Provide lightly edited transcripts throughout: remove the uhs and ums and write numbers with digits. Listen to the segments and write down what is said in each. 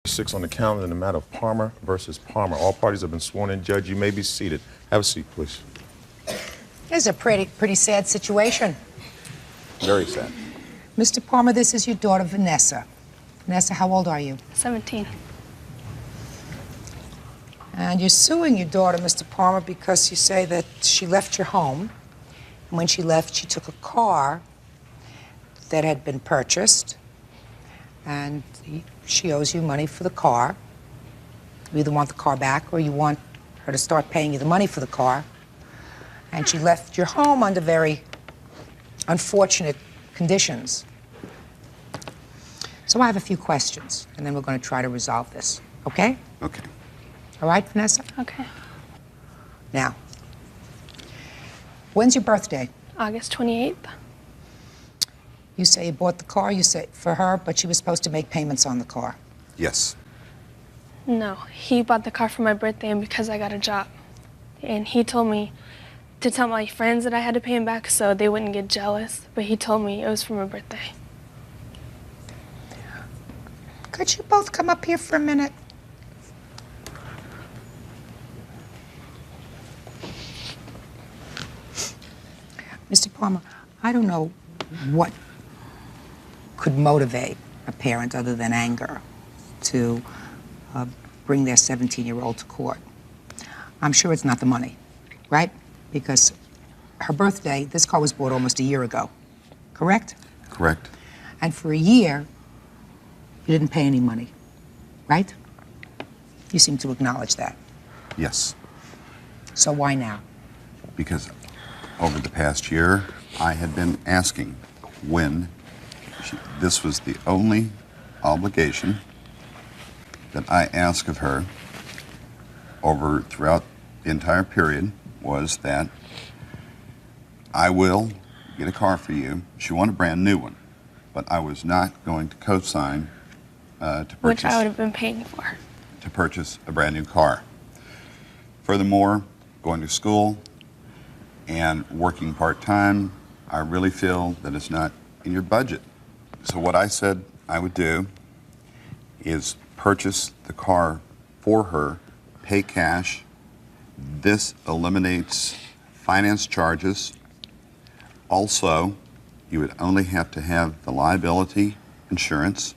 6 on the calendar in the matter of Palmer versus Palmer. All parties have been sworn in. Judge, you may be seated. Have a seat, please. This is a pretty sad situation. Very sad. Mr. Palmer, this is your daughter, Vanessa. Vanessa, how old are you? 17. And you're suing your daughter, Mr. Palmer, because you say that she left your home. And when she left, she took a car that had been purchased, and she owes you money for the car. You either want the car back or you want her to start paying you the money for the car. And she left your home under very unfortunate conditions. So I have a few questions, and then we're going to try to resolve this, okay? Okay. All right, Vanessa? Okay. Now, when's your birthday? August 28th. You say you bought the car, you say for her, but she was supposed to make payments on the car. Yes. No, he bought the car for my birthday and because I got a job. And he told me to tell my friends that I had to pay him back so they wouldn't get jealous. But he told me it was for my birthday. Could you both come up here for a minute? Mr. Palmer, I don't know what could motivate a parent other than anger to bring their 17-year-old to court. I'm sure it's not the money, right? Because her birthday, this car was bought almost a year ago, correct? Correct. And for a year, you didn't pay any money, right? You seem to acknowledge that. Yes. So why now? Because over the past year, I had been asking when this was the only obligation that I asked of her throughout the entire period was that I will get a car for you. She wanted a brand new one, but I was not going to co-sign to purchase, Which I would have been paying for. To purchase a brand new car. Furthermore, going to school and working part-time, I really feel that it's not in your budget. So what I said I would do is purchase the car for her, pay cash. This eliminates finance charges. Also, you would only have to have the liability insurance,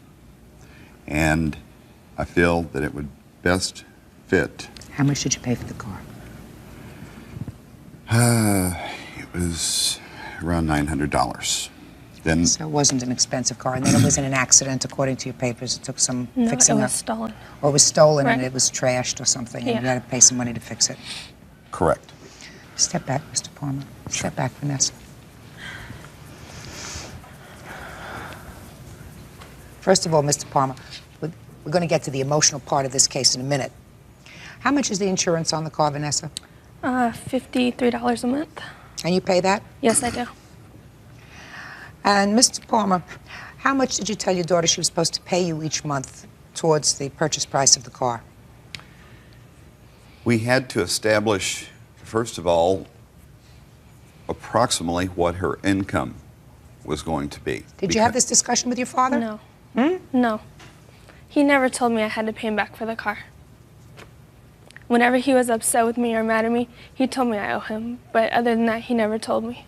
and I feel that it would best fit. How much did you pay for the car? It was around $900. Then, So it wasn't an expensive car, and then it was in an accident, according to your papers. It took some No, fixing it up. was stolen. Or it was stolen and Right. it was trashed or something, and you Yeah. had to pay some money to fix it. correct. Step back, Mr. Palmer. Step back, Vanessa. First of all, Mr. Palmer, we're going to get to the emotional part of this case in a minute. How much is the insurance on the car, Vanessa? $53 a month. And you pay that? Yes, I do. And Mr. Palmer, how much did you tell your daughter she was supposed to pay you each month towards the purchase price of the car? We had to establish, first of all, approximately what her income was going to be. Did you have this discussion with your father? No. No. He never told me I had to pay him back for the car. Whenever he was upset with me or mad at me, he told me I owe him. But other than that, he never told me.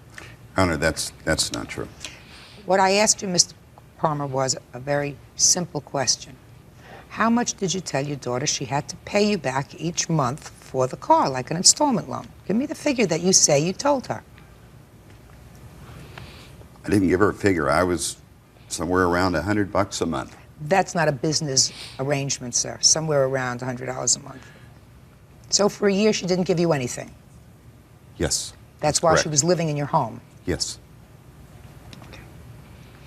Honor, that's not true. What I asked you, Mr. Palmer, was a very simple question. How much did you tell your daughter she had to pay you back each month for the car, like an installment loan? Give me the figure that you say you told her. I didn't give her a figure. I was somewhere around $100 a month. That's not a business arrangement, sir. Somewhere around $100 a month. So for a year, she didn't give you anything. Yes. That's while she correct. was living in your home. Yes.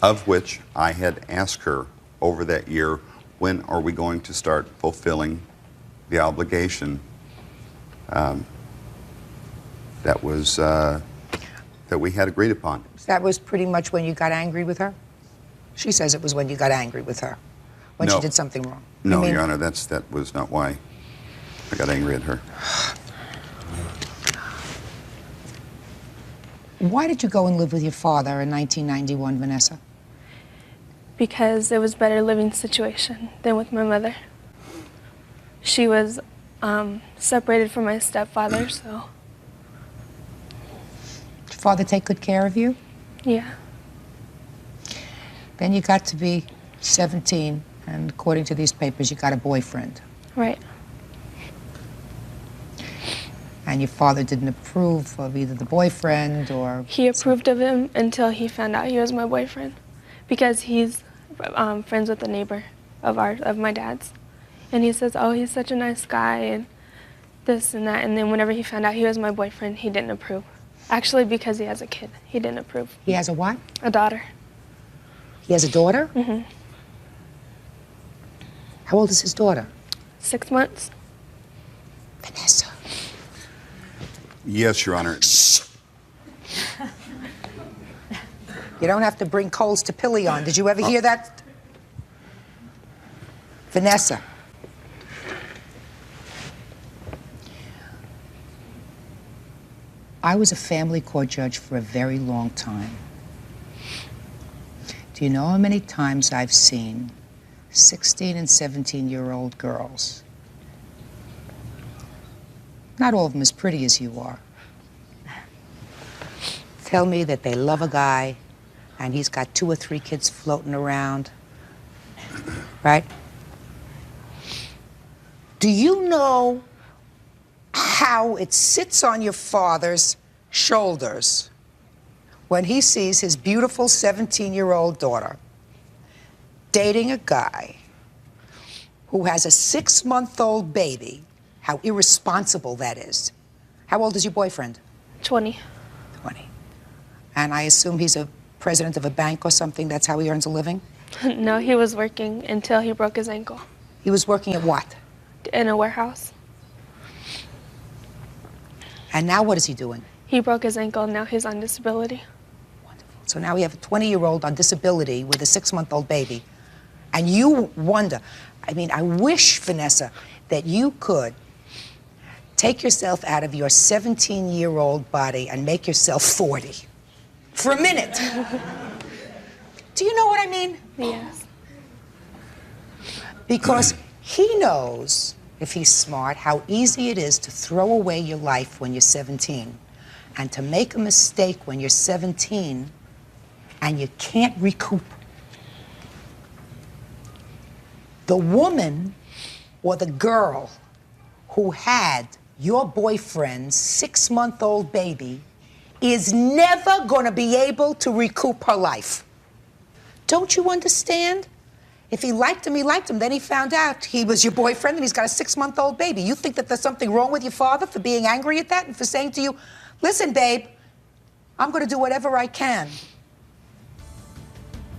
Of which I had asked her over that year, when are we going to start fulfilling the obligation that we had agreed upon? That was pretty much when you got angry with her? She says it was when you got angry with her, when she No. did something wrong. No, You mean- Your Honor, that was not why I got angry at her. Why did you go and live with your father in 1991, Vanessa? Because it was a better living situation than with my mother. she was separated from my stepfather, so Did your father take good care of you? yeah. Then you got to be 17, and according to these papers, you got a boyfriend. Right. And your father didn't approve of either the boyfriend or... He approved of him until he found out he was my boyfriend, because he's friends with a neighbor of my dad's, and he says, "Oh, he's such a nice guy," and this and that. And then whenever he found out he was my boyfriend, he didn't approve. Actually, because he has a kid, he didn't approve. He has a what? A daughter. He has a daughter? Mm-hmm. How old is his daughter? 6 months. Vanessa. Yes, Your Honor. You don't have to bring coals to pilly on. Did you ever hear that? Vanessa. I was a family court judge for a very long time. Do you know how many times I've seen 16 and 17-year-old girls? Not all of them as pretty as you are. Tell me that they love a guy and he's got 2 or 3 kids floating around, right? Do you know how it sits on your father's shoulders when he sees his beautiful 17-year-old daughter dating a guy who has a 6-month-old baby? How irresponsible that is. How old is your boyfriend? 20. 20. And I assume he's a president of a bank or something. That's how he earns a living? No, he was working until he broke his ankle He was working at what? in a warehouse. And now what is he doing? He broke his ankle, and now he's on disability. Wonderful. So now we have a 20-year-old on disability with a 6-month-old baby. And you wonder, I mean, I wish, Vanessa, that you could take yourself out of your 17-year-old body and make yourself 40. For a minute. Do you know what I mean? Yes. Because he knows, if he's smart, how easy it is to throw away your life when you're 17 and to make a mistake when you're 17 and you can't recoup. The woman or the girl who had your boyfriend's 6-month-old baby is never going to be able to recoup her life. Don't you understand? If he liked him, he liked him. Then he found out he was your boyfriend and he's got a 6-month-old baby. You think that there's something wrong with your father for being angry at that and for saying to you, "Listen, babe, I'm going to do whatever I can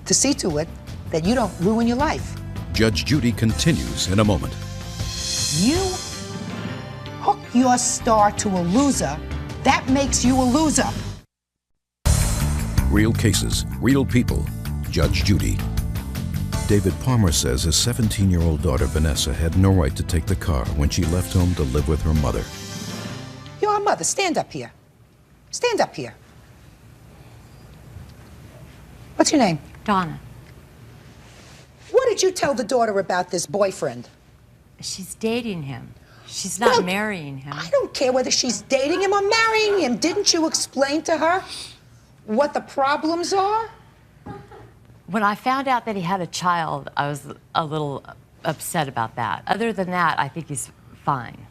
to see to it that you don't ruin your life." Judge Judy continues in a moment. You hook your star to a loser, that makes you a loser. Real cases, real people. Judge Judy. David Palmer says his 17-year-old daughter Vanessa had no right to take the car when she left home to live with her mother. You're her mother. Stand up here. Stand up here. What's your name? Donna. What did you tell the daughter about this boyfriend? She's dating him. She's not Well, marrying him. I don't care whether she's dating him or marrying him. Didn't you explain to her what the problems are? When I found out that he had a child, I was a little upset about that. Other than that, I think he's fine.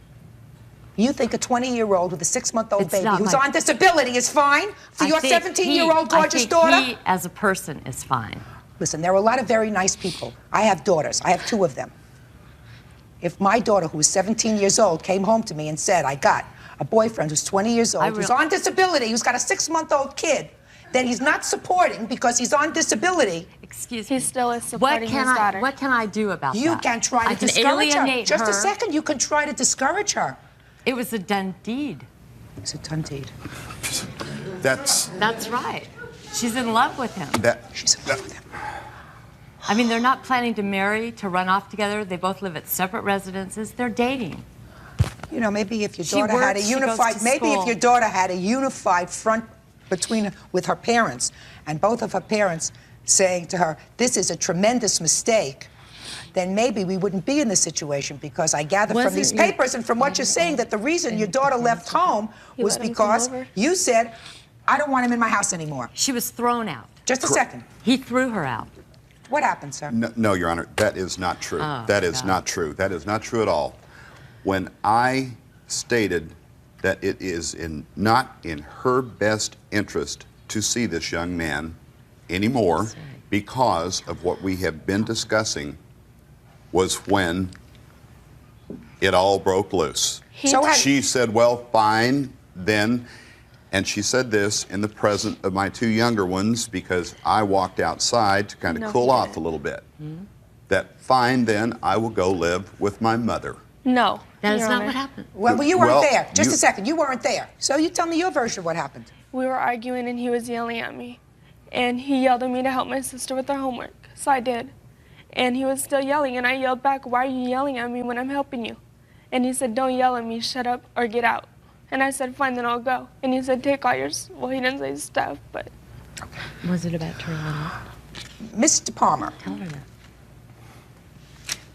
You think a 20-year-old with a 6-month-old It's baby not who's my- on disability is fine for I your think 17-year-old I gorgeous think daughter? he, as a person, is fine. Listen, there are a lot of very nice people. I have daughters. I have 2 of them. If my daughter, who is 17 years old, came home to me and said, "I got a boyfriend who's 20 years old, who's on disability, who's got a 6-month-old kid," then he's not supporting because he's on disability. Excuse me. He still is supporting his daughter. What can I do about that? You can try to I can discourage her. alienate Just her. a second, you can try to discourage her. It was a done deed. It's a done deed. That's right. She's in love with him. She's in love with him. I mean, they're not planning to marry, to run off together. They both live at separate residences. They're dating. You know, maybe if your She daughter had a works, she goes unified, to maybe if school. your daughter had a unified front with her parents, and both of her parents saying to her, "This is a tremendous mistake. then maybe we wouldn't be in this situation, because I gather from these papers and from what you're saying that the reason your daughter left home was because you said, I don't want him in my house anymore. She was thrown out. Just a second. He threw her out. What happened, sir? No, Your Honor, that is not true. That is not true. That is not true at all. When I stated that it is not in her best interest to see this young man anymore because of what we have been discussing, was when it all broke loose. She said, well, fine, then. And she said this in the presence of my 2 younger ones, because I walked outside to kind of cool off a little bit. That, fine, then, I will go live with my mother. No. That is not what happened. Well, you weren't there. Just a second. You weren't there. So you tell me your version of what happened. We were arguing and he was yelling at me. And he yelled at me to help my sister with her homework. So I did. And he was still yelling, and I yelled back, why are you yelling at me when I'm helping you? And he said, don't yell at me, shut up or get out. And I said, fine, then I'll go. And he said, take all your, well, he didn't say stuff, but. Was it about turning? Mr. Palmer. Tell her that.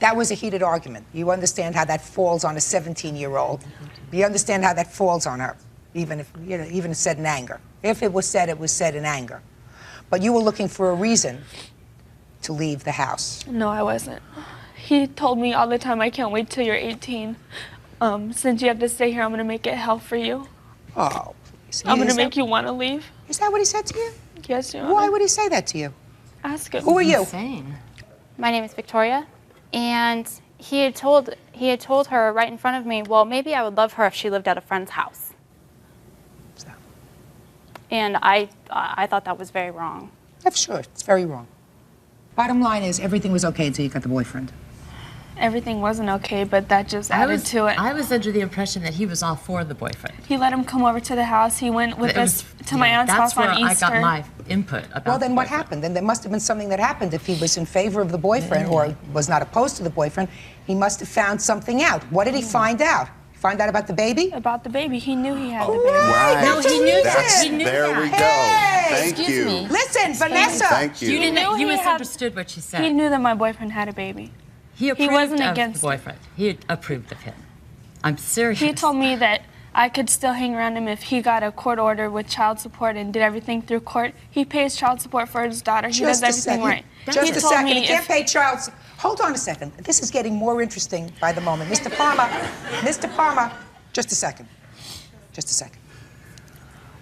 That was a heated argument. You understand how that falls on a 17-year-old. You understand how that falls on her, even if, you know, even said in anger. If it was said in anger. But you were looking for a reason to leave the house. No, I wasn't. He told me all the time, I can't wait till you're 18. Since you have to stay here, I'm going to make it hell for you. Oh, please. I'm going to make you want to leave. Is that what he said to you? Yes, Your Honor. Why would he say that to you? Ask him. Who are you? Insane. My name is Victoria, and he had told her right in front of me, well, maybe I would love her if she lived at a friend's house. And I thought that was very wrong. I'm sure, it's very wrong. Bottom line is, everything was okay until you got the boyfriend. Everything wasn't okay, but that just added to it. I was under the impression that he was all for the boyfriend. He let him come over to the house. He went with us to my aunt's house on Easter. That's where I got my input about Well, then what happened? Then there must have been something that happened. If he was in favor of the boyfriend or was not opposed to the boyfriend, he must have found something out. What did he find out? Find out about the baby? About the baby. He knew he had the baby. Right. No, he knew that. He knew there that. we go. Hey! Thank you. me. Listen, Vanessa. Thank you. You didn't. knew You he had- misunderstood what she said. He knew that my boyfriend had a baby. He approved wasn't of against the boyfriend. He approved of him. I'm serious. He told me that I could still hang around him if he got a court order with child support and did everything through court. He pays child support for his daughter. He does everything right. Just a second. He can't if- pay child support. Hold on a second. This is getting more interesting by the moment. Mr. Palmer, Mr. Palmer, just a second. Just a second.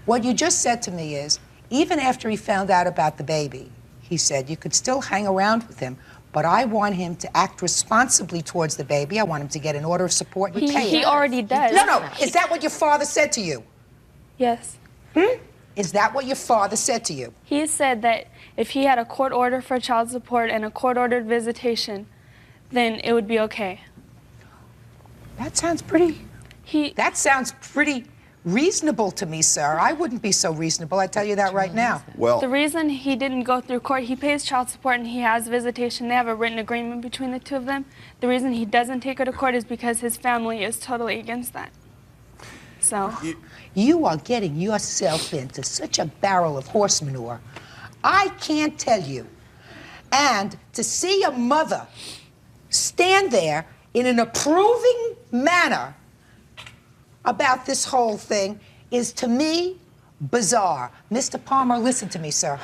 What you just said to me is, even after he found out about the baby, he said, you could still hang around with him, but I want him to act responsibly towards the baby. I want him to get an order of support and pay He it. already does. No. Is that what your father said to you? Yes. Is that what your father said to you? He said that if he had a court order for child support and a court-ordered visitation, then it would be okay. That sounds pretty reasonable to me, sir. I wouldn't be so reasonable, I tell you that right now. Well, The reason he didn't go through court, he pays child support and he has visitation. They have a written agreement between the two of them. The reason he doesn't take her to court is because his family is totally against that. So. You are getting yourself into such a barrel of horse manure. I can't tell you. And to see a mother stand there in an approving manner about this whole thing is, to me, bizarre. Mr. Palmer, listen to me, sir.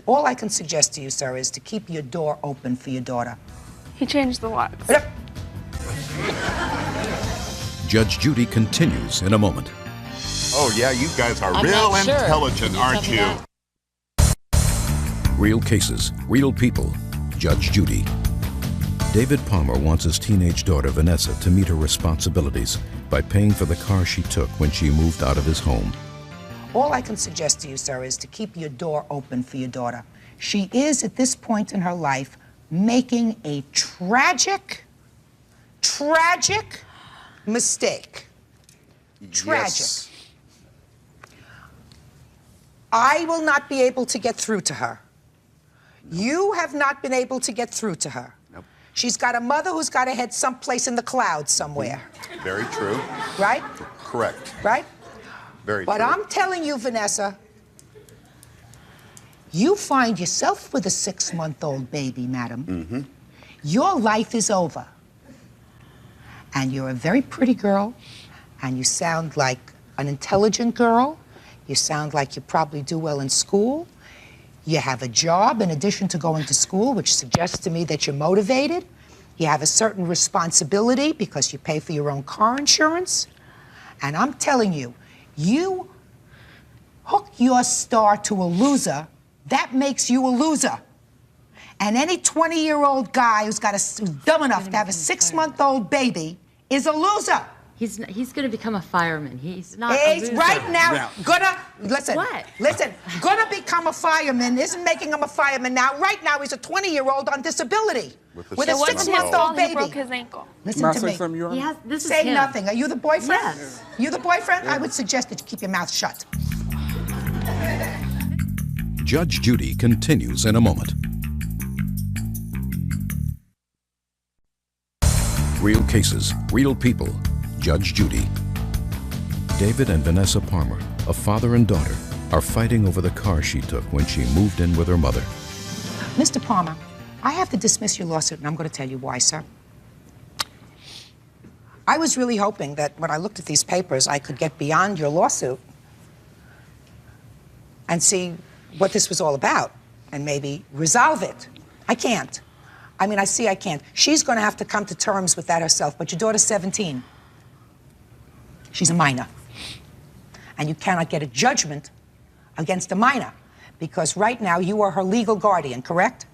All I can suggest to you, sir, is to keep your door open for your daughter. He changed the locks. Judge Judy continues in a moment. oh yeah, you guys are I'm real not sure. intelligent, Can you aren't tell me you? that? Real cases, real people. Judge Judy. David Palmer wants his teenage daughter, Vanessa, to meet her responsibilities by paying for the car she took when she moved out of his home. All I can suggest to you, sir, is to keep your door open for your daughter. She is, at this point in her life, making a tragic mistake. Tragic. Yes. I will not be able to get through to her. You have not been able to get through to her. Nope. She's got a mother who's got to head someplace in the clouds somewhere. Very true. Right? Correct. Right? Very But true. I'm telling you, Vanessa, you find yourself with a 6-month-old baby, madam. Your life is over. And you're a very pretty girl, and you sound like an intelligent girl. You sound like you probably do well in school. You have a job in addition to going to school, which suggests to me that you're motivated. You have a certain responsibility because you pay for your own car insurance. And I'm telling you, you hook your star to a loser, that makes you a loser. And any 20-year-old guy who's dumb enough to have a 6-month-old baby is a loser. He's going to become a fireman. He's not a He's loser. right now listen. What? Listen, gonna become a fireman isn't making him a fireman now. Right now, he's a 20-year-old on disability with a So what's his 6-month-old fault? He baby. broke his ankle. Listen to me. He has, this Say is him. nothing. Are you the boyfriend? Yes. You the boyfriend? I would suggest that you keep your mouth shut. Judge Judy continues in a moment. Real cases, real people. Judge Judy. David and Vanessa Palmer, a father and daughter, are fighting over the car she took when she moved in with her mother. Mr. Palmer, I have to dismiss your lawsuit, and I'm going to tell you why, sir. I was really hoping that when I looked at these papers, I could get beyond your lawsuit and see what this was all about and maybe resolve it. I can't. I mean, I can't. She's going to have to come to terms with that herself, but your daughter's 17. She's a minor. And you cannot get a judgment against a minor because right now you are her legal guardian, correct?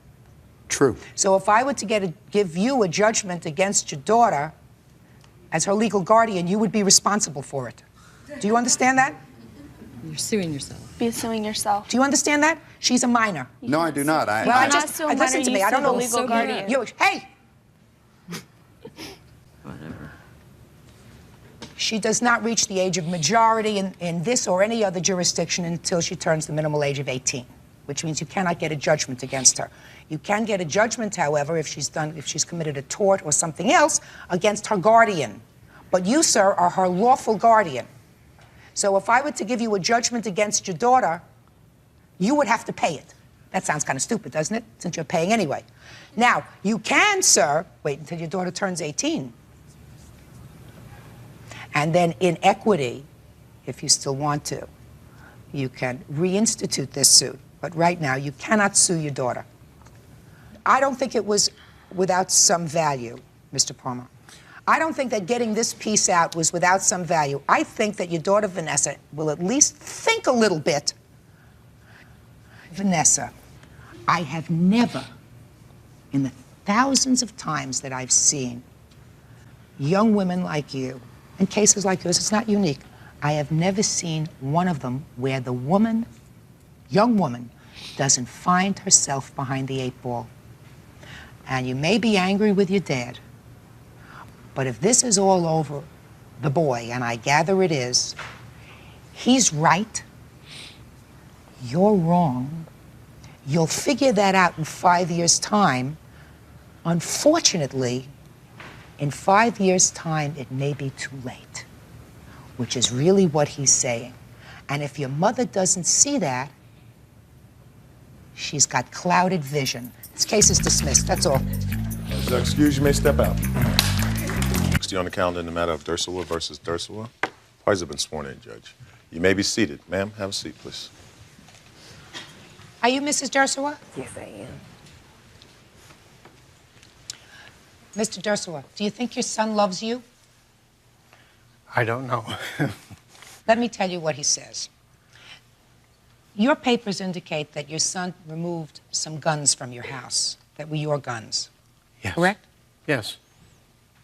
True. So if I were to give you a judgment against your daughter as her legal guardian, you would be responsible for it. Do you understand that? You're suing yourself. Be suing yourself. Do you understand that? She's a minor. No, I do not. Well, You're I not just suing listen minor, to me. you I don't sue know. the legal guardian. Hey! Whatever. She does not reach the age of majority in this or any other jurisdiction until she turns the minimal age of 18, which means you cannot get a judgment against her. You can get a judgment, however, if she's committed a tort or something else against her guardian. But you, sir, are her lawful guardian. So if I were to give you a judgment against your daughter, you would have to pay it. That sounds kind of stupid, doesn't it? Since you're paying anyway. Now, you can, sir, wait until your daughter turns 18. And then in equity, if you still want to, you can reinstitute this suit. But right now, you cannot sue your daughter. I don't think it was without some value, Mr. Palmer. I don't think that getting this piece out was without some value. I think that your daughter, Vanessa, will at least think a little bit. Vanessa, I have never, in the thousands of times that I've seen young women like you, in cases like yours, it's not unique, I have never seen one of them where the woman, young woman, doesn't find herself behind the 8 ball. And you may be angry with your dad, but if this is all over the boy, and I gather it is, he's right, you're wrong. You'll figure that out in 5 years' time. Unfortunately, in 5 years' time, it may be too late, which is really what he's saying. And if your mother doesn't see that, she's got clouded vision. This case is dismissed, that's all. So excuse, you may step out. Next on the calendar in the matter of Dersawa versus Dersawa. Parties have been sworn in, Judge. You may be seated. Ma'am, have a seat, please. Are you Mrs. Dersawa? Yes, I am. Mr. Dersawa, do you think your son loves you? I don't know. Let me tell you what he says. Your papers indicate that your son removed some guns from your house that were your guns. Yes. Correct? Yes.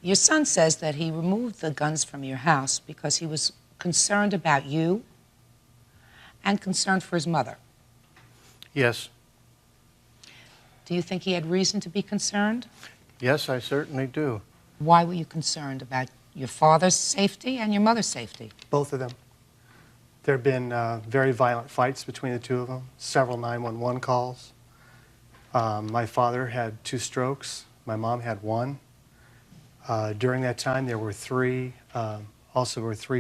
Your son says that he removed the guns from your house because he was concerned about you and concerned for his mother. Yes. Do you think he had reason to be concerned? Yes, I certainly do. Why were you concerned about your father's safety and your mother's safety? Both of them. There have been very violent fights between the two of them, several 911 calls. My father had 2 strokes. My mom had 1. During that time, there were 3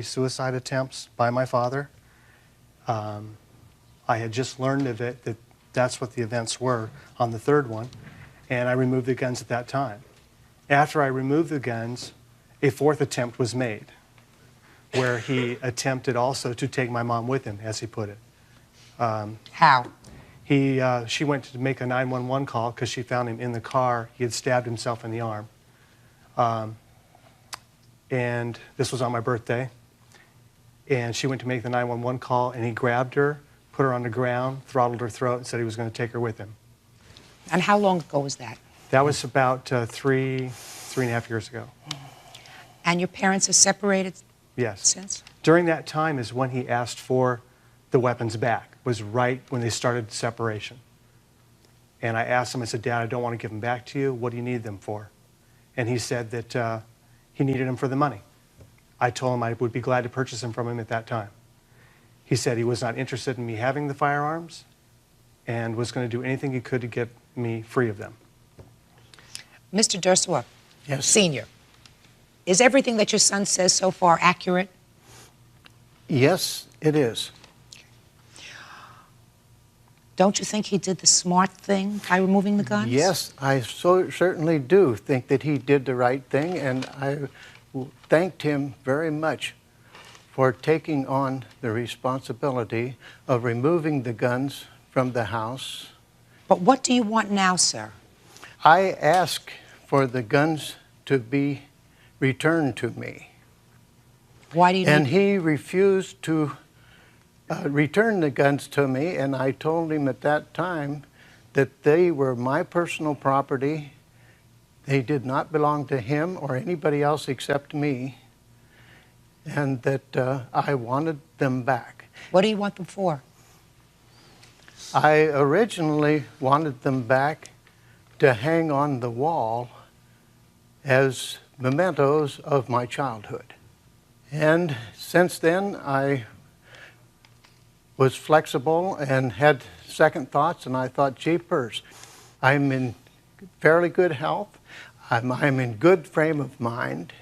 suicide attempts by my father. I had just learned of it, that's what the events were on the 3rd one. and I removed the guns at that time. After I removed the guns, a fourth attempt was made, where he attempted also to take my mom with him, as he put it. How? She went to make a 911 call because she found him in the car. He had stabbed himself in the arm. And this was on my birthday. And she went to make the 911 call, and he grabbed her, put her on the ground, throttled her throat, and said he was going to take her with him. And how long ago was that? That was about three and a half years ago. And your parents have separated Yes. since? During that time is when he asked for the weapons back, was right when they started separation. And I asked him, I said, Dad, I don't want to give them back to you. What do you need them for? And he said that he needed them for the money. I told him I would be glad to purchase them from him at that time. He said he was not interested in me having the firearms and was going to do anything he could to get me free of them. Mr. Durswa, Yes. Senior, is everything that your son says so far accurate? Yes, it is. Don't you think he did the smart thing by removing the guns? Yes, I certainly do think that he did the right thing, and I thanked him very much for taking on the responsibility of removing the guns from the house. But what do you want now, sir? I asked for the guns to be returned to me, Why do you and need... he refused to return the guns to me, and I told him at that time that they were my personal property. They did not belong to him or anybody else except me, and that I wanted them back. What do you want them for? I originally wanted them back to hang on the wall as mementos of my childhood. And since then, I was flexible and had second thoughts, and I thought, jeepers, I'm in fairly good health, I'm in good frame of mind,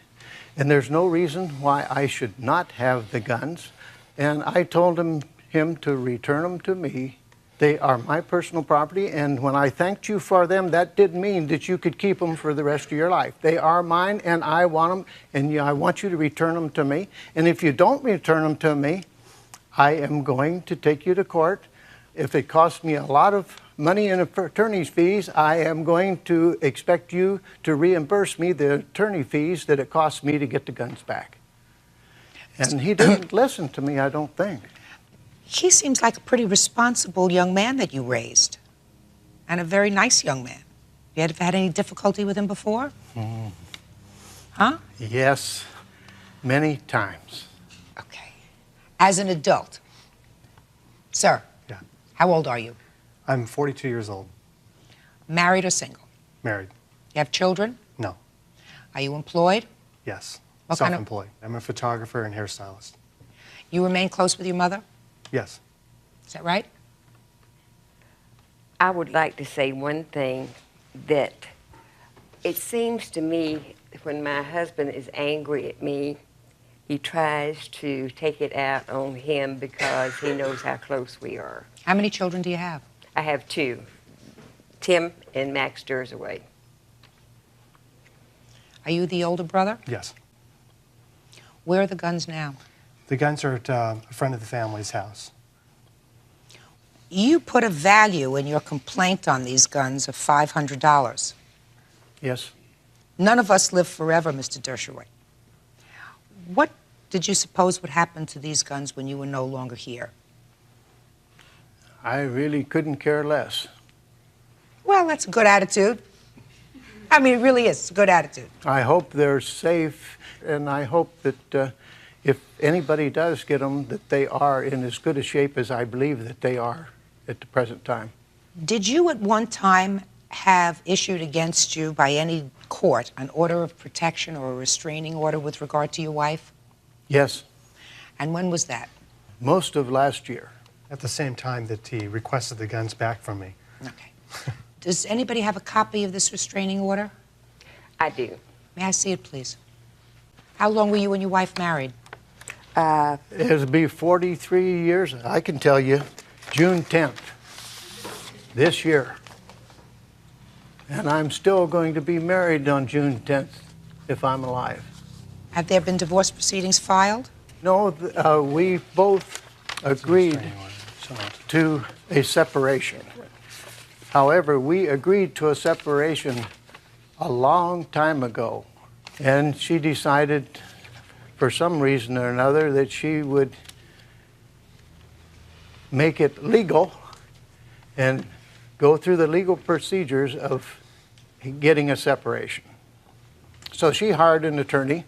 and there's no reason why I should not have the guns. And I told him to return them to me. They are my personal property, and when I thanked you for them, that did mean that you could keep them for the rest of your life. They are mine, and I want them, and I want you to return them to me. And if you don't return them to me, I am going to take you to court. If it costs me a lot of money in attorney's fees, I am going to expect you to reimburse me the attorney fees that it costs me to get the guns back. And he didn't listen to me, I don't think. He seems like a pretty responsible young man that you raised, and a very nice young man. You ever had any difficulty with him before? Huh? Yes, many times. Okay. As an adult, sir, Yeah. how old are you? I'm 42 years old, Married or single? married. You have children? No. Are you employed? Yes. What kind of- Self-employed. I'm a photographer and hairstylist. You remain close with your mother? Yes. Is that right? I would like to say one thing, that it seems to me when my husband is angry at me, he tries to take it out on him because he knows how close we are. How many children do you have? I have two, Tim and Max Dursaway. Are you the older brother? Yes. Where are the guns now? The guns are at a friend of the family's house. You put a value in your complaint on these guns of $500. Yes. None of us live forever, Mr. Dershowitz. What did you suppose would happen to these guns when you were no longer here? I really couldn't care less. Well, that's a good attitude. I mean, it really is a good attitude. I hope they're safe, and I hope that if anybody does get them, that they are in as good a shape as I believe that they are at the present time. Did you at one time have issued against you by any court an order of protection or a restraining order with regard to your wife? Yes, And when was that? most of last year. At the same time that he requested the guns back from me. Okay. Does anybody have a copy of this restraining order? I do. May I see it, please? How long were you and your wife married? It'll be 43 years, I can tell you, June 10th, this year. And I'm still going to be married on June 10th if I'm alive. Have there been divorce proceedings filed? No, we both agreed to a separation. However, we agreed to a separation a long time ago, and she decided for some reason or another that she would make it legal and go through the legal procedures of getting a separation. So she hired an attorney,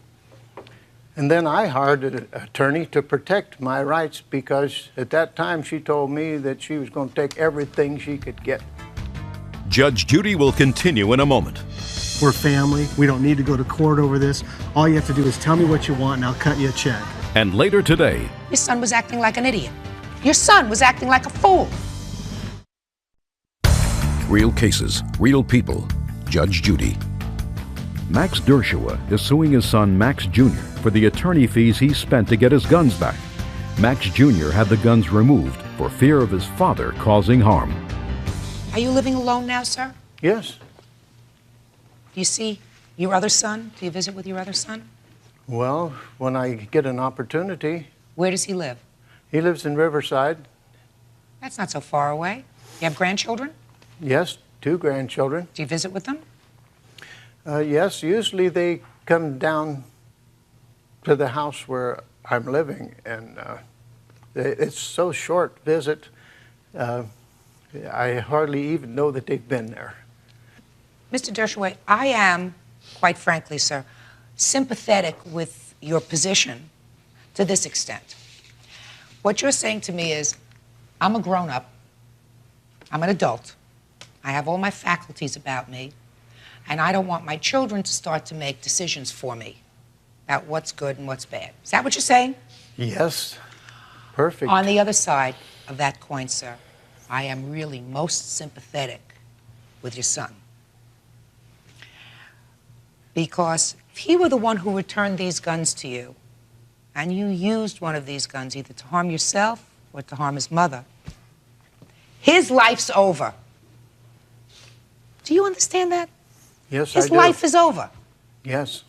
and then I hired an attorney to protect my rights, because at that time she told me that she was going to take everything she could get. Judge Judy will continue in a moment. We're family. We don't need to go to court over this. All you have to do is tell me what you want and I'll cut you a check. And later today, Your son was acting like an idiot. Your son was acting like a fool. real cases, real people. Judge Judy. Max Dershowitz is suing his son Max Jr. for the attorney fees he spent to get his guns back. Max Jr. had the guns removed for fear of his father causing harm. Are you living alone now, sir? Yes. Do you see your other son? Do you visit with your other son? Well, when I get an opportunity. Where does he live? He lives in Riverside. That's not so far away. You have grandchildren? Yes, 2 grandchildren. Do you visit with them? Yes, usually they come down to the house where I'm living, and it's so short visit, I hardly even know that they've been there. Mr. Dershowitz, I am, quite frankly, sir, sympathetic with your position to this extent. What you're saying to me is, I'm a grown-up, I'm an adult, I have all my faculties about me, and I don't want my children to start to make decisions for me about what's good and what's bad. Is that what you're saying? Yes, perfect. On the other side of that coin, sir, I am really most sympathetic with your son. Because if he were the one who returned these guns to you, and you used one of these guns either to harm yourself or to harm his mother, his life's over. Do you understand that? Yes, I do. His life is over. Yes.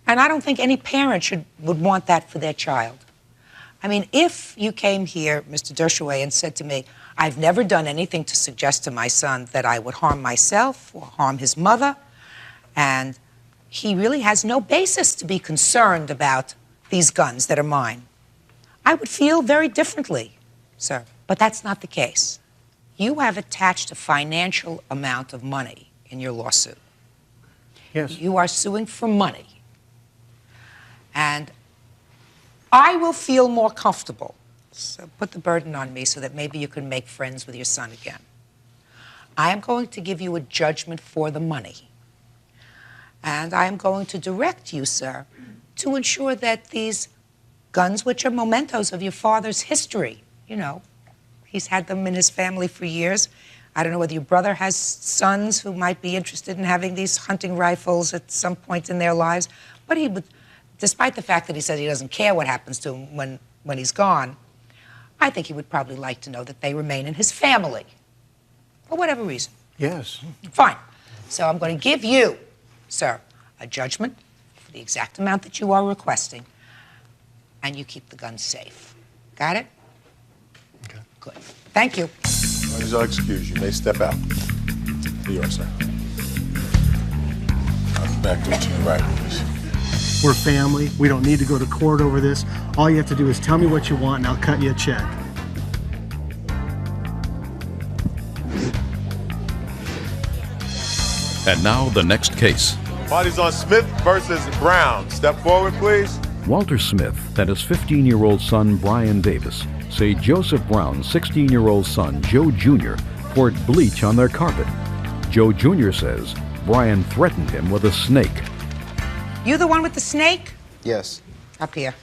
And I don't think any parent would want that for their child. I mean, if you came here, Mr. Dershowitz, and said to me, I've never done anything to suggest to my son that I would harm myself or harm his mother, and he really has no basis to be concerned about these guns that are mine, I would feel very differently, sir. But that's not the case. You have attached a financial amount of money in your lawsuit. Yes. You are suing for money. And I will feel more comfortable. So put the burden on me so that maybe you can make friends with your son again. I am going to give you a judgment for the money. And I am going to direct you, sir, to ensure that these guns, which are mementos of your father's history, you know, he's had them in his family for years. I don't know whether your brother has sons who might be interested in having these hunting rifles at some point in their lives, but he would, despite the fact that he says he doesn't care what happens to him when he's gone, I think he would probably like to know that they remain in his family, for whatever reason. Yes. Fine. So I'm going to give you, sir, a judgment for the exact amount that you are requesting, and you keep the guns safe. Got it? Okay. Good. Thank you. Please are excused. You may step out. Here you are, sir. Back to your right, please. We're family. We don't need to go to court over this. All you have to do is tell me what you want and I'll cut you a check. And now the next case. Bodies on Smith versus Brown. Step forward, please. Walter Smith and his 15-year-old son Brian Davis say Joseph Brown's 16-year-old son Joe Jr. poured bleach on their carpet. Joe Jr. says Brian threatened him with a snake. You the one with the snake? Yes. Up here.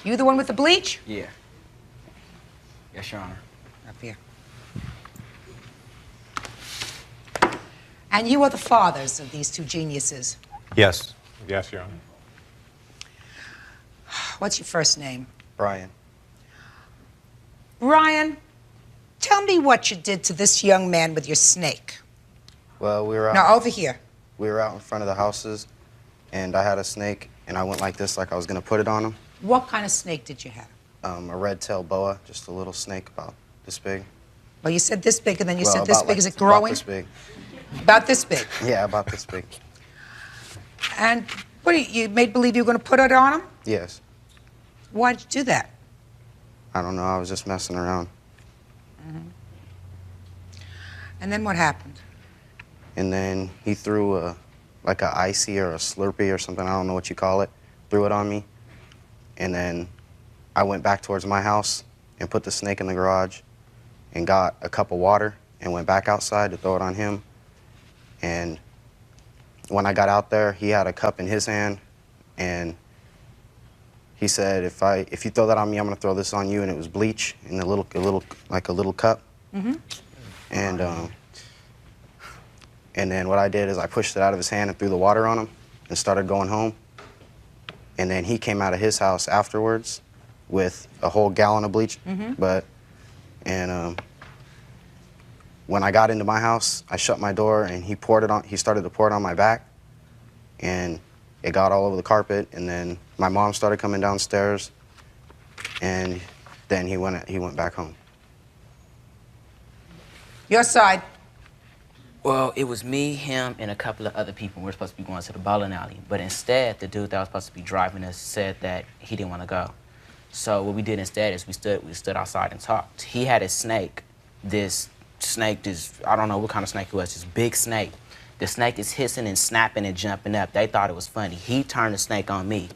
You the one with the bleach? Yeah. Yes, Your Honor. Up here. And you are the fathers of these two geniuses. Yes. Yes, Your Honor. What's your first name? Brian. Brian, Tell me what you did to this young man with your snake. Well, we were out. Now, over here. We were out in front of the houses, and I had a snake, and I went like this, like I was gonna put it on him. What kind of snake did you have? A red-tailed boa, just a little snake about this big. Well, you said this big, and then you Well, said this about big. like- Is it growing? About this big. About this big. Yeah, about this big. And what, you made believe you were going to put it on him? Yes. Why did you do that? I don't know. I was just messing around. And then what happened? And then he threw like a icy or a Slurpee or something, I don't know what you call it, threw it on me. And then I went back towards my house and put the snake in the garage and got a cup of water and went back outside to throw it on him. And when I got out there, he had a cup in his hand, and he said, if you throw that on me, I'm gonna throw this on you. And it was bleach in a little cup. And then what I did is I pushed it out of his hand and threw the water on him and started going home. And then he came out of his house afterwards with a whole gallon of bleach. When I got into my house, I shut my door and he started to pour it on my back, and it got all over the carpet. And then my mom started coming downstairs, and then he went back home. Your side. Well, it was me, him, and a couple of other people. We were supposed to be going to the bowling alley. But instead, the dude that was supposed to be driving us said that he didn't want to go. So what we did instead is we stood outside and talked. He had a snake. This snake, I don't know what kind of snake it was, this big snake. The snake is hissing and snapping and jumping up. They thought it was funny. He turned the snake on me.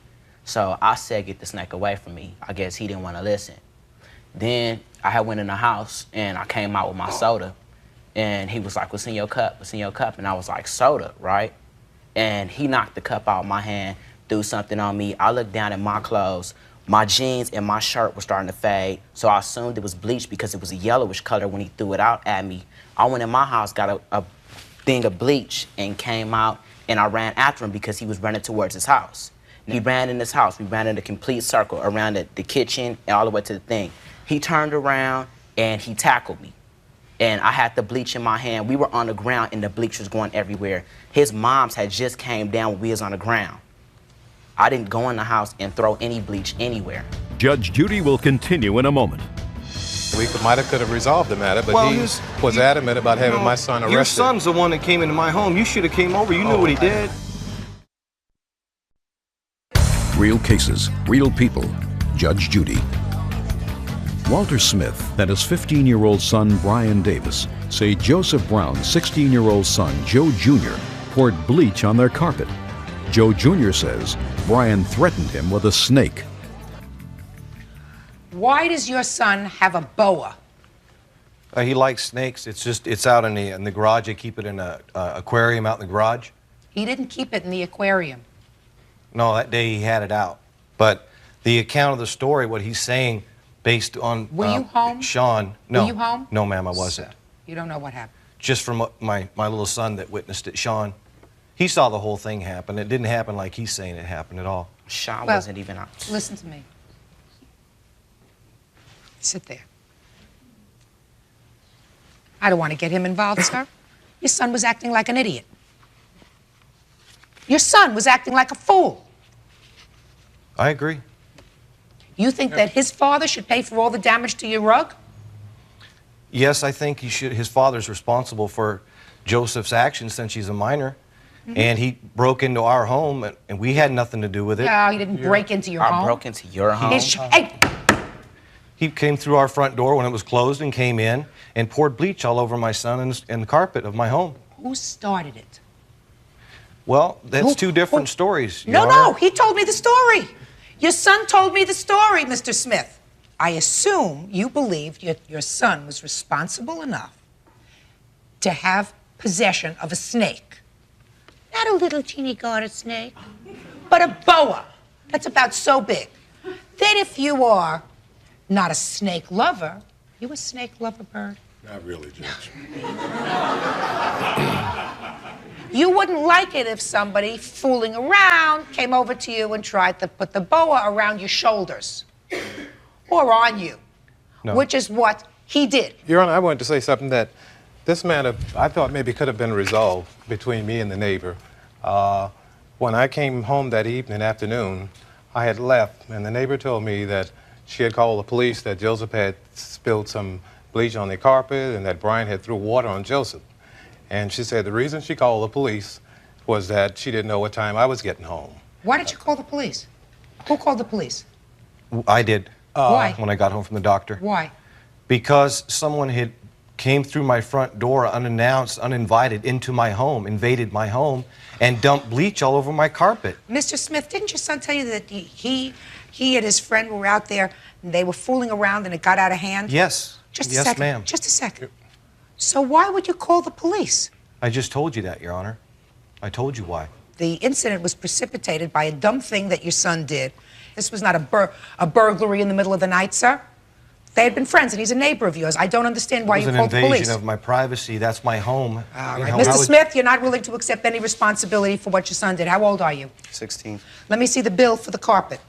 So I said, get the snake away from me. I guess he didn't want to listen. Then I had went in the house and I came out with my soda. And he was like, what's in your cup? What's in your cup? And I was like, soda, right? And he knocked the cup out of my hand, threw something on me. I looked down at my clothes. My jeans and my shirt were starting to fade, so I assumed it was bleach because it was a yellowish color when he threw it out at me. I went in my house, got a thing of bleach, and came out, and I ran after him because he was running towards his house. He ran in his house. We ran in a complete circle around the kitchen and all the way to the thing. He turned around, and he tackled me. And I had the bleach in my hand. We were on the ground, and the bleach was going everywhere. His moms had just came down when we was on the ground. I didn't go in the house and throw any bleach anywhere. Judge Judy will continue in a moment. We could have resolved the matter, but he was adamant about having my son arrested. Your son's the one that came into my home. You should have came over. You knew what he did. Real cases, real people. Judge Judy. Walter Smith and his 15-year-old son, Brian Davis, say Joseph Brown's 16-year-old son, Joe Jr., poured bleach on their carpet. Joe Jr. says Brian threatened him with a snake. Why does your son have a boa? He likes snakes. It's out in the garage. They keep it in an aquarium out in the garage. He didn't keep it in the aquarium. No, that day he had it out. But the account of the story, what he's saying, based on Were you home? Sean. No. Were you home? No, ma'am, I wasn't. You don't know what happened. Just from my little son that witnessed it, Sean. He saw the whole thing happen. It didn't happen like he's saying it happened at all. Sean wasn't even out. Listen to me. Sit there. I don't want to get him involved, sir. Your son was acting like an idiot. Your son was acting like a fool. I agree. You think that his father should pay for all the damage to your rug? Yes, I think he should. His father's responsible for Joseph's actions since he's a minor. And he broke into our home, and we had nothing to do with it. No, he didn't break into your home. I broke into your home? Hey! He came through our front door when it was closed and came in and poured bleach all over my son and the carpet of my home. Who started it? Well, that's two different stories. No, he told me the story. Your son told me the story, Mr. Smith. I assume you believed your son was responsible enough to have possession of a snake. Not a little teeny garter snake, but a boa that's about so big. Then if you are not a snake lover, you a snake lover, Bird? Not really, Judge. You wouldn't like it if somebody fooling around came over to you and tried to put the boa around your shoulders or on you, which is what He did. Your Honor, I wanted to say something that this matter, I thought maybe could have been resolved between me and the neighbor. When I came home that afternoon, I had left, and the neighbor told me that she had called the police, that Joseph had spilled some bleach on the carpet and that Brian had threw water on Joseph. And she said the reason she called the police was that she didn't know what time I was getting home. Why did you call the police? Who called the police? I did. Why? When I got home from the doctor. Why? Because someone had came through my front door unannounced, uninvited, into my home, invaded my home, and dumped bleach all over my carpet. Mr. Smith, didn't your son tell you that he and his friend were out there and they were fooling around and it got out of hand? Yes. Just a yes, second. ma'am. Just a second. So why would you call the police? I just told you that, Your Honor. I told you why. The incident was precipitated by a dumb thing that your son did. This was not a burglary in the middle of the night, sir. They had been friends, and he's a neighbor of yours. I don't understand why you called the police. It was an invasion of my privacy. That's my home. All right. Mr. Smith, you're not willing to accept any responsibility for what your son did. How old are you? 16. Let me see the bill for the carpet.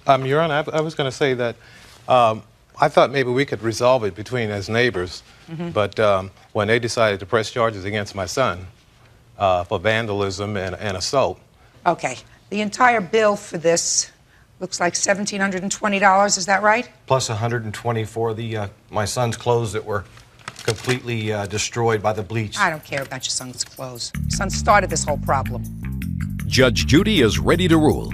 Your Honor, I was going to say that I thought maybe we could resolve it between as neighbors, but when they decided to press charges against my son for vandalism and assault. Okay. The entire bill for this looks like $1,720. Is that right? Plus 120 for the my son's clothes that were completely destroyed by the bleach. I don't care about your son's clothes. Your son started this whole problem. Judge Judy is ready to rule.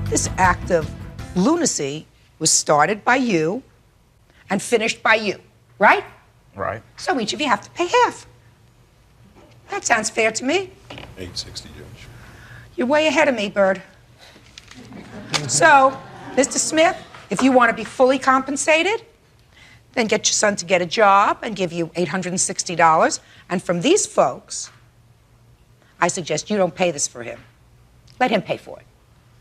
This act of lunacy was started by you and finished by you, right? Right. So each of you have to pay half. That sounds fair to me. $860, Judge. You're way ahead of me, Byrd. So, Mr. Smith, if you want to be fully compensated, then get your son to get a job and give you $860. And from these folks, I suggest you don't pay this for him. Let him pay for it.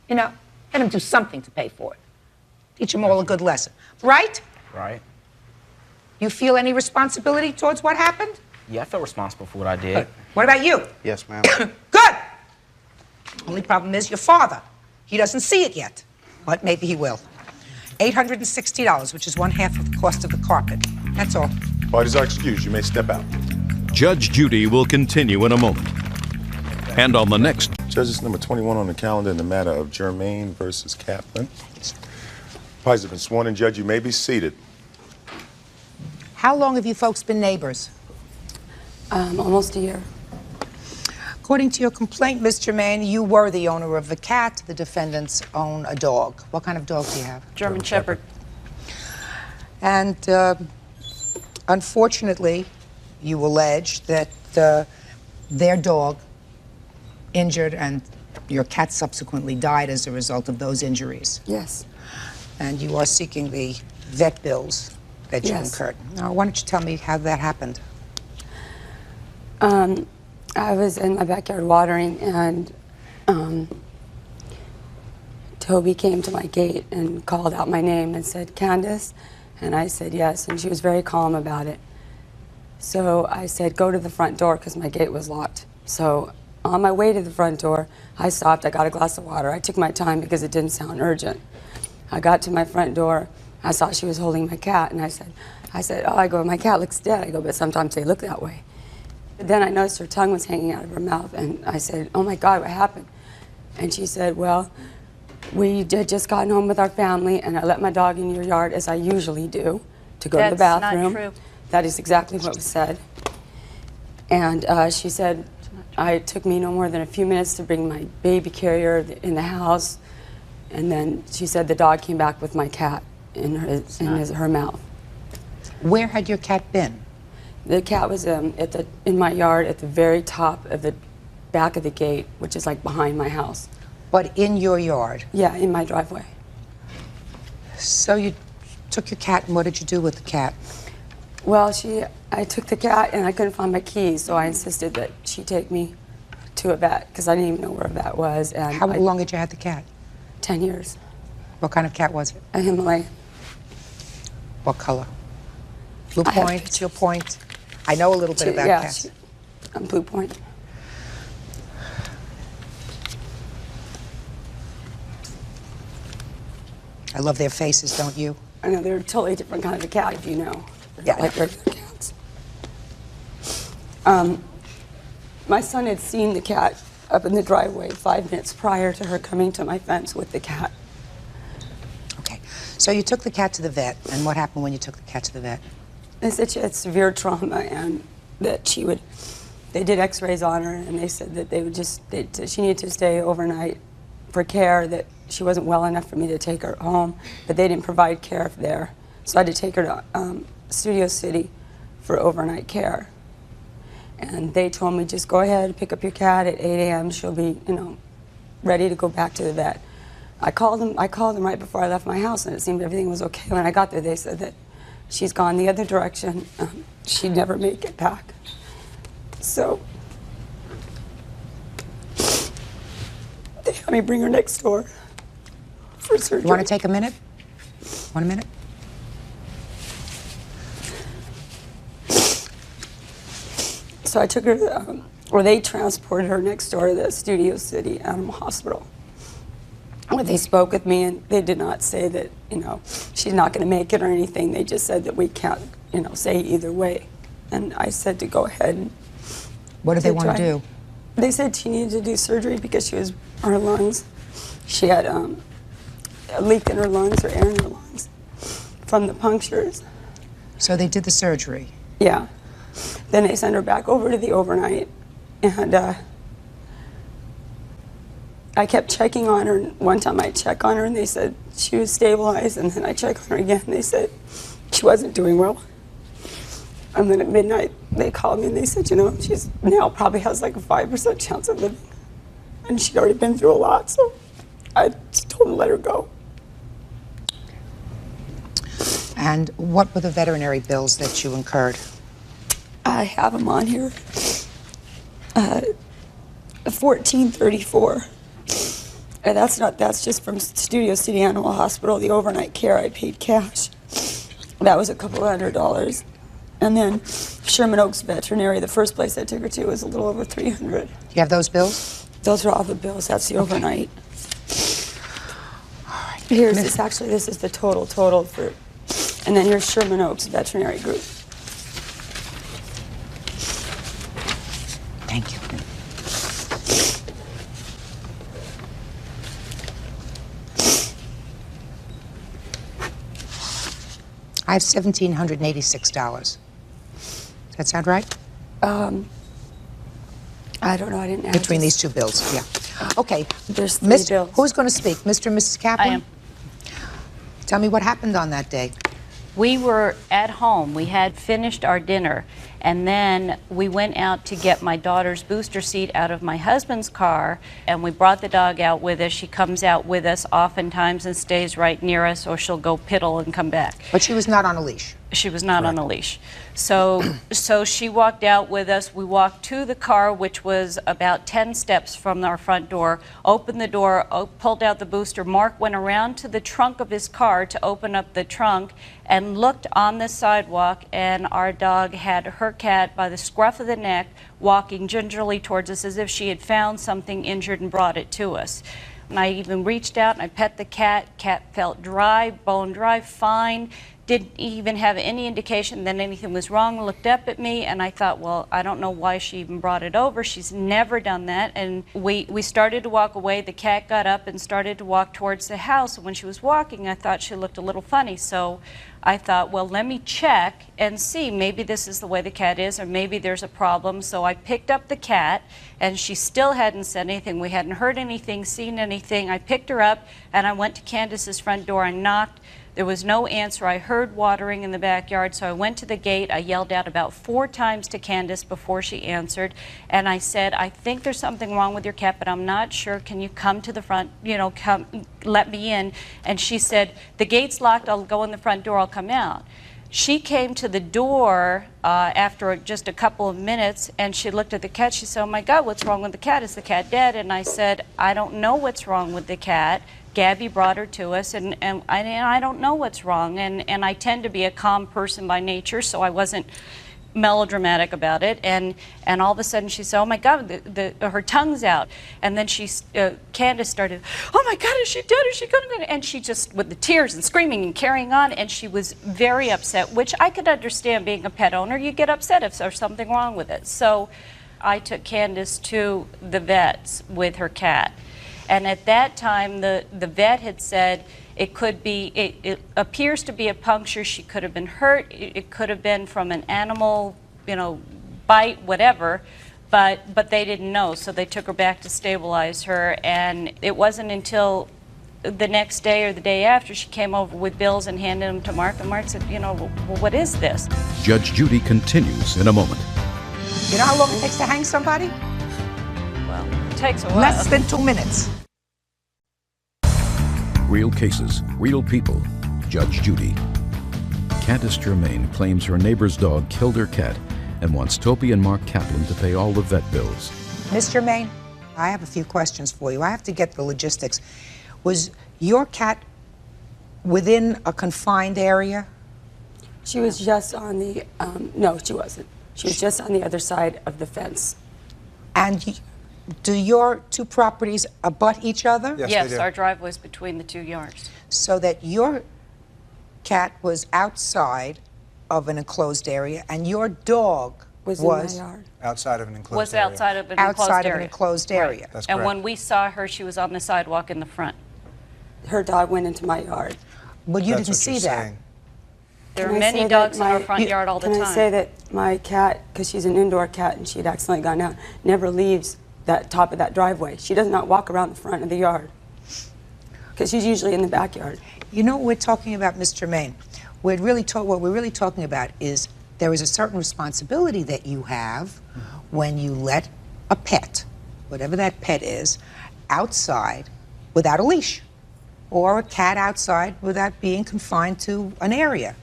You know, let him do something to pay for it. Teach them all a good lesson. Right? Right. You feel any responsibility towards what happened? Yeah, I feel responsible for what I did. What about you? Yes, ma'am. Good. Only problem is your father. He doesn't see it yet, but maybe he will. $860, which is 1/2 of the cost of the carpet. That's all. Parties are excused. You may step out. Judge Judy will continue in a moment. And on the next... Judges number 21 on the calendar in the matter of Germain versus Kaplan. Parties have been sworn in. Judge, you may be seated. How long have you folks been neighbors? Almost a year. According to your complaint, Ms. Germain, you were the owner of a cat. The defendants own a dog. What kind of dog do you have? German Shepherd. And unfortunately, you allege that their dog injured and your cat subsequently died as a result of those injuries. Yes. And you are seeking the vet bills that you incurred. Now, why don't you tell me how that happened? I was in my backyard watering, and Toby came to my gate and called out my name and said, "Candace?" And I said yes, and she was very calm about it. So I said, "Go to the front door," because my gate was locked. So on my way to the front door, I stopped, I got a glass of water. I took my time because it didn't sound urgent. I got to my front door, I saw she was holding my cat, and I said, "Oh," I go, "my cat looks dead." I go, "But sometimes they look that way." But then I noticed her tongue was hanging out of her mouth, and I said, "Oh my God, what happened?" And she said, "Well, we had just gotten home with our family, and I let my dog in your yard, as I usually do, to go to the bathroom." That's not true. That is exactly what was said. And she said, it took me no more than a few minutes to bring my baby carrier in the house, and then she said the dog came back with my cat in her mouth. Where had your cat been? The cat was in my yard at the very top of the back of the gate, which is like behind my house. But in your yard? Yeah, in my driveway. So you took your cat, and what did you do with the cat? Well, I took the cat, and I couldn't find my keys, so I insisted that she take me to a vet, because I didn't even know where a vet was. And how long had you had the cat? 10 years. What kind of cat was it? A Himalayan. What color? Blue Point, Teal Point? I know a little bit about cats. Blue Point. I love their faces, don't you? I know they're a totally different kind of a cat, if you know. They're Yeah, not like regular cats. My son had seen the cat up in the driveway 5 minutes prior to her coming to my fence with the cat. Okay. So you took the cat to the vet, and what happened when you took the cat to the vet? They said she had severe trauma and that they did x-rays on her, and they said that she needed to stay overnight for care, that she wasn't well enough for me to take her home, but they didn't provide care there. So I had to take her to Studio City for overnight care. And they told me, just go ahead, pick up your cat at 8 a.m. She'll be, ready to go back to the vet. I called them right before I left my house, and it seemed everything was okay. When I got there, they said that she's gone the other direction. She'd never make it back. So they had me bring her next door for surgery. You want to take a minute? 1 minute? So I took her, or they transported her next door to the Studio City Animal Hospital. Where they spoke with me, and they did not say that, she's not going to make it or anything. They just said that we can't, say either way. And I said to go ahead. And what did they want to do? They said she needed to do surgery because her lungs, she had a leak in her lungs, or air in her lungs, from the punctures. So they did the surgery? Yeah. Then they sent her back over to the overnight, and I kept checking on her. One time I checked on her, and they said she was stabilized, and then I checked on her again, and they said she wasn't doing well. And then at midnight, they called me, and they said, she's now probably has like a 5% chance of living. And she'd already been through a lot, so I just told them to let her go. And what were the veterinary bills that you incurred? I have them on here. $1,434. And that's just from Studio City Animal Hospital. The overnight care I paid cash. That was a couple $100. And then Sherman Oaks Veterinary, the first place I took her to, was a little over $300. Do you have those bills? Those are all the bills. That's the overnight. All right. This is the total for, and then here's Sherman Oaks Veterinary Group. Thank you. I have $1,786. Does that sound right? I don't know. I didn't add Between this. these two bills, yeah. Okay. There's three bills. Who's going to speak? Mr. and Mrs. Kaplan? I am. Tell me what happened on that day. We were at home. We had finished our dinner, and then we went out to get my daughter's booster seat out of my husband's car, and we brought the dog out with us. She comes out with us oftentimes and stays right near us, or she'll go piddle and come back. But she was not on a leash. She was not on a leash. So she walked out with us. We walked to the car, which was about 10 steps from our front door, opened the door, pulled out the booster. Mark went around to the trunk of his car to open up the trunk and looked on the sidewalk, and our dog had her cat by the scruff of the neck walking gingerly towards us as if she had found something injured and brought it to us. And I even reached out and I pet the cat. Cat felt dry, bone dry, fine. Didn't even have any indication that anything was wrong. Looked up at me, and I thought, well, I don't know why she even brought it over. She's never done that. And we started to walk away. The cat got up and started to walk towards the house. And when she was walking, I thought she looked a little funny. So I thought, well, let me check and see. Maybe this is the way the cat is, or maybe there's a problem. So I picked up the cat, and she still hadn't said anything. We hadn't heard anything, seen anything. I picked her up, and I went to Candace's front door and knocked. There was no answer. I heard watering in the backyard, so I went to the gate. I yelled out about 4 times to Candace before she answered, and I said, I think there's something wrong with your cat, but I'm not sure. Can you come to the front, come, let me in? And she said, the gate's locked. I'll go in the front door. I'll come out. She came to the door after just a couple of minutes, and she looked at the cat. She said, oh my God, what's wrong with the cat? Is the cat dead? And I said, I don't know what's wrong with the cat. Gabby brought her to us, and I don't know what's wrong. And I tend to be a calm person by nature, so I wasn't melodramatic about it, and all of a sudden she said, "Oh my God, her tongue's out," and then Candace started, "Oh my God, is she dead? Is she gonna?" And she just, with the tears and screaming and carrying on, and she was very upset, which I could understand. Being a pet owner, you get upset if there's something wrong with it. So I took Candace to the vets with her cat, and at that time the vet had said it could be, it appears to be a puncture. She could have been hurt. It could have been from an animal, you know, bite, whatever, but they didn't know, so they took her back to stabilize her, and it wasn't until the next day or the day after she came over with bills and handed them to Mark, and Mark said, you know, well, what is this? Judge Judy continues in a moment. You know how long it takes to hang somebody? Well, it takes a while. Less than 2 minutes. Real cases, real people. Judge Judy. Candace Germain claims her neighbor's dog killed her cat and wants Toby and Mark Kaplan to pay all the vet bills. Ms. Germain, I have a few questions for you. I have to get the logistics. Was your cat within a confined area? She was just on the, no, she wasn't. She was just on the other side of the fence. And do your two properties abut each other? Yes, our driveway's between the 2 yards. So that your cat was outside of an enclosed area and your dog was in my yard. Outside of an enclosed Was area. outside of an enclosed area. Outside of an enclosed area. Right. That's and correct. when we saw her, she was on the sidewalk in the front. Her dog went into my yard. But you That's didn't what see you're that. saying. There Can are I many say dogs that in our front yard all the time. Can I say that my cat, because she's an indoor cat and she'd accidentally gone out, never leaves that top of that driveway. She does not walk around the front of the yard because she's usually in the backyard. You know what we're talking about, Ms. Germain? What we're really talking about is there is a certain responsibility that you have when you let a pet, whatever that pet is, outside without a leash, or a cat outside without being confined to an area.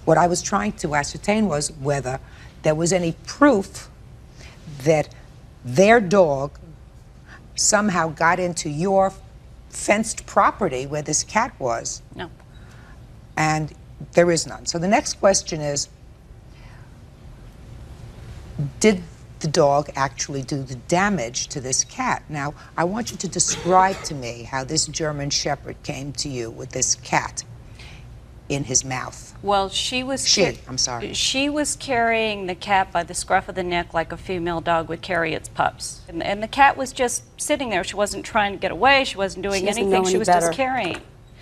What I was trying to ascertain was whether there was any proof that their dog somehow got into your fenced property where this cat was. No. And there is none. So the next question is, did the dog actually do the damage to this cat? Now, I want you to describe to me how this German Shepherd came to you with this cat in his mouth. Well, she was carrying the cat by the scruff of the neck like a female dog would carry its pups. And the cat was just sitting there. She wasn't trying to get away. She wasn't doing anything. She was just carrying.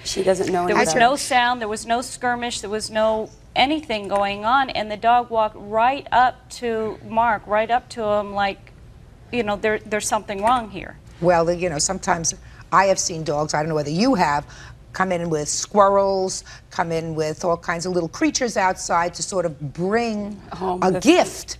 She doesn't know any There was better. no sound. There was no skirmish. There was no anything going on. And the dog walked right up to Mark, right up to him like, you know, there's something wrong here. Well, you know, sometimes I have seen dogs, I don't know whether you have, come in with squirrels, come in with all kinds of little creatures outside to sort of bring home a gift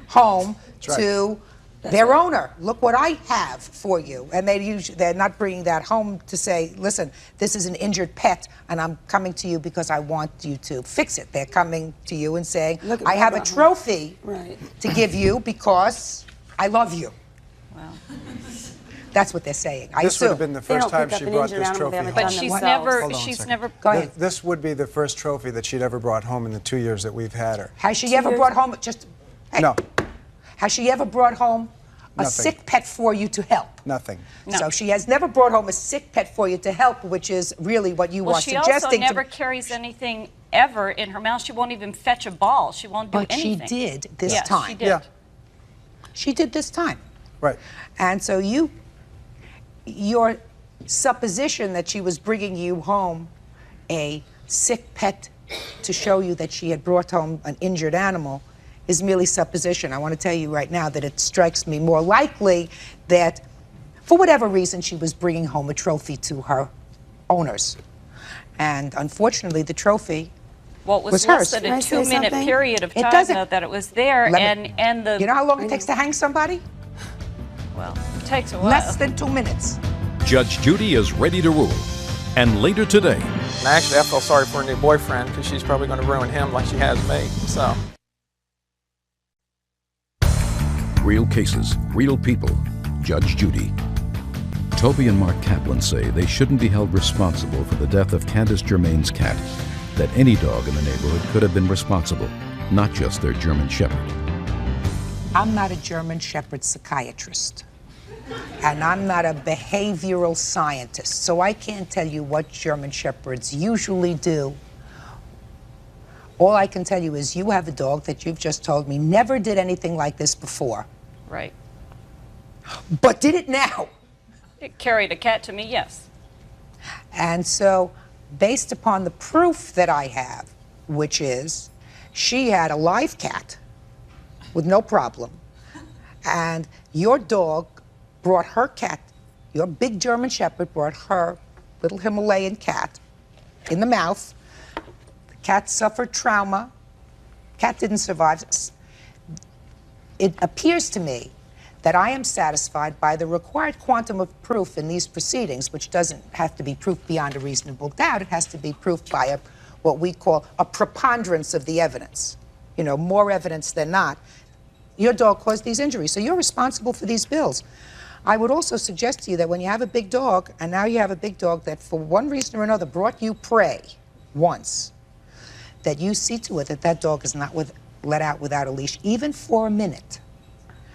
home to their owner. Look what I have for you. And they're not bringing that home to say, listen, this is an injured pet and I'm coming to you because I want you to fix it. They're coming to you and saying, I have a trophy to give you because I love you. Well, that's what they're saying. This would have been the first time she brought this trophy home. But she's never. Go ahead. This would be the first trophy that she'd ever brought home in the 2 years that we've had her. Has she ever brought home No. Has she ever brought home a Nothing. sick pet for you to help? Nothing. No. So she has never brought home a sick pet for you to help, which is really what you Well, are she suggesting. also never carries anything ever in her mouth. She won't even fetch a ball. She won't do But anything. she did this Yes, time. she did. She did this time. Right. And so your supposition that she was bringing you home a sick pet to show you that she had brought home an injured animal is merely supposition. I want to tell you right now that it strikes me more likely that for whatever reason she was bringing home a trophy to her owners. And unfortunately the trophy Well, it was was less hers. than a 2-minute period of time though, that it was there, and the. You know how long it takes to hang somebody? Well, it takes a while. Less than 2 minutes. Judge Judy is ready to rule. And later today, And actually, I feel sorry for her new boyfriend because she's probably going to ruin him like she has me. So. real cases, real people. Judge Judy. Toby and Mark Kaplan say they shouldn't be held responsible for the death of Candace Germain's cat, that any dog in the neighborhood could have been responsible. not just their German Shepherd. I'm not a German Shepherd psychiatrist, and I'm not a behavioral scientist, so I can't tell you what German Shepherds usually do. All I can tell you is you have a dog that you've just told me never did anything like this before. Right. But did it now? It carried a cat to me, yes. And so, based upon the proof that I have, which is she had a live cat with no problem, and your dog brought her cat, your big German Shepherd brought her little Himalayan cat in the mouth. The cat suffered trauma. Cat didn't survive. It appears to me that I am satisfied by the required quantum of proof in these proceedings, which doesn't have to be proof beyond a reasonable doubt. It has to be proof by what we call a preponderance of the evidence. You know, more evidence than not. Your dog caused these injuries, so you're responsible for these bills. I would also suggest to you that when you have a big dog, and now you have a big dog that for one reason or another brought you prey once, that you see to it that that dog is not let out without a leash, even for a minute,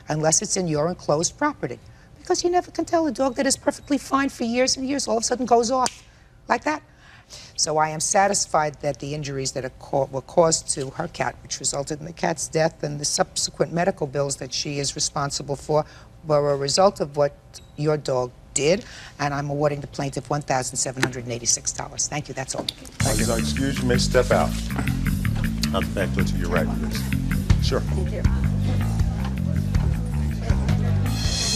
unless it's in your enclosed property. Because you never can tell a dog that is perfectly fine for years and years all of a sudden goes off like that. So I am satisfied that the injuries that were caused to her cat, which resulted in the cat's death and the subsequent medical bills that she is responsible for, were a result of what your dog did, and I'm awarding the plaintiff $1,786. Thank you, that's all. Thank you. Excuse, you may step out. I'll back to your right, please. Sure. Thank you.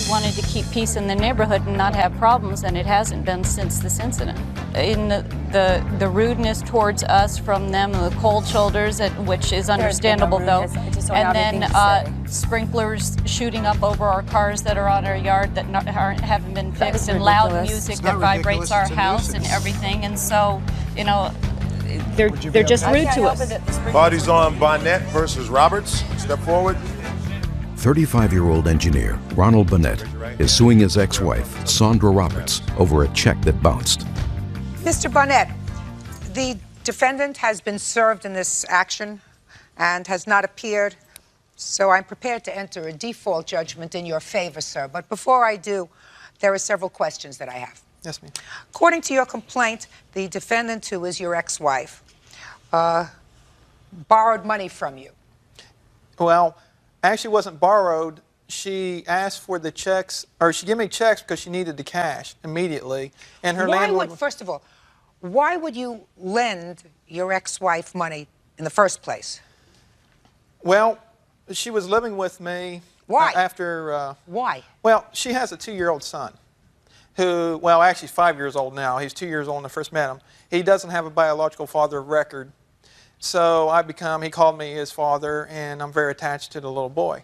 We wanted to keep peace in the neighborhood and not have problems, and it hasn't been since this incident. In the rudeness towards us from them, the cold shoulders, which is understandable though, and then sprinklers shooting up over our cars that are on our yard that haven't been fixed, and loud music that vibrates our house and everything, and so, you know, they're just rude to us. Parties on Barnett versus Roberts. Step forward. 35-year-old engineer Ronald Burnett is suing his ex-wife, Sandra Roberts, over a check that bounced. Mr. Barnett, the defendant has been served in this action and has not appeared, so I'm prepared to enter a default judgment in your favor, sir. But before I do, there are several questions that I have. Yes, ma'am. According to your complaint, the defendant, who is your ex-wife, borrowed money from you. Well, actually it wasn't borrowed. She asked for the checks, or she gave me checks because she needed the cash immediately. And her landlord... First of all, why would you lend your ex-wife money in the first place? Well, she was living with me. Why? After... Why? Well, she has a 2-year-old son who, well, actually he's 5 years old now. He's 2 years old when I first met him. He doesn't have a biological father of record. So he called me his father, and I'm very attached to the little boy.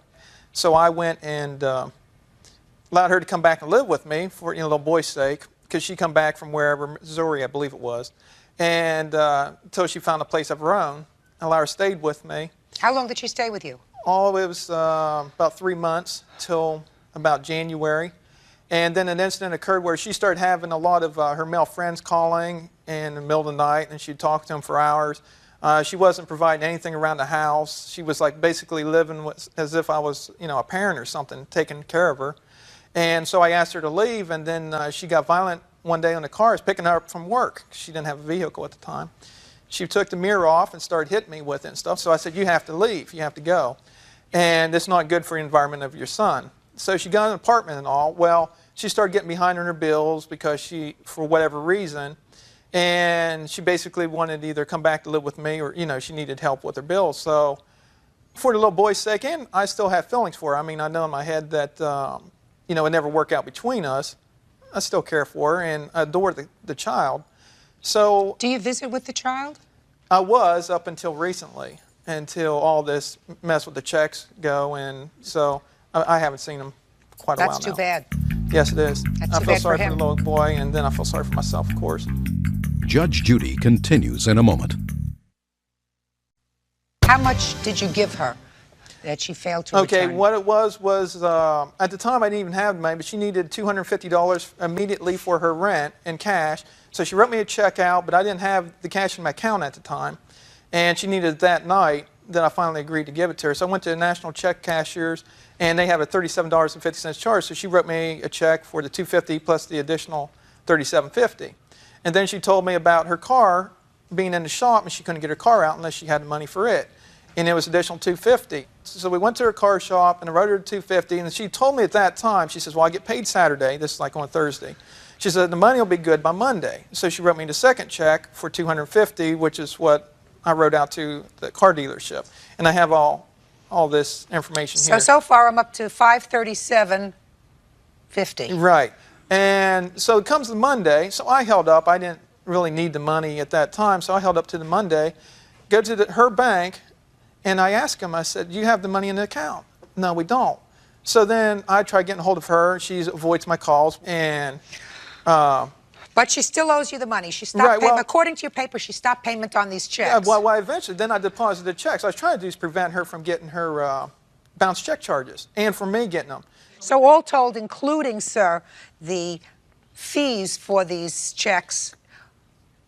So I went and allowed her to come back and live with me for the little boy's sake, because she come back from wherever, Missouri, I believe it was, and until she found a place of her own. I allowed her to stay with me. How long did she stay with you? Oh, it was about 3 months till about January. And then an incident occurred where she started having a lot of her male friends calling in the middle of the night, and she'd talk to them for hours. She wasn't providing anything around the house. She was like basically living as if I was, a parent or something, taking care of her. And so I asked her to leave, and then she got violent one day on the car. I was picking her up from work. She didn't have a vehicle at the time. She took the mirror off and started hitting me with it and stuff. So I said, you have to leave. You have to go. And it's not good for the environment of your son. So she got an apartment and all. Well, she started getting behind on her bills because she, for whatever reason, and she basically wanted to either come back to live with me or, she needed help with her bills. So for the little boy's sake, and I still have feelings for her. I mean, I know in my head that, it never worked out between us. I still care for her and adore the child. So... Do you visit with the child? I was up until recently, until all this mess with the checks go, and so I haven't seen him quite a while now. That's too bad. Yes, it is. That's I feel sorry for the little boy, and then I feel sorry for myself, of course. Judge Judy continues in a moment. How much did you give her that she failed to return? Okay, what it was at the time I didn't even have money, but she needed $250 immediately for her rent in cash. So she wrote me a check out, but I didn't have the cash in my account at the time. And she needed it that night. that I finally agreed to give it to her. So I went to the National Check Cashiers, and they have a $37.50 charge. So she wrote me a check for the $250 plus the additional $37.50. And then she told me about her car being in the shop, and she couldn't get her car out unless she had the money for it. And it was additional $250. So we went to her car shop, and I wrote her $250. And she told me at that time, she says, well, I get paid Saturday. This is like on Thursday. She said, the money will be good by Monday. So she wrote me the second check for $250, which is what I wrote out to the car dealership. And I have all this information here. So far I'm up to $537.50. Right. And so it comes to Monday, so I held up. I didn't really need the money at that time, so I held up to the Monday, go to her bank, and I asked him, I said, do you have the money in the account? No, we don't. So then I tried getting a hold of her. She avoids my calls, and... but she still owes you the money. She stopped payment. According to your paper, she stopped payment on these checks. Yeah, well, eventually, then I deposited the checks. I was trying to do is prevent her from getting her bounce check charges, and from me getting them. So all told, including, sir, the fees for these checks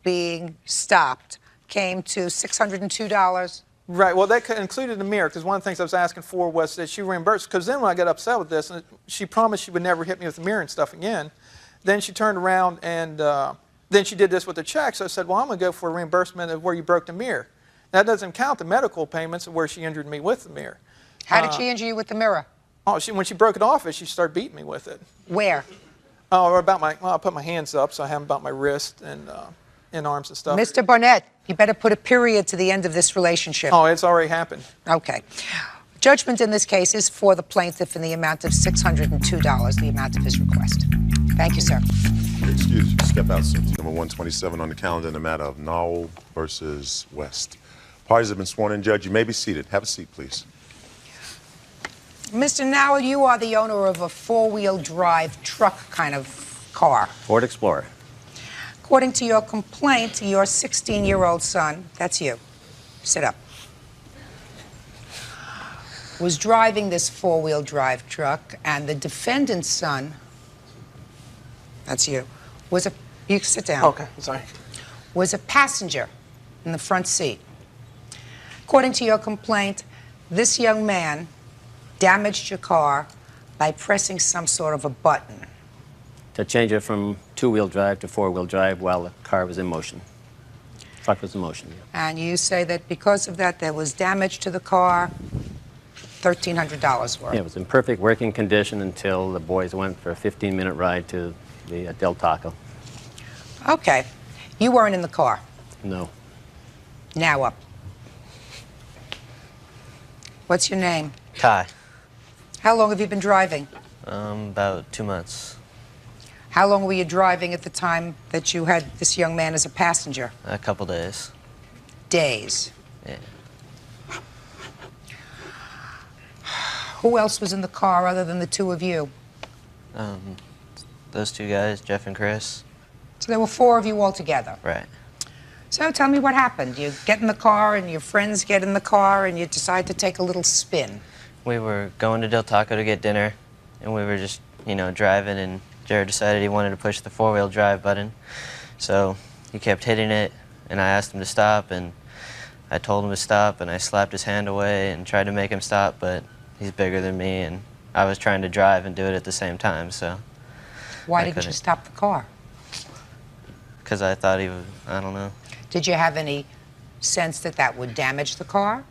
being stopped, came to $602. Right, well, that included the mirror, because one of the things I was asking for was that she reimbursed, because then when I got upset with this, and she promised she would never hit me with the mirror and stuff again, then she turned around and then she did this with the check, so I said, well, I'm going to go for a reimbursement of where you broke the mirror. That doesn't count the medical payments of where she injured me with the mirror. How did she injure you with the mirror? Oh, when she broke it off, she started beating me with it. Where? Oh, about I put my hands up, so I have them about my wrist and arms and stuff. Mr. Barnett, you better put a period to the end of this relationship. Oh, it's already happened. Okay. Judgment in this case is for the plaintiff in the amount of $602, the amount of his request. Thank you, sir. Excuse me, step out, sir. Number 127 on the calendar in the matter of Nowell versus West. Parties have been sworn in. Judge, you may be seated. Have a seat, please. Mr. Nowell, you are the owner of a four-wheel drive truck kind of car. Ford Explorer. According to your complaint, your 16-year-old son, that's you, sit up, was driving this four-wheel drive truck, and the defendant's son, that's you, was a, you can sit down. Okay, sorry. Was a passenger in the front seat. According to your complaint, this young man damaged your car by pressing some sort of a button. To change it from two-wheel drive to four-wheel drive while the car was in motion. Truck was in motion. Yeah. And you say that because of that, there was damage to the car, $1,300 worth. Yeah, it was in perfect working condition until the boys went for a 15-minute ride to the Del Taco. Okay. You weren't in the car. No. Now up. What's your name? Kai. How long have you been driving? About 2 months. How long were you driving at the time that you had this young man as a passenger? A couple days. Days. Yeah. Who else was in the car other than the two of you? Those two guys, Jeff and Chris. So there were four of you all together. Right. So tell me what happened. You get in the car and your friends get in the car and you decide to take a little spin. We were going to Del Taco to get dinner, and we were just, driving, and Jared decided he wanted to push the four-wheel drive button. So he kept hitting it, and I asked him to stop, and I told him to stop, and I slapped his hand away and tried to make him stop, but he's bigger than me, and I was trying to drive and do it at the same time, so. Why didn't you stop the car? Because I thought he was, I don't know. Did you have any sense that that would damage the car?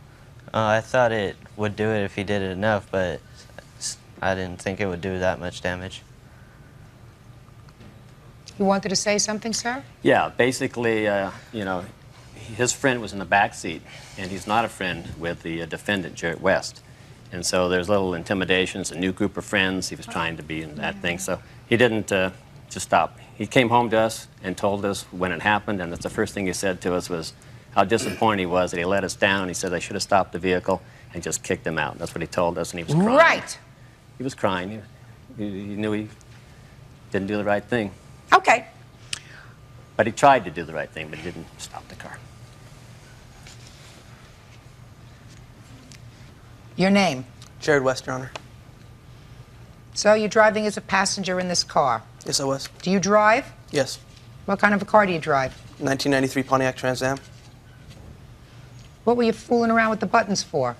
I thought it would do it if he did it enough, but I didn't think it would do that much damage. You wanted to say something, sir? Yeah, basically, his friend was in the back seat, and he's not a friend with the defendant, Jared West. And so there's a little intimidation. It's a new group of friends. He was trying to be in that thing. So he didn't just stop. He came home to us and told us when it happened, and that's the first thing he said to us was how disappointed he was that he let us down. He said they should have stopped the vehicle and just kicked him out. That's what he told us, and he was crying. Right. He was crying. He knew he didn't do the right thing. Okay. But he tried to do the right thing, but he didn't stop the car. Your name? Jared West, Your Honor. So you're driving as a passenger in this car? Yes, I was. Do you drive? Yes. What kind of a car do you drive? 1993 Pontiac Trans Am. What were you fooling around with the buttons for?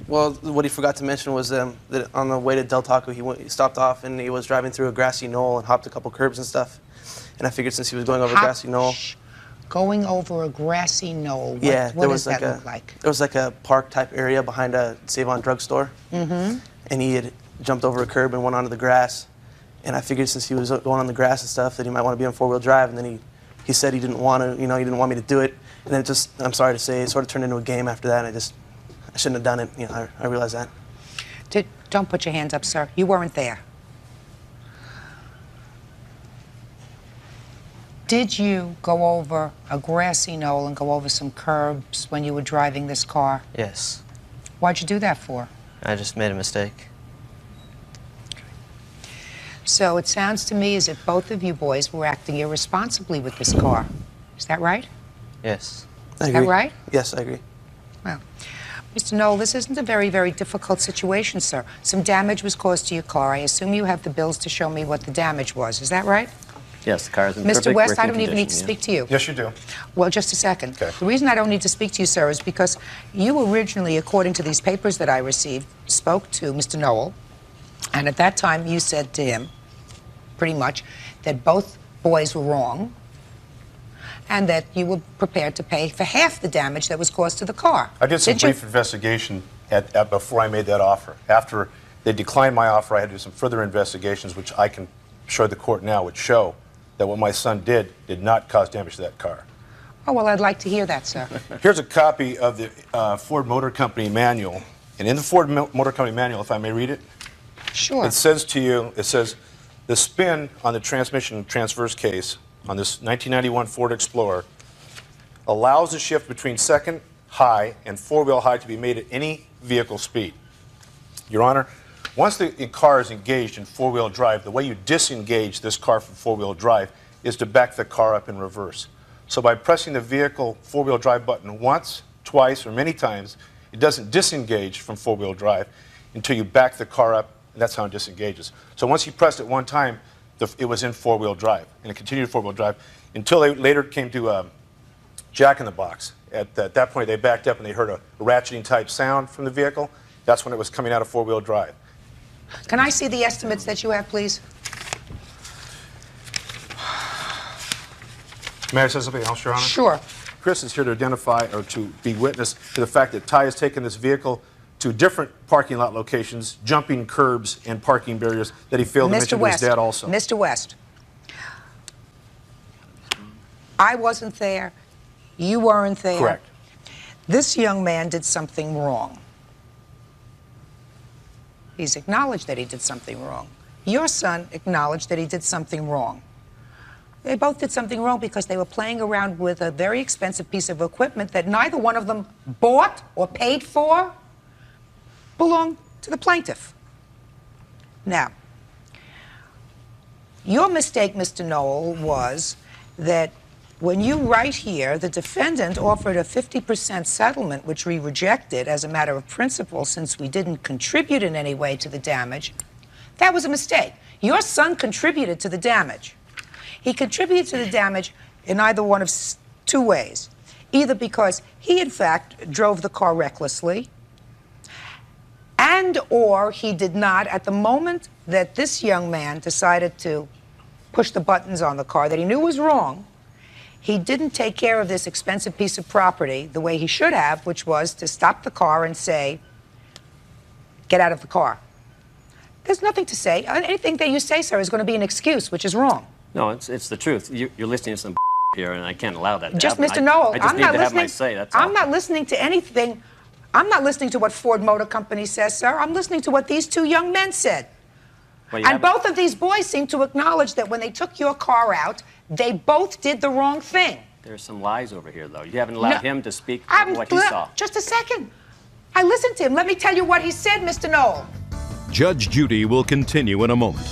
Well, what he forgot to mention was that on the way to Del Taco, he stopped off and he was driving through a grassy knoll and hopped a couple curbs and stuff. And I figured since he was going over a grassy knoll. Going over a grassy knoll. What does that look like? There was like a park type area behind a Save-On drugstore. Mm-hmm. And he had jumped over a curb and went onto the grass. And I figured since he was going on the grass and stuff that he might want to be on four-wheel drive. And then he said he didn't want to, he didn't want me to do it. And then it just, I'm sorry to say, it sort of turned into a game after that. And I shouldn't have done it. I realize that. Don't put your hands up, sir. You weren't there. Did you go over a grassy knoll and go over some curbs when you were driving this car? Yes. Why'd you do that for? I just made a mistake. So it sounds to me as if both of you boys were acting irresponsibly with this car. Is that right? Yes. I Is agree. that right? Yes, I agree. Well, Mr. Knoll, this isn't a very, very difficult situation, sir. Some damage was caused to your car. I assume you have the bills to show me what the damage was. Is that right? Yes, the car is in perfect Mr. West, I working don't even need to condition, speak to you. Yes, you do. Well, just a second. The reason I don't need to speak to you, sir, is because you originally, according to these papers that I received, spoke to Mr. Knoll, and at that time you said to him, pretty much, that both boys were wrong, and that you were prepared to pay for half the damage that was caused to the car. I did some Didn't you? brief investigation before I made that offer. After they declined my offer, I had to do some further investigations, which I can show the court now, which show that what my son did not cause damage to that car. Oh, well, I'd like to hear that, sir. Here's a copy of the Ford Motor Company manual. And in the Ford Motor Company manual, if I may read it, Sure. it says to you, it says, the spin on the transmission transverse case on this 1991 Ford Explorer allows the shift between second high and four-wheel high to be made at any vehicle speed. Your Honor, once the car is engaged in four-wheel drive, the way you disengage this car from four-wheel drive is to back the car up in reverse. So by pressing the vehicle four-wheel drive button once, twice, or many times, it doesn't disengage from four-wheel drive until you back the car up, and that's how it disengages. So once you pressed it one time, it was in four-wheel drive, and it continued four-wheel drive until they later came to Jack in the Box. At that point, they backed up and they heard a ratcheting type sound from the vehicle. That's when it was coming out of four-wheel drive. Can I see the estimates that you have, please? May I say something else, Your Honor? Sure. Chris is here to identify or to be witness to the fact that Ty has taken this vehicle to different parking lot locations, jumping curbs and parking barriers that he failed to mention to his dad also. Mr. West, I wasn't there. You weren't there. Correct. This young man did something wrong. He's acknowledged that he did something wrong. Your son acknowledged that he did something wrong. They both did something wrong because they were playing around with a very expensive piece of equipment that neither one of them bought or paid for, belonged to the plaintiff. Now, your mistake, Mr. Knoll, was that when you write here, the defendant offered a 50% settlement, which we rejected as a matter of principle since we didn't contribute in any way to the damage. That was a mistake. Your son contributed to the damage. He contributed to the damage in either one of two ways. Either because he, in fact, drove the car recklessly, and or he did not, at the moment that this young man decided to push the buttons on the car that he knew was wrong, he didn't take care of this expensive piece of property the way he should have, which was to stop the car and say, get out of the car. There's nothing to say. Anything that you say, sir, is going to be an excuse, which is wrong. No, it's the truth. You're listening to some here, and I can't allow that to Just happen. Mr. Knoll, I just I'm need not to have my listening. say, that's all. I'm not listening to anything. I'm not listening to what Ford Motor Company says, sir. I'm listening to what these two young men said. Well, you And haven't- both of these boys seem to acknowledge that when they took your car out, they both did the wrong thing. There's some lies over here, though. You haven't allowed No, him to speak what he saw. Just a second. I listened to him. Let me tell you what he said, Mr. Knoll. Judge Judy will continue in a moment.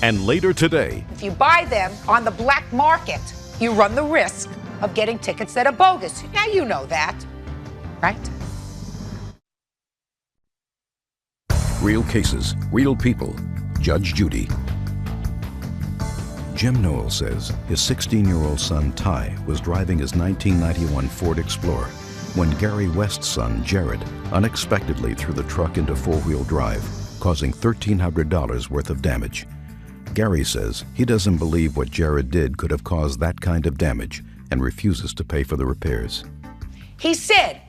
And later today, If you buy them on the black market, you run the risk of getting tickets that are bogus. Now you know that, right? real cases, real people. Judge Judy. Jim Knoll says his 16-year-old son, Ty, was driving his 1991 Ford Explorer when Gary West's son, Jared, unexpectedly threw the truck into four-wheel drive, causing $1,300 worth of damage. Gary says he doesn't believe what Jared did could have caused that kind of damage and refuses to pay for the repairs. He said,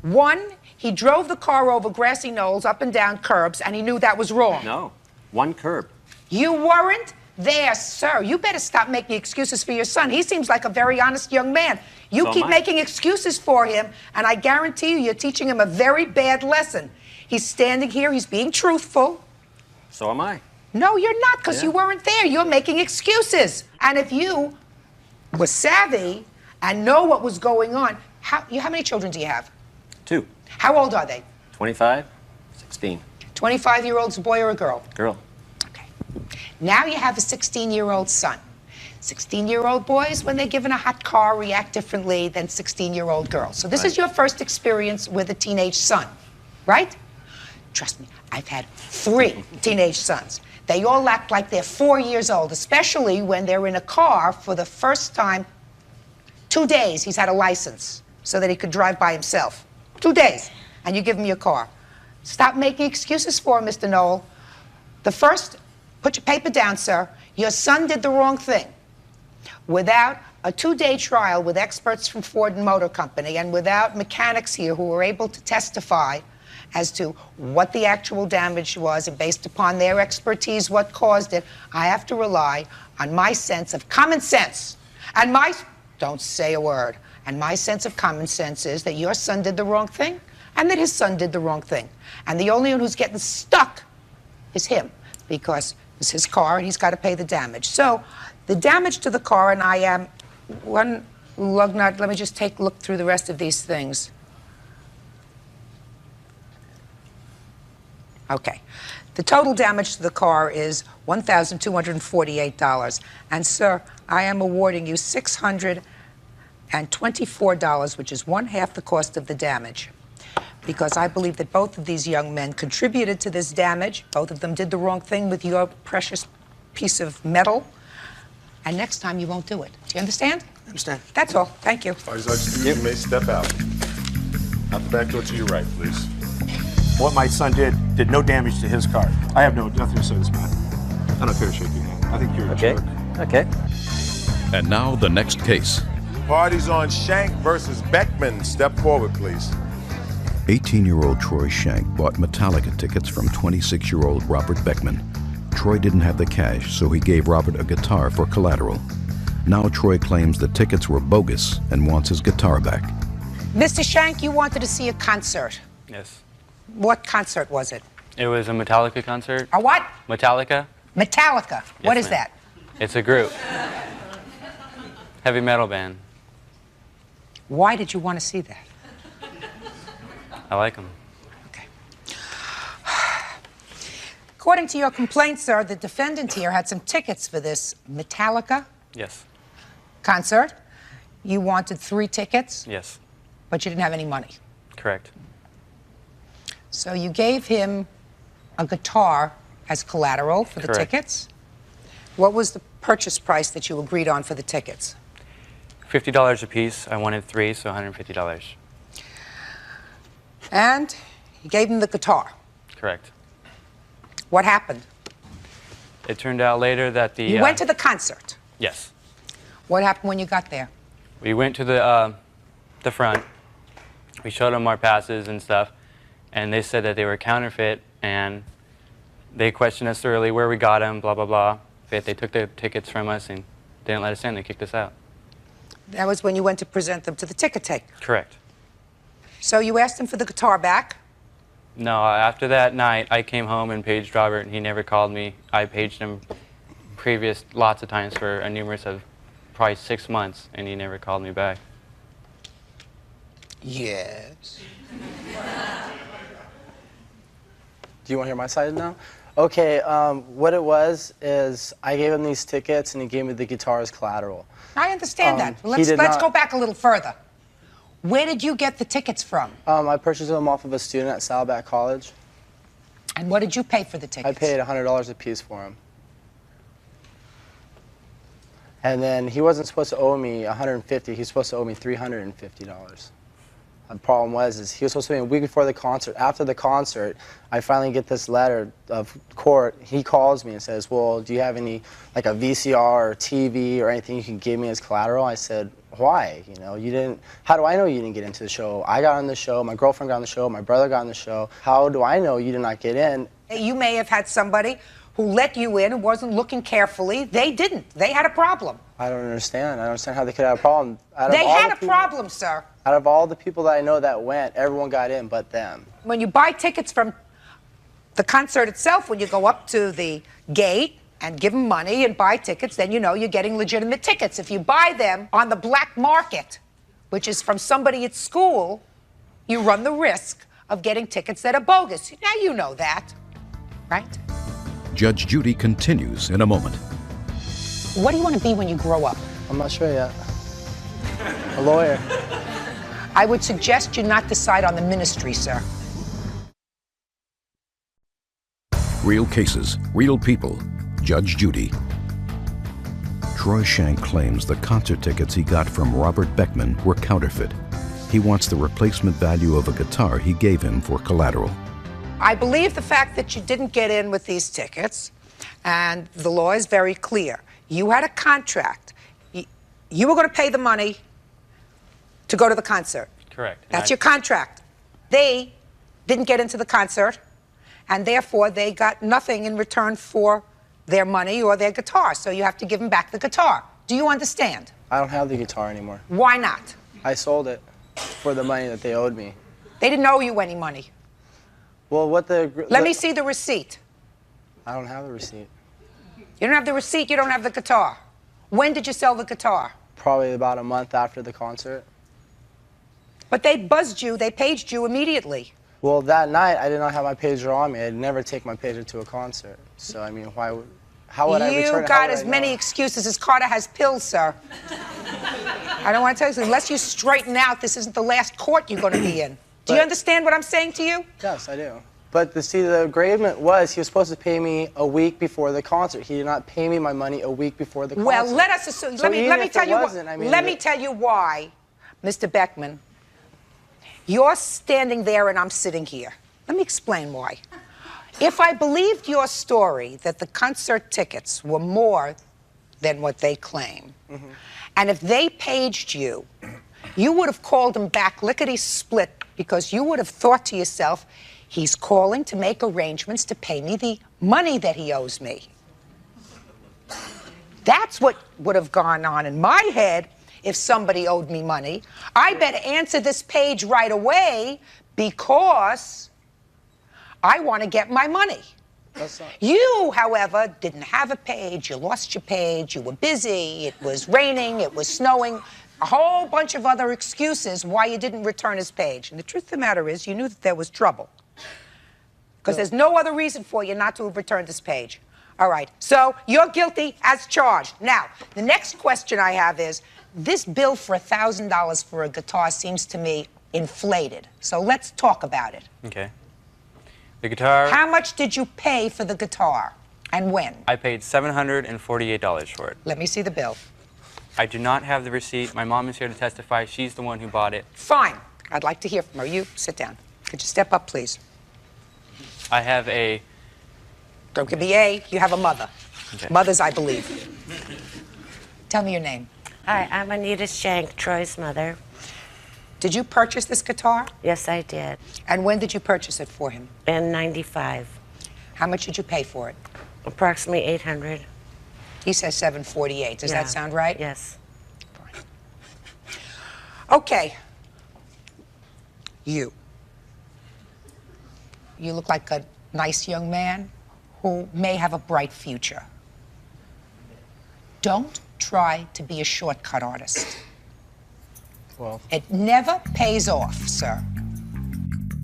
one, he drove the car over grassy knolls, up and down curbs, and he knew that was wrong. No, one curb. You weren't there, sir. You better stop making excuses for your son. He seems like a very honest young man. You So keep am I. making excuses for him, and I guarantee you, you're teaching him a very bad lesson. He's standing here, he's being truthful. So am I. No, you're not, because you weren't there. You're making excuses. And if you were savvy and know what was going on, how many children do you have? 2. How old are they? 25, 16. 25-year-olds, a boy or a girl? Girl. Now you have a 16-year-old son. 16-year-old boys, when they're given a hot car, react differently than 16-year-old girls. So this is your first experience with a teenage son, right? Trust me, I've had 3 teenage sons. They all act like they're 4 years old, especially when they're in a car for the first time. 2 days he's had a license so that he could drive by himself. 2 days, and you give him your car. Stop making excuses for him, Mr. Knoll. The first, put your paper down, sir. Your son did the wrong thing. Without a 2-day trial with experts from Ford Motor Company and without mechanics here who were able to testify as to what the actual damage was and based upon their expertise what caused it, I have to rely on my sense of common sense. And don't say a word. And my sense of common sense is that your son did the wrong thing and that his son did the wrong thing. And the only one who's getting stuck is him, because it's his car and he's got to pay the damage. So the damage to the car, and I am one lug nut, let me just look through the rest of these things. Okay. The total damage to the car is $1,248. And sir, I am awarding you $624, which is 1/2 the cost of the damage. Because I believe that both of these young men contributed to this damage. Both of them did the wrong thing with your precious piece of metal. And next time you won't do it. Do you understand? I understand. That's all. Thank you. You may step out. Out the back door to your right, please. What my son did no damage to his car. I have nothing to say to this man. I don't care to shake your hand. I think you're a jerk. Okay. And now the next case. Party's on Shank versus Beckman. Step forward, please. 18-year-old Troy Shank bought Metallica tickets from 26-year-old Robert Beckman. Troy didn't have the cash, so he gave Robert a guitar for collateral. Now Troy claims the tickets were bogus and wants his guitar back. Mr. Shank, you wanted to see a concert. Yes. What concert was it? It was a Metallica concert. A what? Metallica. Metallica. What Yes, is ma'am. that? It's a group. Heavy metal band. Why did you want to see that? I like them. According to your complaint, sir, the defendant here had some tickets for this Metallica Yes. concert. You wanted 3 tickets, Yes. but you didn't have any money. Correct. So you gave him a guitar as collateral for the Correct. tickets. What was the purchase price that you agreed on for the tickets? $50 a piece. I wanted 3, so $150. And you gave him the guitar. Correct. What happened? It turned out later that the... You went to the concert. Yes. What happened when you got there? We went to the front. We showed them our passes and stuff, and they said that they were counterfeit, and they questioned us thoroughly where we got them, blah, blah, blah. They took the tickets from us and didn't let us in. They kicked us out. That was when you went to present them to the ticket taker. Correct. So you asked him for the guitar back. No, after that night, I came home and paged Robert, and he never called me. I paged him lots of times for a numerous of probably 6 months, and he never called me back. Yes. Do you want to hear my side now? Okay, what it was is I gave him these tickets and he gave me the guitar as collateral. I understand that. he Let's did go not- back a little further. Where did you get the tickets from? I purchased them off of a student at Saddleback College. And what did you pay for the tickets? I paid $100 a piece for them. And then he wasn't supposed to owe me $150. He was supposed to owe me $350. The problem was he was supposed to pay me a week before the concert. After the concert, I finally get this letter of court. He calls me and says, well, do you have any, like a VCR or TV or anything you can give me as collateral? I said, why? You know, you didn't, how do I know you didn't get into the show? I got on the show, my girlfriend got on the show, my brother got on the show. How do I know you did not get in? You may have had somebody who let you in and wasn't looking carefully. They didn't. They had a problem. I don't understand. I don't understand how they could have a problem. They had a problem, sir. Out of all the people that I know that went, everyone got in but them. When you buy tickets from the concert itself, when you go up to the gate and give them money and buy tickets, then you know you're getting legitimate tickets. If you buy them on the black market, which is from somebody at school, you run the risk of getting tickets that are bogus. Now you know that, right? Judge Judy continues in a moment. What do you want to be when you grow up? I'm not sure yet. A lawyer. I would suggest you not decide on the ministry, sir. Real cases, real people. Judge Judy. Troy Shank claims the concert tickets he got from Robert Beckman were counterfeit. He wants the replacement value of a guitar he gave him for collateral. I believe the fact that you didn't get in with these tickets, and the law is very clear. You had a contract. You were going to pay the money to go to the concert. Correct. That's your contract. They didn't get into the concert, and therefore they got nothing in return for their money or their guitar, so you have to give them back the guitar. Do you understand? I don't have the guitar anymore. Why not? I sold it for the money that they owed me. They didn't owe you any money. Well, what the... Let me see the receipt. I don't have the receipt. You don't have the receipt, you don't have the guitar. When did you sell the guitar? Probably about a month after the concert. But they buzzed you, they paged you immediately. Well, that night, I did not have my pager on me. I'd never take my pager to a concert. So, I mean, how would I return it? You got as many excuses as Carter has pills, sir. I don't want to tell you something. Unless you straighten out, this isn't the last court you're going to be in. Do you understand what I'm saying to you? Yes, I do. But the agreement was he was supposed to pay me a week before the concert. He did not pay me my money a week before the concert. Well, let us assume. So let me tell you why, Mr. Beckman. You're standing there and I'm sitting here. Let me explain why. If I believed your story that the concert tickets were more than what they claim, and if they paged you, you would have called them back lickety-split because you would have thought to yourself, he's calling to make arrangements to pay me the money that he owes me. That's what would have gone on in my head if somebody owed me money. I better answer this page right away because I want to get my money. You, however, didn't have a page. You lost your page. You were busy. It was raining. It was snowing. A whole bunch of other excuses why you didn't return his page. And the truth of the matter is you knew that there was trouble. Because there's no other reason for you not to have returned this page. All right, so you're guilty as charged. Now, the next question I have is, this bill for $1,000 for a guitar seems to me inflated. So let's talk about it. Okay. The guitar... How much did you pay for the guitar, and when? I paid $748 for it. Let me see the bill. I do not have the receipt. My mom is here to testify. She's the one who bought it. Fine. I'd like to hear from her. You sit down. Could you step up, please? I have a... Don't give me A. You have a mother. Okay. Mothers, I believe. Tell me your name. Hi, I'm Anita Shank, Troy's mother. Did you purchase this guitar? Yes, I did. And when did you purchase it for him? In '95. How much did you pay for it? Approximately $800. He says $748. Does that sound right? Yes. Fine. Okay. You look like a nice young man who may have a bright future. Don't try to be a shortcut artist. Well, it never pays off, sir.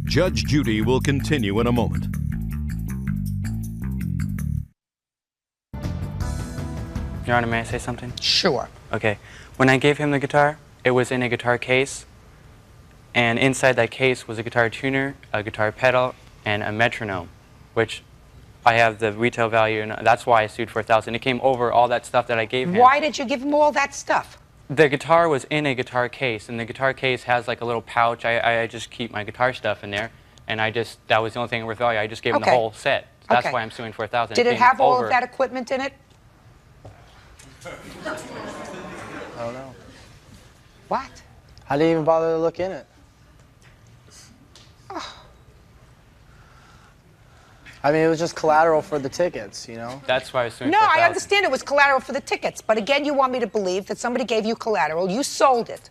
Judge Judy will continue in a moment. Your Honor, may I say something? Sure. Okay. When I gave him the guitar, it was in a guitar case, and inside that case was a guitar tuner, a guitar pedal, and a metronome, which I have the retail value, and that's why I sued for $1,000. It came over all that stuff that I gave him. Why did you give him all that stuff? The guitar was in a guitar case, and the guitar case has like a little pouch. I just keep my guitar stuff in there, and that was the only thing worth value. I just gave him the whole set. So that's why I'm suing for $1,000. Did it have all of that equipment in it? I don't know. What? I didn't even bother to look in it. I mean, it was just collateral for the tickets, you know? That's why I was suing No, for I $1,000. understand it was collateral for the tickets, but again, you want me to believe that somebody gave you collateral, you sold it,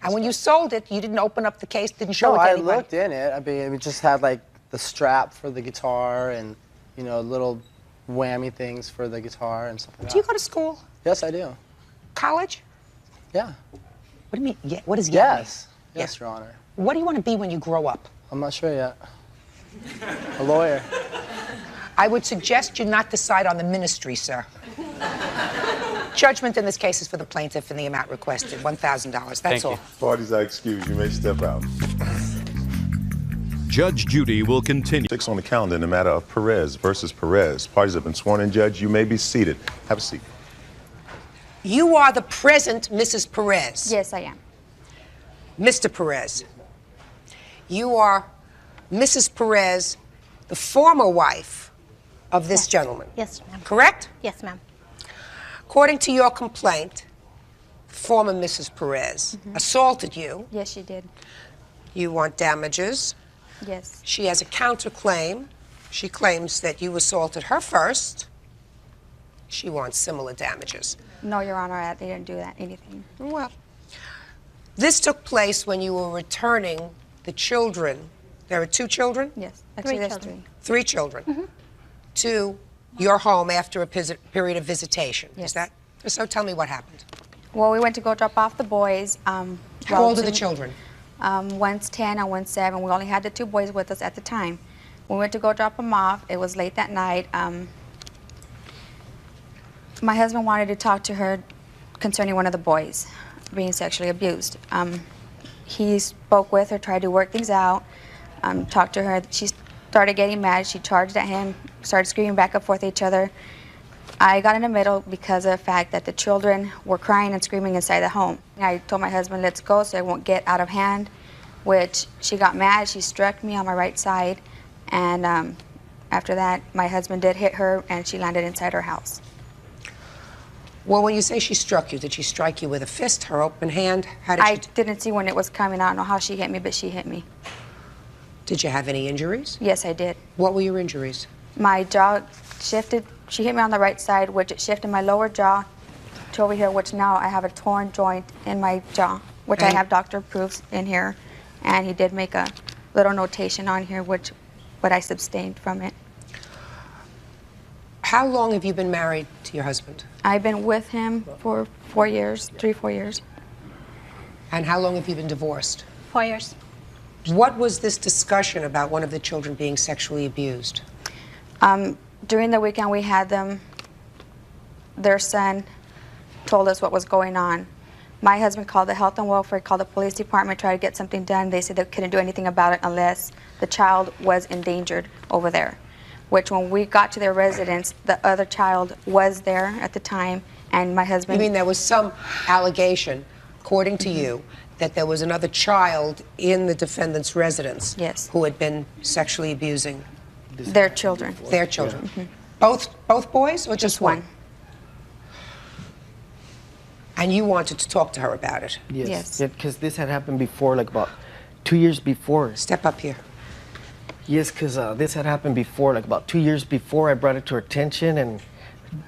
and when you sold it, you didn't open up the case, didn't show it to anybody. I looked in it. I mean, it just had like the strap for the guitar and, you know, little whammy things for the guitar and stuff like that. Do you go to school? Yes, I do. College? Yeah. What do you mean? Yeah. What is yes? mean? Yes, Your Honor. What do you want to be when you grow up? I'm not sure yet. A lawyer. I would suggest you not decide on the ministry, sir. Judgment in this case is for the plaintiff in the amount requested, $1,000. That's all. Parties are excused. You may step out. Judge Judy will continue. 6 on the calendar in the matter of Perez versus Perez. Parties have been sworn in. Judge, you may be seated. Have a seat. You are the present Mrs. Perez. Yes, I am. Mr. Perez, you are Mrs. Perez, the former wife of this gentleman. Yes, ma'am. Correct? Yes, ma'am. According to your complaint, former Mrs. Perez assaulted you. Yes, she did. You want damages. Yes. She has a counterclaim. She claims that you assaulted her first. She wants similar damages. No, Your Honor, they didn't do that, anything. Well, this took place when you were returning the children. There are 2 children? Yes, actually there's 3. 3 children to your home after a period of visitation. Yes. Is that so? Tell me what happened. Well, we went to go drop off the boys. How old are the children? One's 10 and one's 7. We only had the 2 boys with us at the time. We went to go drop them off. It was late that night. My husband wanted to talk to her concerning one of the boys being sexually abused. He spoke with her, tried to work things out, talked to her. She started getting mad. She charged at him, started screaming back and forth at each other. I got in the middle because of the fact that the children were crying and screaming inside the home. I told my husband, let's go so it won't get out of hand, which she got mad. She struck me on my right side, and after that, my husband did hit her, and she landed inside her house. Well, when you say she struck you, did she strike you with a fist, her open hand? How did I didn't see when it was coming. I don't know how she hit me, but she hit me. Did you have any injuries? Yes, I did. What were your injuries? My jaw shifted. She hit me on the right side, which it shifted my lower jaw to over here, which now I have a torn joint in my jaw, which I have doctor proofs in here. And he did make a little notation on here, but I abstained from it. How long have you been married to your husband? I've been with him for 4 years, 3-4 years. And how long have you been divorced? 4 years. What was this discussion about one of the children being sexually abused? During the weekend we had them, their son told us what was going on. My husband called the health and welfare, called the police department, tried to get something done. They said they couldn't do anything about it unless the child was endangered over there, which when we got to their residence, the other child was there at the time, and my husband... You mean there was some allegation, according to you, that there was another child in the defendant's residence who had been sexually abusing their children. Their children. Both boys or just one? And you wanted to talk to her about it? Yes. Because this had happened before, like about 2 years before. Step up here. Yes, because this had happened before, like about 2 years before. I brought it to her attention, and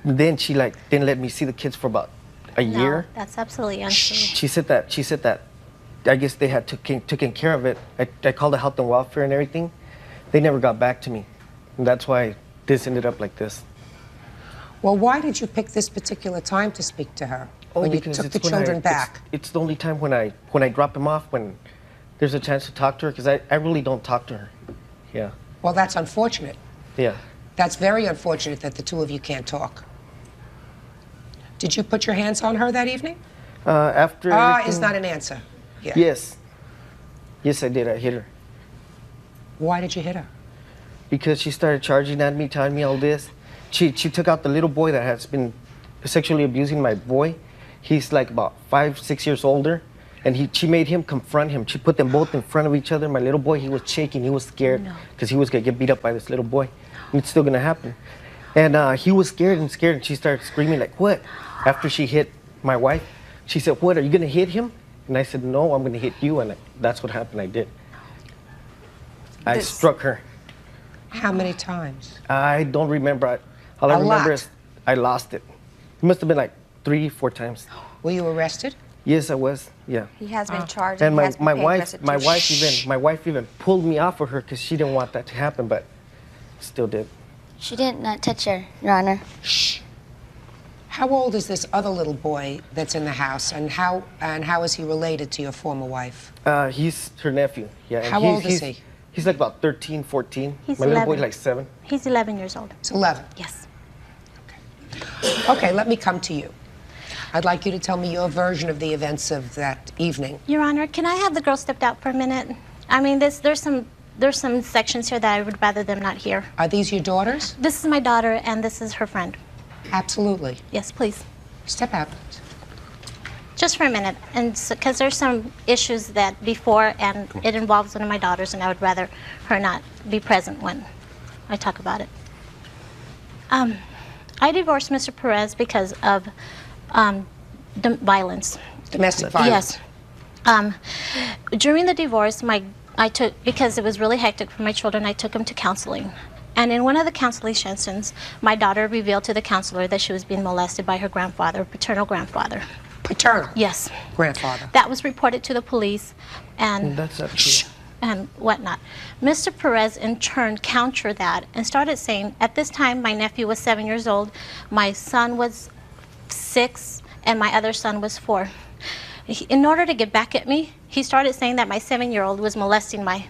then she didn't let me see the kids for about a year. That's absolutely untrue. She said that I guess they had taken care of it. I called the health and welfare and everything. They never got back to me. And that's why this ended up like this. Well, why did you pick this particular time to speak to her? When you took the children back? It's the only time when I drop them off, when there's a chance to talk to her, because I really don't talk to her. Yeah. Well, that's unfortunate. Yeah. That's very unfortunate that the two of you can't talk. Did you put your hands on her that evening? After is not an answer. Yeah. Yes. Yes, I did. I hit her. Why did you hit her? because she started charging at me, telling me all this. She took out the little boy that has been sexually abusing my boy. He's like about 5, 6 years older, and she made him confront him. She put them both in front of each other. My little boy, he was shaking, he was scared because he was gonna get beat up by this little boy. And it's still gonna happen. And he was scared, and she started screaming like, what? After she hit my wife, she said, what, are you gonna hit him? And I said, no, I'm gonna hit you, and that's what happened, I did. I struck her. How many times? I don't remember. All I remember is I lost it. It must have been like 3, 4 times. Were you arrested? Yes, I was. Yeah. He has been charged. And he has been my paid restitution. wife even pulled me off of her because she didn't want that to happen, but still did. She did not touch her, Your Honor. Shh. How old is this other little boy that's in the house, and how is he related to your former wife? He's her nephew. Yeah. And How old is he? He's like about 13, 14. He's my little 11. boy's like 7. He's 11 years old. It's 11. Yes. Okay, let me come to you. I'd like you to tell me your version of the events of that evening. Your Honor, can I have the girl stepped out for a minute? I mean, there's some sections here that I would rather them not hear. Are these your daughters? This is my daughter, and this is her friend. Absolutely. Yes, please. Step out. Just for a minute, and because there's some issues that before, and it involves one of my daughters, and I would rather her not be present when I talk about it. I divorced Mr. Perez because of violence. Domestic violence. Yes. During the divorce, because it was really hectic for my children, I took them to counseling. And in one of the counseling sessions, my daughter revealed to the counselor that she was being molested by her grandfather, paternal grandfather. Paternal? Yes. Grandfather. That was reported to the police and whatnot. Mr. Perez, in turn, countered that and started saying, at this time, my nephew was 7 years old, my son was 6, and my other son was 4. In order to get back at me, he started saying that my 7-year-old was molesting my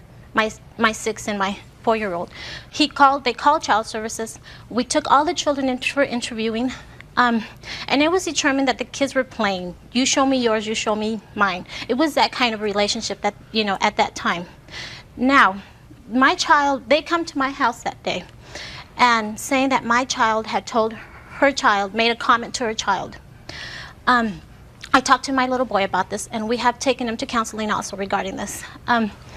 6 and my 4-year-old. They called child services. We took all the children in for interviewing. And it was determined that the kids were playing. You show me yours, you show me mine. It was that kind of relationship that, at that time. Now, they come to my house that day and saying that my child had told her child, made a comment to her child. I talked to my little boy about this, and we have taken him to counseling also regarding this.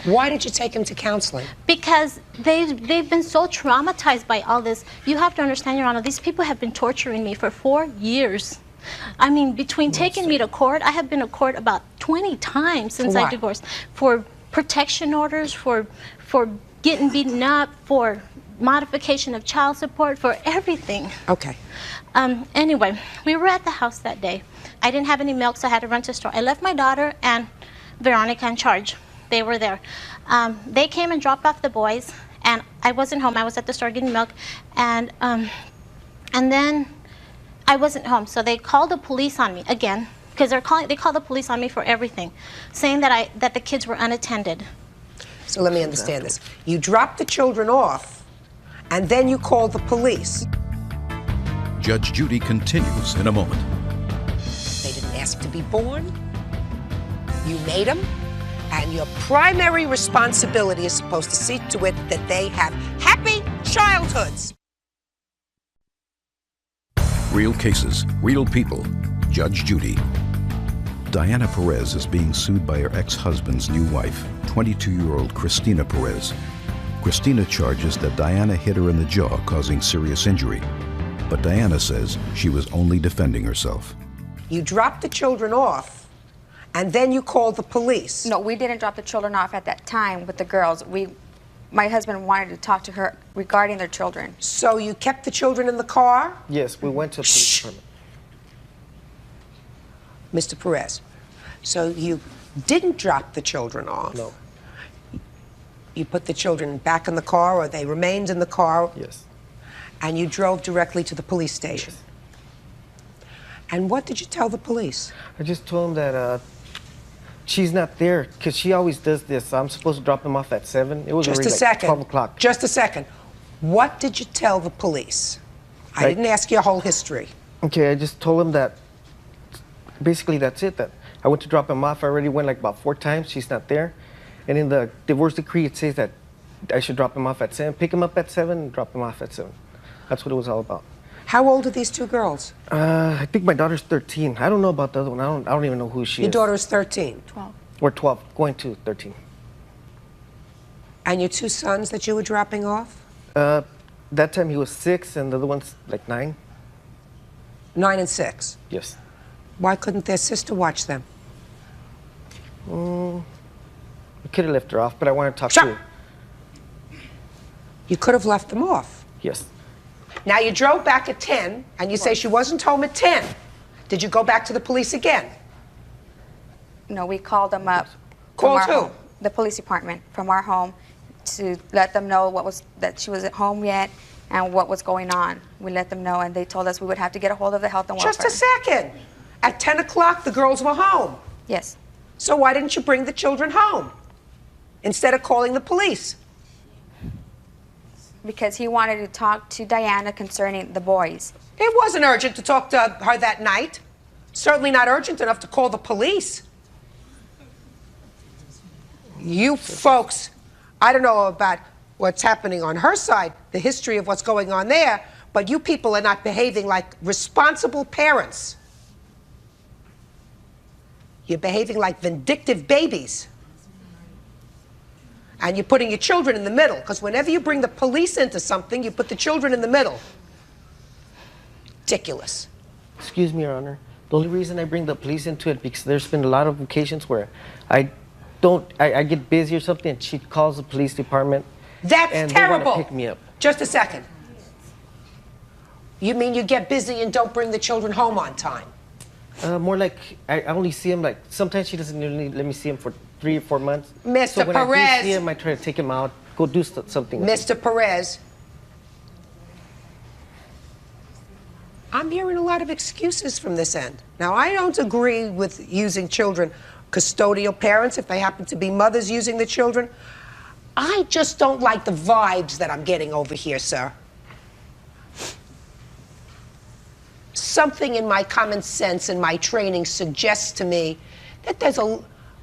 Why did you take him to counseling? Because they've been so traumatized by all this. You have to understand, Your Honor, these people have been torturing me for 4 years. I mean, between taking me to court, I have been to court about 20 times since I divorced. For protection orders, for getting beaten up, for modification of child support, for everything. Okay. Anyway, we were at the house that day. I didn't have any milk, so I had to run to the store. I left my daughter and Veronica in charge. They were there. They came and dropped off the boys, and I wasn't home. I was at the store getting milk, and then I wasn't home. So they called the police on me again, because they called the police on me for everything, saying that the kids were unattended. So let me understand this. You dropped the children off, and then you called the police. Judge Judy continues in a moment. They didn't ask to be born. You made them. And your primary responsibility is supposed to see to it that they have happy childhoods. Real cases, real people. Judge Judy. Diana Perez is being sued by her ex-husband's new wife, 22-year-old Christina Perez. Christina charges that Diana hit her in the jaw, causing serious injury. But Diana says she was only defending herself. You dropped the children off, and then you called the police. No, we didn't drop the children off at that time with the girls. My husband wanted to talk to her regarding their children. So you kept the children in the car? Yes, we went to the police department. Mr. Perez, so you didn't drop the children off? No. You put the children back in the car, or they remained in the car? Yes. And you drove directly to the police station? Yes. And what did you tell the police? I just told them that she's not there, because she always does this. I'm supposed to drop them off at 7. It was Just already a like second. 12 o'clock. Just a second. What did you tell the police? I didn't ask your whole history. Okay, I just told them that basically that's it. That I went to drop them off. I already went like about 4 times. She's not there. And in the divorce decree, it says that I should drop him off at 7, pick him up at 7, and drop him off at 7. That's what it was all about. How old are these two girls? I think my daughter's 13. I don't know about the other one. I don't even know who she is. Your daughter is 13. 12. We're 12, going to 13. And your two sons that you were dropping off? That time he was 6, and the other one's like 9. 9 and 6? Yes. Why couldn't their sister watch them? We could have left her off, but I wanted to talk to her. You could have left them off. Yes. Now you drove back at 10, and you say she wasn't home at 10. Did you go back to the police again? No, we called them up. Called from our who? home, the police department from our home to let them know that she wasn't home yet and what was going on. We let them know, and they told us we would have to get a hold of the health and welfare. Just a second. At 10 o'clock, the girls were home. Yes. So why didn't you bring the children home instead of calling the police? Because he wanted to talk to Diana concerning the boys. It wasn't urgent to talk to her that night. Certainly not urgent enough to call the police. You folks, I don't know about what's happening on her side, the history of what's going on there, but you people are not behaving like responsible parents. You're behaving like vindictive babies. And you're putting your children in the middle, because whenever you bring the police into something, you put the children in the middle. Ridiculous. Excuse me, Your Honor. The only reason I bring the police into it because there's been a lot of occasions where I get busy or something, and she calls the police department. That's and terrible. They want to pick me up. Just a second. You mean you get busy and don't bring the children home on time? More like I only see him like sometimes she doesn't really let me see him for 3 or 4 months. Mr. So when Perez. I do see him, I try to take him out, go do something. with him. Mr. Perez, I'm hearing a lot of excuses from this end. Now, I don't agree with using children, custodial parents, if they happen to be mothers using the children. I just don't like the vibes that I'm getting over here, sir. Something in my common sense and my training suggests to me that there's a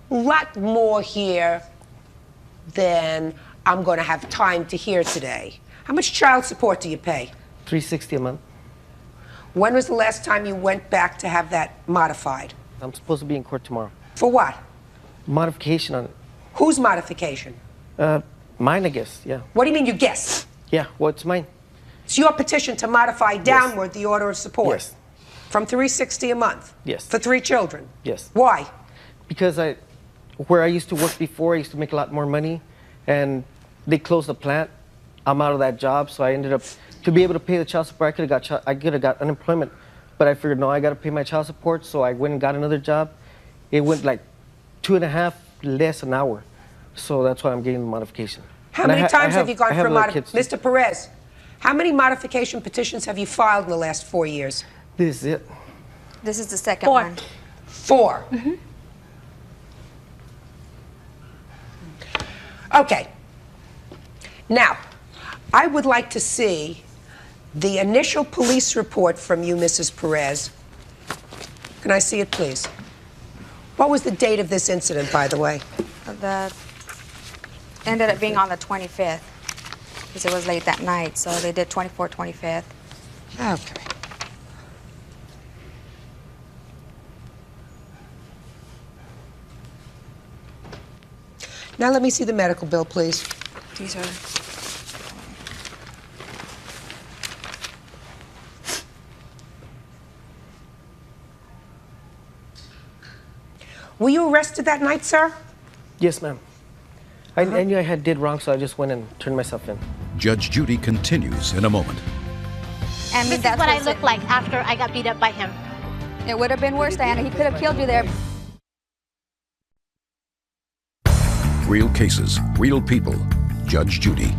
lot more here than I'm going to have time to hear today. How much child support do you pay? $360 a month. When was the last time you went back to have that modified? I'm supposed to be in court tomorrow. For what? Modification on it. Whose modification? Mine, I guess, yeah. What do you mean you guess? Yeah, well, it's mine. It's your petition to modify downward the order of support. Yes. From $360 a month? Yes. For 3 children? Yes. Why? Because where I used to work before, I used to make a lot more money, and they closed the plant. I'm out of that job, so I ended up, to be able to pay the child support, I could have got unemployment, but I figured, no, I got to pay my child support, so I went and got another job. It went like 2.5 less an hour, so that's why I'm getting the modification. How many times have you gone for modification? Mr. Perez, how many modification petitions have you filed in the last 4 years? This is it. This is the second 4. one. 4. Okay. Now, I would like to see the initial police report from you, Mrs. Perez. Can I see it, please? What was the date of this incident, by the way? The ended up being on the 25th because it was late that night, so they did 24th, 25th. Okay. Now let me see the medical bill, please. These are... Were you arrested that night, sir? Yes, ma'am. I knew I did wrong, so I just went and turned myself in. Judge Judy continues in a moment. And This is what I looked like after I got beat up by him. It would have been worse, Diana. He could have killed you there. Real cases, real people. Judge Judy.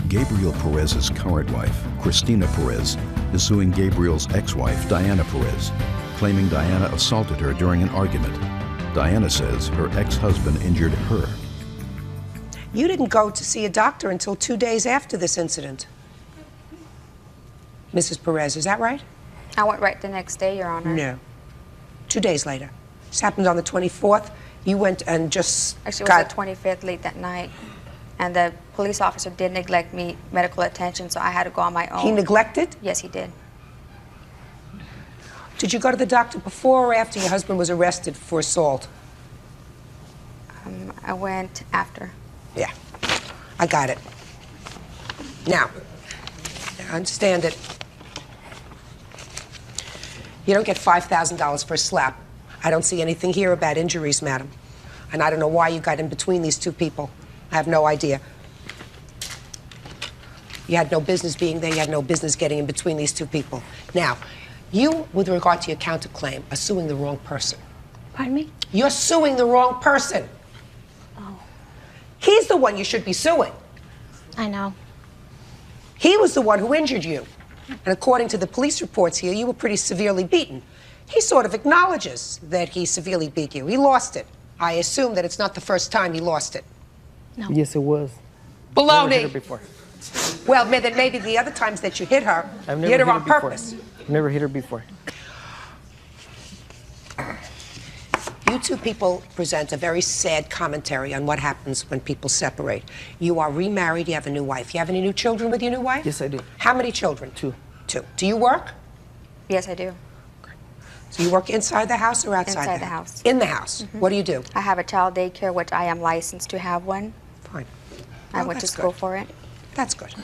Gabriel Perez's current wife, Christina Perez, is suing Gabriel's ex-wife, Diana Perez, claiming Diana assaulted her during an argument. Diana says her ex-husband injured her. You didn't go to see a doctor until 2 days after this incident. Mrs. Perez, is that right? I went right the next day, Your Honor. No. 2 days later. This happened on the 24th. You went and just Actually, it was the 25th, late that night. And the police officer did neglect me medical attention, so I had to go on my own. He neglected? Yes, he did. Did you go to the doctor before or after your husband was arrested for assault? I went after. Yeah, I got it. Now, I understand it. You don't get $5,000 for a slap. I don't see anything here about injuries, madam. And I don't know why you got in between these two people. I have no idea. You had no business being there. You had no business getting in between these two people. Now, you, with regard to your counterclaim, are suing the wrong person. Pardon me? You're suing the wrong person. Oh. He's the one you should be suing. I know. He was the one who injured you. And according to the police reports here, you were pretty severely beaten. He sort of acknowledges that he severely beat you. He lost it. I assume that it's not the first time he lost it. No. Yes, it was. Baloney. Never hit her before. Well, then maybe the other times that you hit her, I've you never hit her hit on before. purpose. Never hit her before. You two people present a very sad commentary on what happens when people separate. You are remarried, you have a new wife. You have any new children with your new wife? Yes, I do. How many children? 2. 2. Do you work? Yes, I do. So you work inside the house or outside Inside the house. In the house. What do you do? I have a child daycare, which I am licensed to have one. Fine. I Well, went to that's school good. for it. That's good.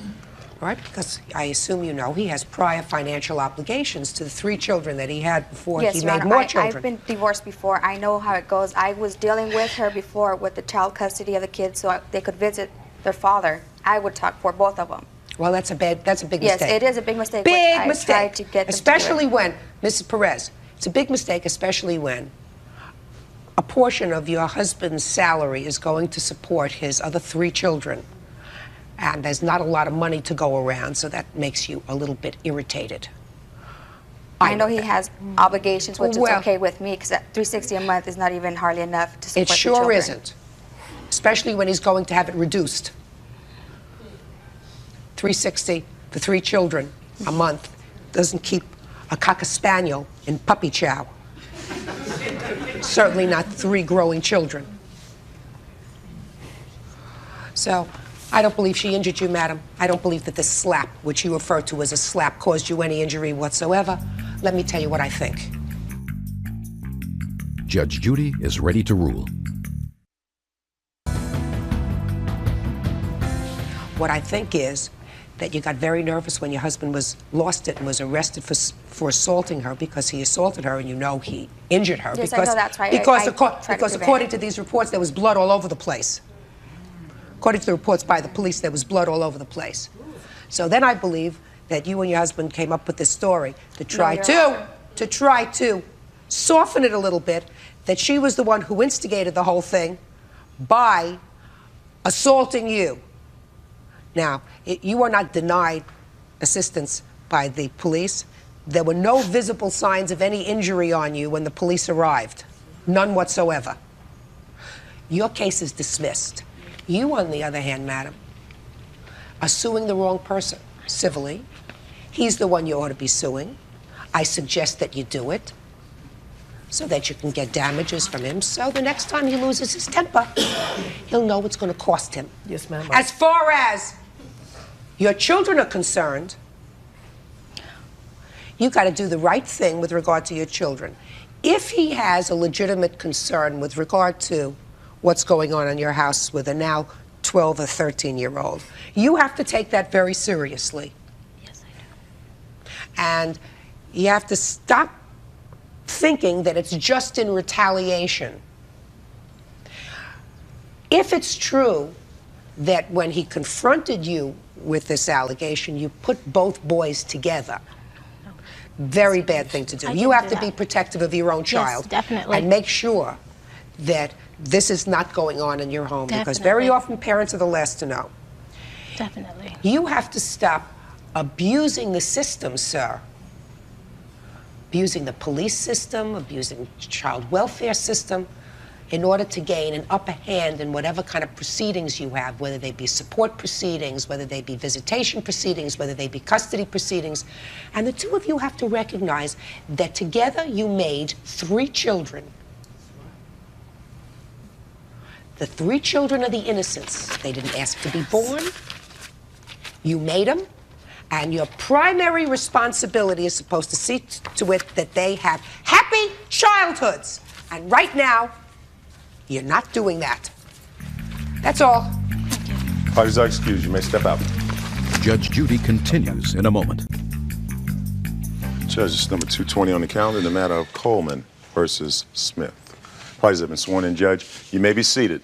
All right, because I assume you know he has prior financial obligations to the 3 children that he had before Yes, he Your made Honor, more I've children. been divorced before. I know how it goes. I was dealing with her before with the child custody of the kids so they could visit their father. I would talk for both of them. Well, that's a big Yes, mistake. it is a big mistake. Big which mistake. I tried to get them to do especially it. when, Mrs. Perez, it's a big mistake, especially when a portion of your husband's salary is going to support his other 3 children. And there's not a lot of money to go around, so that makes you a little bit irritated. I know he has obligations, which Well, is okay with me, because $360 a month is not even hardly enough to support It the sure children. isn't, especially when he's going to have it reduced. $360 for 3 children a month doesn't keep a cocker spaniel in puppy chow. Certainly not 3 growing children. So, I don't believe she injured you, madam. I don't believe that this slap, which you refer to as a slap, caused you any injury whatsoever. Let me tell you what I think. Judge Judy is ready to rule. What I think is that you got very nervous when your husband lost it and was arrested for assaulting her because he assaulted her and you know he injured her. Yes, I because, know that's right. Because, I tried to because prevent according it. to these reports, there was blood all over the place. According to the reports by the police, there was blood all over the place. So then I believe that you and your husband came up with this story to try to soften it a little bit, that she was the one who instigated the whole thing by assaulting you. Now, you are not denied assistance by the police. There were no visible signs of any injury on you when the police arrived. None whatsoever. Your case is dismissed. You, on the other hand, madam, are suing the wrong person civilly. He's the one you ought to be suing. I suggest that you do it so that you can get damages from him, so the next time he loses his temper, he'll know what's going to cost him. Yes, ma'am. As far as your children are concerned, you got to do the right thing with regard to your children. If he has a legitimate concern with regard to what's going on in your house with a now 12 or 13-year-old, you have to take that very seriously. Yes, I do. And you have to stop thinking that it's just in retaliation. If it's true that when he confronted you with this allegation, you put both boys together, very bad thing to do. I You can have do to be that. protective of your own child. Yes, definitely. And make sure that this is not going on in your home, because very Definitely. often parents are the last to know. Definitely. You have to stop abusing the system, sir. Abusing the police system, abusing the child welfare system, in order to gain an upper hand in whatever kind of proceedings you have, whether they be support proceedings, whether they be visitation proceedings, whether they be custody proceedings. And the 2 of you have to recognize that together you made 3 children. The 3 children are the innocents. They didn't ask to be born. You made them. And your primary responsibility is supposed to see to it that they have happy childhoods. And right now, you're not doing that. That's all. Parties are excused. You may step out. Judge Judy continues in a moment. Judge, it's number 220 on the calendar in the matter of Coleman versus Smith. Parties have been sworn in, Judge. You may be seated.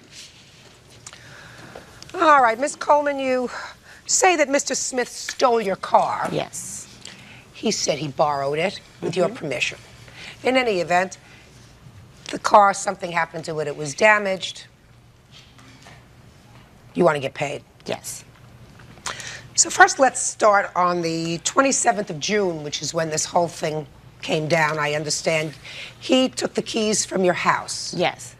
All right, Miss Coleman, you say that Mr. Smith stole your car. Yes. He said he borrowed it with your permission. In any event, the car, something happened to it, it was damaged. You want to get paid? Yes. So first, let's start on the 27th of June, which is when this whole thing came down, I understand. He took the keys from your house. Yes.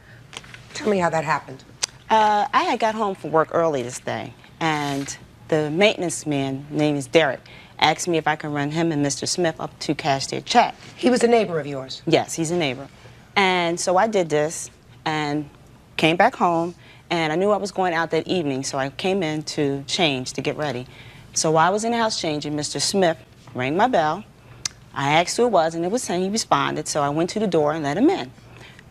Tell me how that happened. I had got home from work early this day, and the maintenance man, name is Derek, asked me if I could run him and Mr. Smith up to cash their check. He was a neighbor of yours? Yes, he's a neighbor. And so I did this and came back home, and I knew I was going out that evening, so I came in to change, to get ready. So while I was in the house changing, Mr. Smith rang my bell. I asked who it was, and it was him. He responded, so I went to the door and let him in.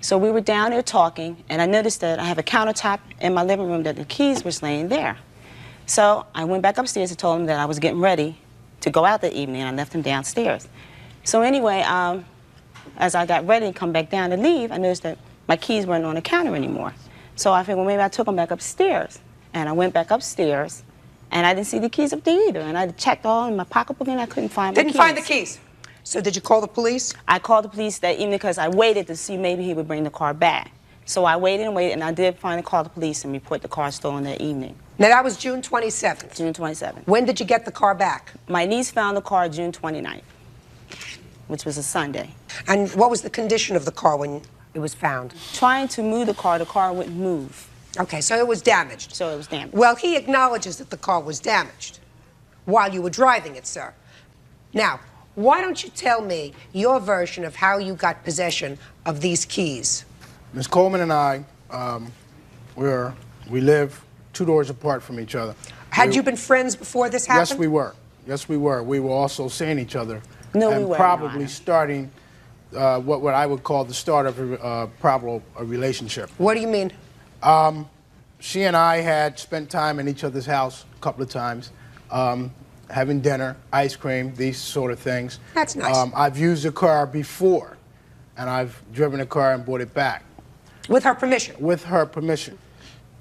So we were down there talking, and I noticed that I have a countertop in my living room that the keys were laying there. So I went back upstairs and told him that I was getting ready to go out that evening, and I left him downstairs. So anyway, as I got ready to come back down to leave, I noticed that my keys weren't on the counter anymore. So I figured, well, maybe I took them back upstairs. And I went back upstairs, and I didn't see the keys up there either. And I checked all in my pocketbook, and I couldn't find my keys. Didn't find the keys? So did you call the police? I called the police that evening because I waited to see maybe he would bring the car back. So I waited and waited, and I did finally call the police and report the car stolen that evening. Now, that was June 27th? June 27th. When did you get the car back? My niece found the car June 29th, which was a Sunday. And what was the condition of the car when it was found? Trying to move the car wouldn't move. Okay, so it was damaged. So it was damaged. Well, he acknowledges that the car was damaged while you were driving it, sir. Now, why don't you tell me your version of how you got possession of these keys? Ms. Coleman and I, we live 2 doors apart from each other. Had you been friends before this happened? Yes, we were. Yes, we were. We were also seeing each other. No, and we weren't, probably starting what I would call the start of a relationship. What do you mean? She and I had spent time in each other's house a couple of times, having dinner, ice cream, these sort of things. That's nice. I've used the car before, and I've driven a car and brought it back. With her permission? With her permission.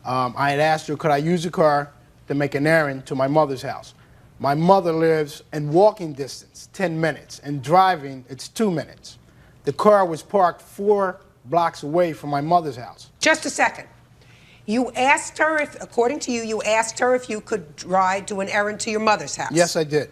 I had asked her, could I use the car to make an errand to my mother's house? My mother lives in walking distance, 10 minutes, and driving, it's 2 minutes. The car was parked 4 blocks away from my mother's house. Just a second. You asked her if, according to you, you asked her if you could ride to an errand to your mother's house. Yes, I did.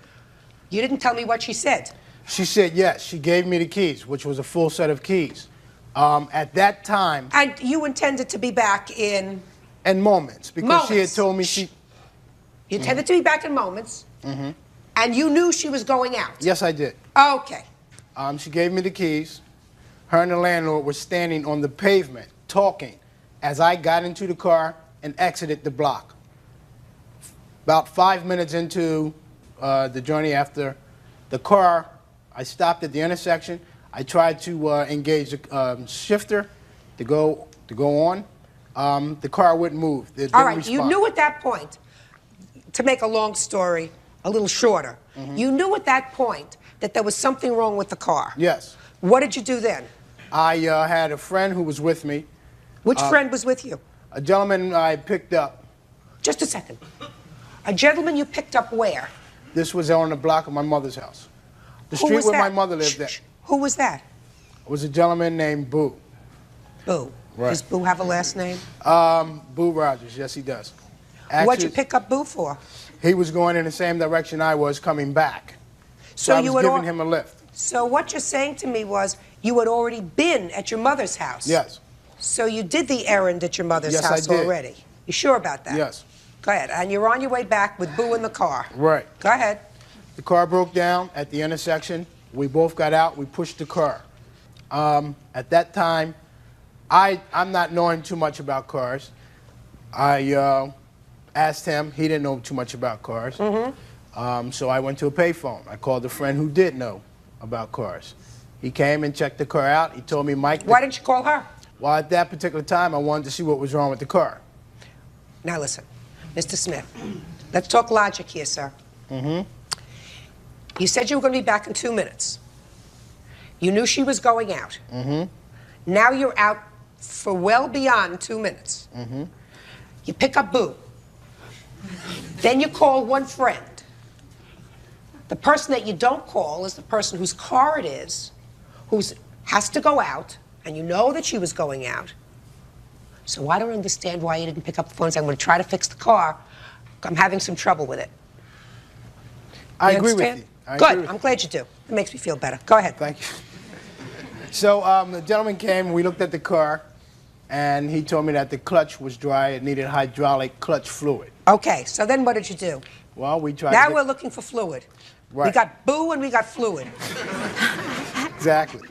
You didn't tell me what she said. She said yes. She gave me the keys, which was a full set of keys. At that time... And you intended to be back in... In moments, because she had told me she... You intended to be back in moments, and you knew she was going out. Yes, I did. Okay. She gave me the keys. Her and the landlord were standing on the pavement, talking, as I got into the car and exited the block. About 5 minutes into the journey after the car, I stopped at the intersection. I tried to engage the shifter to go on. The car wouldn't move. It didn't All right, respond. you knew at that point, to make a long story a little shorter, you knew at that point that there was something wrong with the car. Yes. What did you do then? I had a friend who was with me. Which friend was with you? A gentleman I picked up. Just a second. A gentleman you picked up where? This was on the block of my mother's house. The Who street was where that? my mother lived at. Who was that? It was a gentleman named Boo. Boo. Right. Does Boo have a last name? Boo Rogers, yes he does. What'd you pick up Boo for? He was going in the same direction I was coming back. So I you was had giving him a lift. So what you're saying to me was you had already been at your mother's house. Yes. So you did the errand at your mother's Yes, I house did. already. You sure about that? Yes. Go ahead. And you're on your way back with Boo in the car. Right. Go ahead. The car broke down at the intersection. We both got out. We pushed the car. At that time, I'm not knowing too much about cars. I asked him. He didn't know too much about cars. So I went to a payphone. I called a friend who did know about cars. He came and checked the car out. He told me, Mike... Why didn't you call her? Well, at that particular time, I wanted to see what was wrong with the car. Now listen, Mr. Smith, let's talk logic here, sir. You said you were going to be back in 2 minutes. You knew she was going out. Now you're out for well beyond 2 minutes. You pick up Boo. Then you call one friend. The person that you don't call is the person whose car it is, who has to go out, and you know that she was going out. So I don't understand why you didn't pick up the phone and say, I'm going to try to fix the car. I'm having some trouble with it. I agree with you. Good. I'm glad you do. It makes me feel better. Go ahead. Thank you. So the gentleman came, we looked at the car, and he told me that the clutch was dry. It needed hydraulic clutch fluid. Okay, so then what did you do? Well, we tried Now to we're looking for fluid. Right. We got Boo and we got fluid. Exactly.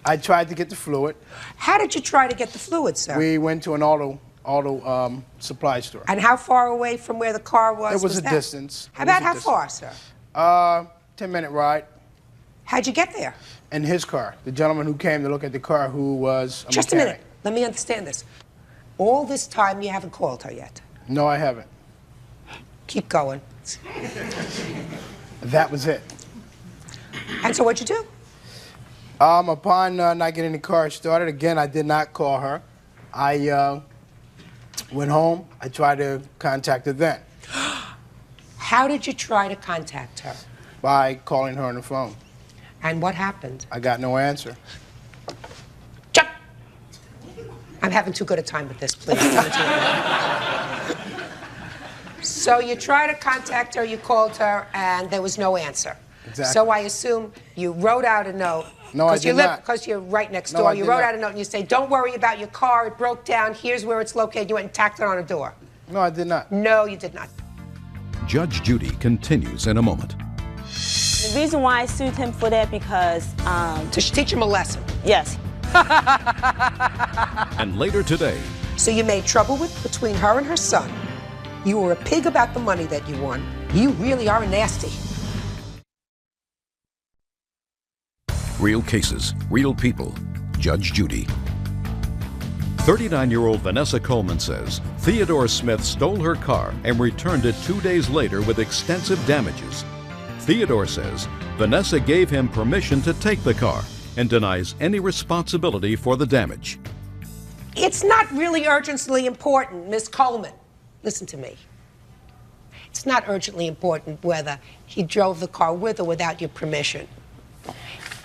I tried to get the fluid. How did you try to get the fluid, sir? We went to an auto supply store. And how far away from where the car was? It was a that? distance. How about how far, sir? 10-minute ride. How'd you get there? In his car. The gentleman who came to look at the car, who was a Just mechanic. a minute. Let me understand this. All this time you haven't called her yet. No, I haven't. Keep going. That was it. And so what'd you do? Upon not getting the car started, again, I did not call her. I went home. I tried to contact her then. How did you try to contact her? By calling her on the phone. And what happened? I got no answer. I'm having too good a time with this, please. So you tried to contact her, you called her, and there was no answer. Exactly. So I assume you wrote out a note. No, I did not. Because you're right next No, door. I You did wrote not. out a note and you say, don't worry about your car, it broke down, here's where it's located. You went and tacked it on a door. No, I did not. No, you did not. Judge Judy continues in a moment. The reason why I sued him for that because... to teach him a lesson. Yes. And later today, So you made trouble between her and her son. You were a pig about the money that you won. You really are nasty. real cases, real people. Judge Judy. 39-year-old Vanessa Coleman says Theodore Smith stole her car and returned it 2 days later with extensive damages. Theodore says Vanessa gave him permission to take the car and denies any responsibility for the damage. It's not really urgently important, Miss Coleman. Listen to me. It's not urgently important whether he drove the car with or without your permission.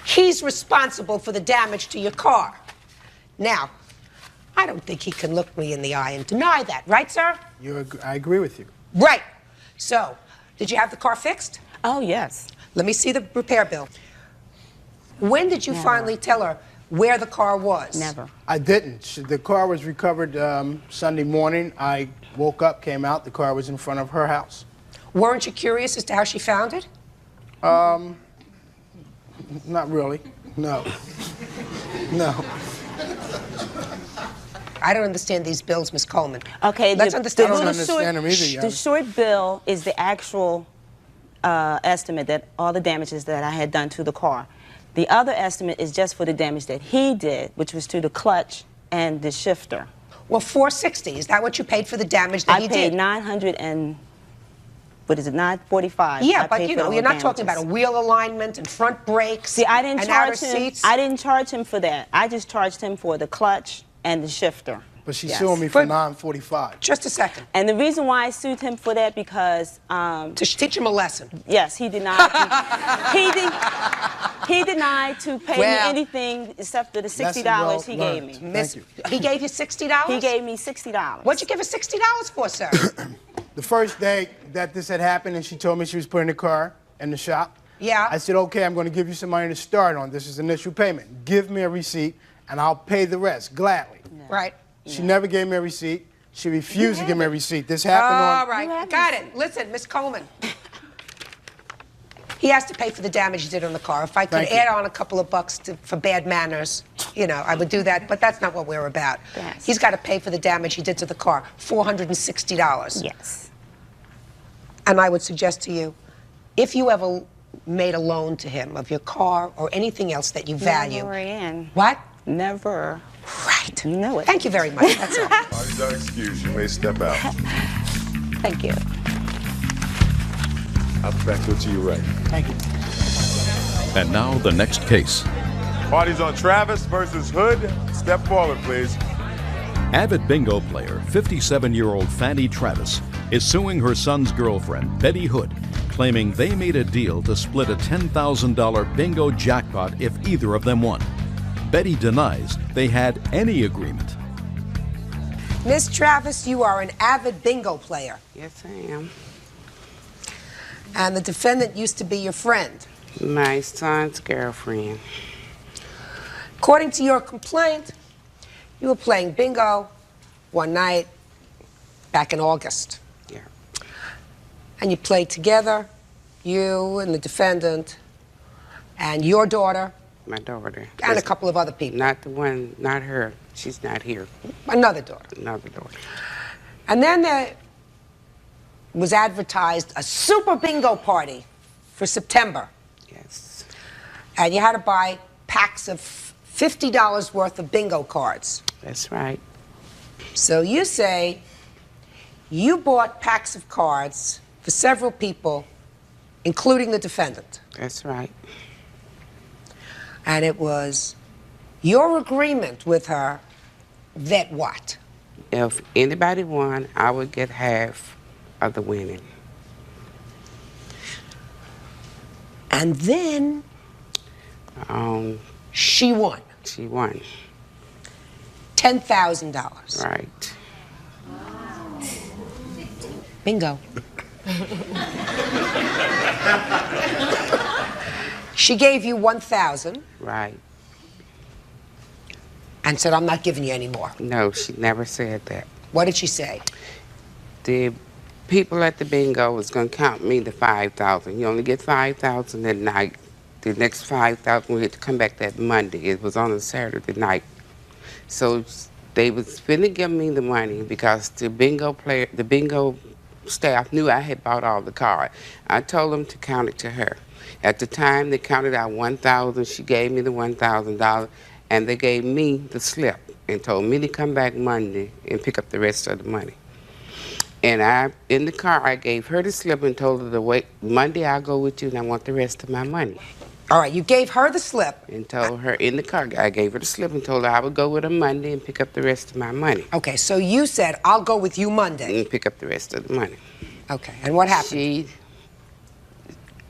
He's responsible for the damage to your car. Now, I don't think he can look me in the eye and deny that, right, sir? I agree with you. Right. So, did you have the car fixed? Oh, yes. Let me see the repair bill. When did you finally tell her where the car was? Never. I didn't. The car was recovered Sunday morning. I woke up, came out, the car was in front of her house. Weren't you curious as to how she found it? Not really. No. No. I don't understand these bills, Miss Coleman. Okay, Let's understand. I don't understand them either, The short bill is the actual estimate that all the damages that I had done to the car. The other estimate is just for the damage that he did, which was to the clutch and the shifter. Well, $460. Is that what you paid for the damage that he did? I paid $900 and what is it, $945? Yeah, I but paid you for know, all you're not damages. talking about a wheel alignment and front brakes. See, I didn't and outer charge him. seats. I didn't charge him for that. I just charged him for the clutch and the shifter. But she's suing me for $945. Just a second. And the reason why I sued him for that because to teach him a lesson. Yes, he denied. He denied to pay me anything except for the $60 he gave me. He gave you $60? He gave me $60. What'd you give her $60 for, sir? The first day that this had happened and she told me she was putting the car in the shop, yeah. I said, okay, I'm going to give you some money to start on. This is initial payment. Give me a receipt and I'll pay the rest gladly. Right. She never gave me a receipt. She refused to give me a receipt. This happened All right, got it. Listen, Miss Coleman. He has to pay for the damage he did on the car. If I could Thank you. add on a couple of bucks for bad manners, you know, I would do that, but that's not what we're about. Yes. He's got to pay for the damage he did to the car, $460. Yes. And I would suggest to you, if you ever made a loan to him of your car or anything else that you value. Never in. What? Never. Right. You know it. Thank you very much. That's all. Parties are excused. You may step out. Thank you. I'll be back to you right. Thank you. And now the next case. Parties on Travis versus Hood. Step forward, please. Avid bingo player, 57-year-old Fanny Travis, is suing her son's girlfriend, Betty Hood, claiming they made a deal to split a $10,000 bingo jackpot if either of them won. Betty denies they had any agreement. Miss Travis, you are an avid bingo player. Yes, I am. And the defendant used to be your friend. My son's girlfriend. According to your complaint, you were playing bingo one night back in August. Yeah. And you played together, you and the defendant, and your daughter, My daughter. and a couple of other people. Not the one, not her. She's not here. Another daughter. Another daughter. And then there was advertised a super bingo party for September. Yes. And you had to buy packs of $50 worth of bingo cards. That's right. So you say you bought packs of cards for several people, including the defendant. That's right. And it was your agreement with her that what? If anybody won, I would get half of the winning. And then she won. She won. $10,000. Right. Bingo. She gave you $1,000 Right. and said, I'm not giving you any more. No, she never said that. What did she say? The people at the bingo was going to count me the $5,000. You only get $5,000 at night. The next $5,000 we had to come back that Monday. It was on a Saturday night. So they was finna give me the money because the bingo staff knew I had bought all the cards. I told them to count it to her. At the time, they counted out $1,000. She gave me the $1,000, and they gave me the slip and told me to come back Monday and pick up the rest of the money. And in the car, I gave her the slip and told her to wait. Monday, I'll go with you, and I want the rest of my money. All right, you gave her the slip. And told her in the car, I gave her the slip and told her I would go with her Monday and pick up the rest of my money. Okay, so you said, I'll go with you Monday. And pick up the rest of the money. Okay, and what happened? She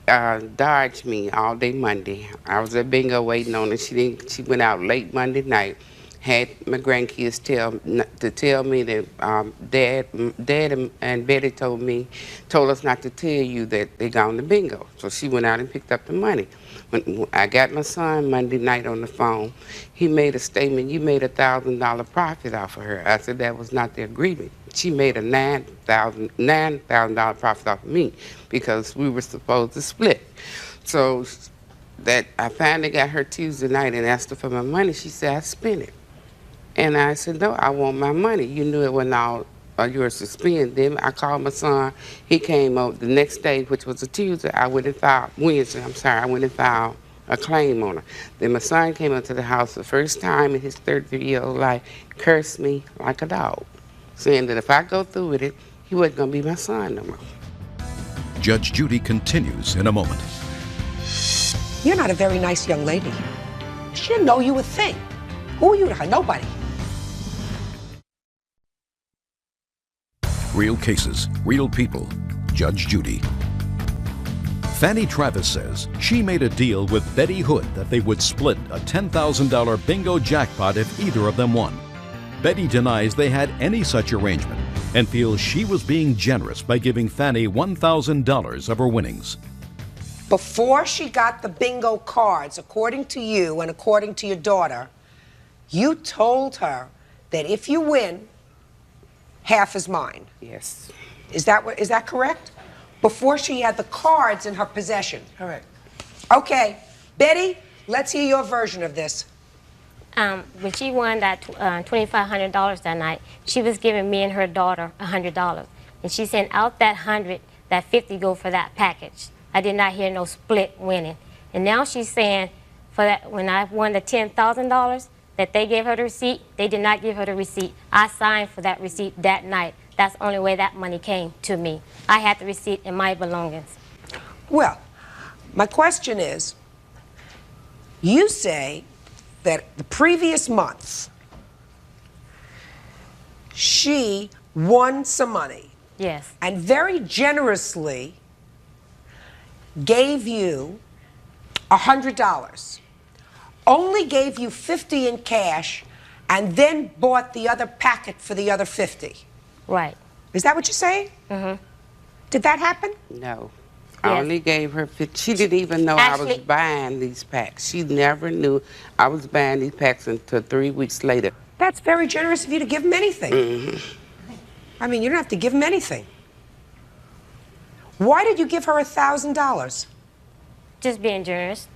dodged me all day Monday. I was at bingo waiting on her. She went out late Monday night. Had my grandkids tell me that Dad and Betty told us not to tell you that they gone to bingo. So she went out and picked up the money. When I got my son Monday night on the phone, he made a statement, you made $1,000 profit off of her. I said that was not the agreement. She made a $9,000 profit off of me because we were supposed to split. So that I finally got her Tuesday night and asked her for my money. She said, I spent it. And I said, no, I want my money. You knew it wasn't all yours to spend. Then I called my son. He came over the next day, which was a Tuesday. I went and filed a claim on her. Then my son came up to the house the first time in his 33-year-old life, cursed me like a dog, saying that if I go through with it, he wasn't going to be my son no more. Judge Judy continues in a moment. You're not a very nice young lady. She didn't know you a thing. Who are you to her? Nobody. Real cases, real people. Judge Judy. Fanny Travis says she made a deal with Betty Hood that they would split a $10,000 bingo jackpot if either of them won. Betty denies they had any such arrangement and feels she was being generous by giving Fanny $1,000 of her winnings. Before she got the bingo cards, according to you and according to your daughter, you told her that if you win, half is mine. Yes. Is that correct? before she had the cards in her possession. Correct. Okay, Betty, let's hear your version of this. When she won that $2,500 that night, she was giving me and her daughter $100. And she sent out that 100, that 50 go for that package. I did not hear no split winning. And now she's saying for that, when I won the $10,000, that they gave her the receipt, they did not give her the receipt. I signed for that receipt that night. That's the only way that money came to me. I had the receipt in my belongings. Well, my question is, you say that the previous month, she won some money. Yes. And very generously gave you $100. Only gave you $50 in cash and then bought the other packet for the other $50. Right. Is that what you're saying? Mm-hmm. Did that happen? No. I only gave her 50. She didn't even know I was buying these packs. She never knew I was buying these packs until 3 weeks later. That's very generous of you to give him anything. Mm-hmm. I mean, you don't have to give him anything. Why did you give her $1,000? Just being generous.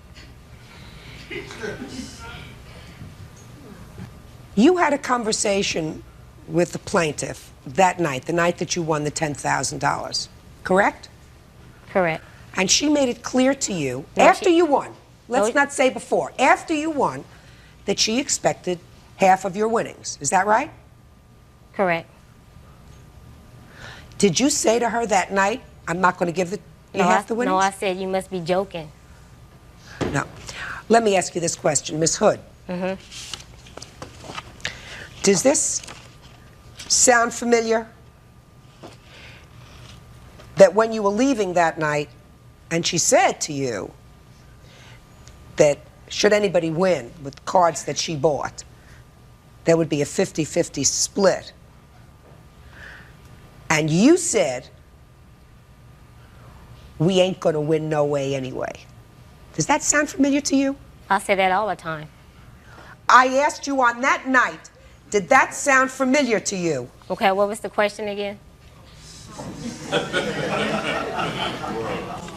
You had a conversation with the plaintiff that night, the night that you won the $10,000, correct? Correct. And she made it clear to you, No, after she- you won, let's No, not say before, after you won, that she expected half of your winnings. Is that right? Correct. Did you say to her that night, I'm not going to give you half the winnings? No, I said you must be joking. No. Let me ask you this question, Ms. Hood. Mm-hmm. Does this sound familiar? That when you were leaving that night, and she said to you that should anybody win with cards that she bought, there would be a 50-50 split. And you said, we ain't gonna win no way anyway. Does that sound familiar to you? I say that all the time. I asked you on that night, did that sound familiar to you? Okay, what was the question again?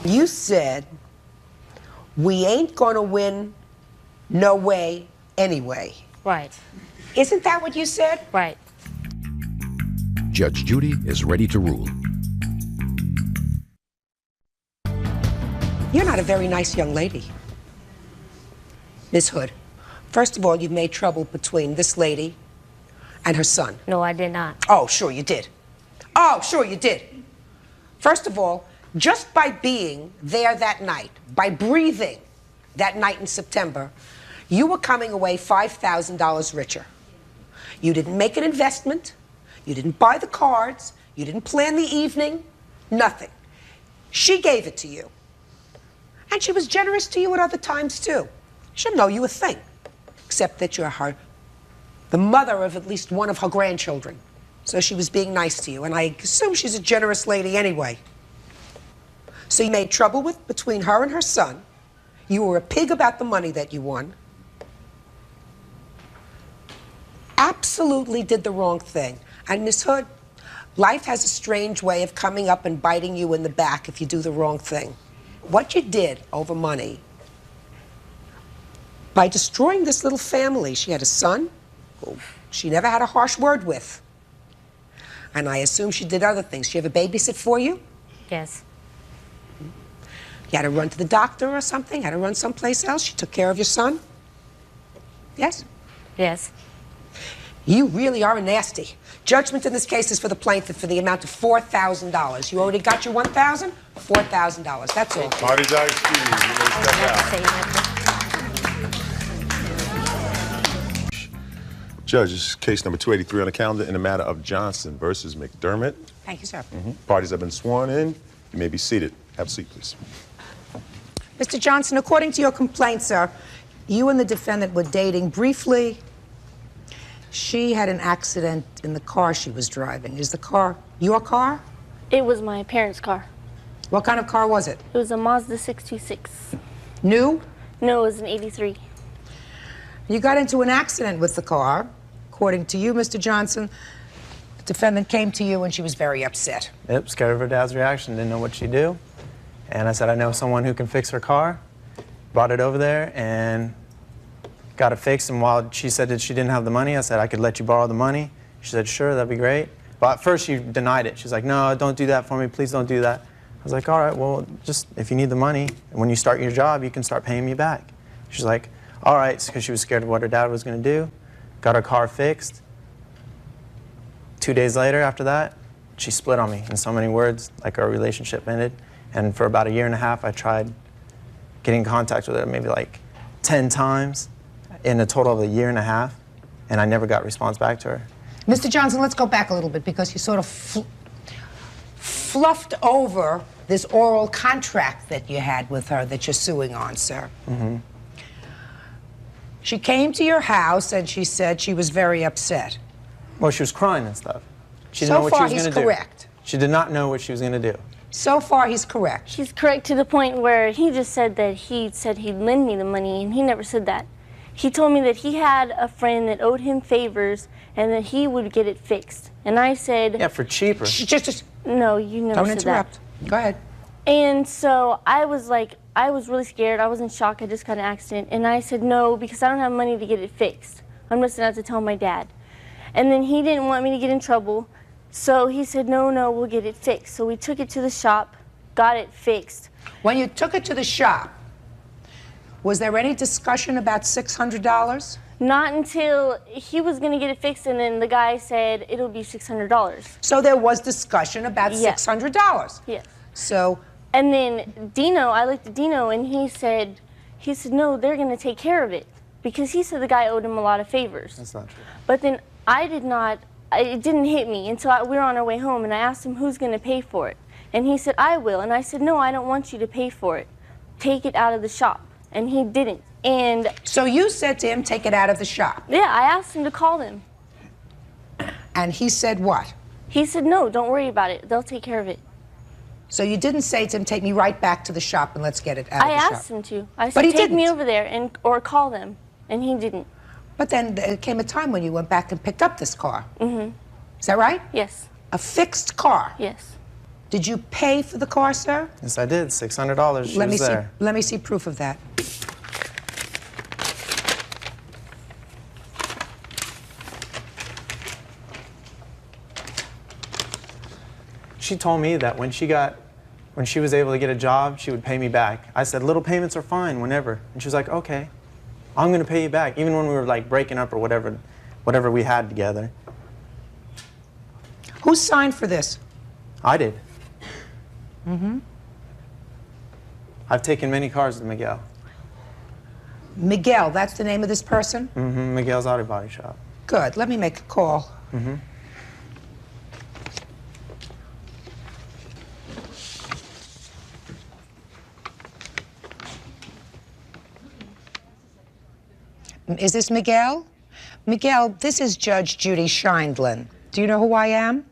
You said, we ain't gonna win no way anyway. Right. Isn't that what you said? Right. Judge Judy is ready to rule. You're not a very nice young lady, Miss Hood. First of all, you've made trouble between this lady and her son. No, I did not. Oh, sure you did. Oh, sure you did. First of all, just by being there that night, by breathing that night in September, you were coming away $5,000 richer. You didn't make an investment. You didn't buy the cards. You didn't plan the evening. Nothing. She gave it to you. And she was generous to you at other times, too. She didn't owe you a thing, except that you're the mother of at least one of her grandchildren. So she was being nice to you, and I assume she's a generous lady anyway. So you made trouble between her and her son. You were a pig about the money that you won. Absolutely did the wrong thing. And Miss Hood, life has a strange way of coming up and biting you in the back if you do the wrong thing. What you did over money, by destroying this little family, she had a son who she never had a harsh word with. And I assume she did other things. She ever babysit for you? Yes. You had to run to the doctor or something? Had to run someplace else? She took care of your son? Yes? Yes. You really are a nasty. Judgment in this case is for the plaintiff for the amount of $4,000. You already got your $1,000? $4,000. That's all. Party's iced tea. You may step out. Judge, this is case number 283 on the calendar in the matter of Johnson versus McDermott. Thank you, sir. Parties have been sworn in. You may be seated. Have a seat, please. Mr. Johnson, according to your complaint, sir, you and the defendant were dating briefly. She had an accident in the car she was driving. Is the car your car? It was my parents' car. What kind of car was it? It was a Mazda 626. New? No, it was an 83. You got into an accident with the car. According to you, Mr. Johnson, the defendant came to you and she was very upset. Yep, scared of her dad's reaction, didn't know what she'd do. And I said, I know someone who can fix her car. Brought it over there and got it fixed. And while she said that she didn't have the money, I said, I could let you borrow the money. She said, sure, that'd be great. But at first she denied it. She's like, no, don't do that for me. Please don't do that. I was like, all right, well, just if you need the money, when you start your job, you can start paying me back. She's like, all right, because she was scared of what her dad was going to do. Got her car fixed. 2 days later after that, she split on me in so many words, like our relationship ended. And for about 1.5 years, I tried getting in contact with her maybe like 10 times in a total of 1.5 years, and I never got a response back to her. Mr. Johnson, let's go back a little bit because you sort of fluffed over this oral contract that you had with her that you're suing on, sir. Mm-hmm. She came to your house and she said she was very upset. Well, she was crying and stuff. She didn't So know what she far, was he's going to do. correct. She did not know what she was going to do. So far, he's correct. She's correct to the point where he just said that he said he'd lend me the money, and he never said that. He told me that he had a friend that owed him favors and that he would get it fixed. And I said... Yeah, for cheaper. Just no, you never don't said interrupt. that. Go ahead. And so I was like, I was really scared. I was in shock. I just got in an accident. And I said, no, because I don't have money to get it fixed. I'm just going to have to tell my dad. And then he didn't want me to get in trouble. So he said, no, no, we'll get it fixed. So we took it to the shop, got it fixed. When you took it to the shop, was there any discussion about $600? Not until he was going to get it fixed, and then the guy said it'll be $600. So there was discussion about $600. Yes. So. And then Dino, I looked at Dino, and he said, no, they're going to take care of it. Because he said the guy owed him a lot of favors. That's not true. But then it didn't hit me until we were on our way home, and I asked him who's going to pay for it. And he said, I will. And I said, no, I don't want you to pay for it. Take it out of the shop. And he didn't. And so you said to him, take it out of the shop? Yeah, I asked him to call them. And he said what? He said, no, don't worry about it. They'll take care of it. So you didn't say to him, take me right back to the shop and let's get it out of the shop? I asked him to. I But said, he take didn't. me over there or call them. And he didn't. But then there came a time when you went back and picked up this car. Mm-hmm. Is that right? Yes. A fixed car? Yes. Did you pay for the car, sir? Yes, I did. $600. She was there. Let me see proof of that. She told me that when she was able to get a job, she would pay me back. I said, little payments are fine, whenever. And she was like, okay, I'm going to pay you back, even when we were like breaking up or whatever we had together. Who signed for this? I did. Mm-hmm. I've taken many cars to Miguel. Miguel, that's the name of this person? Mm-hmm. Miguel's Auto Body Shop. Good. Let me make a call. Mm-hmm. Is this Miguel? Miguel, this is Judge Judy Sheindlin. Do you know who I am?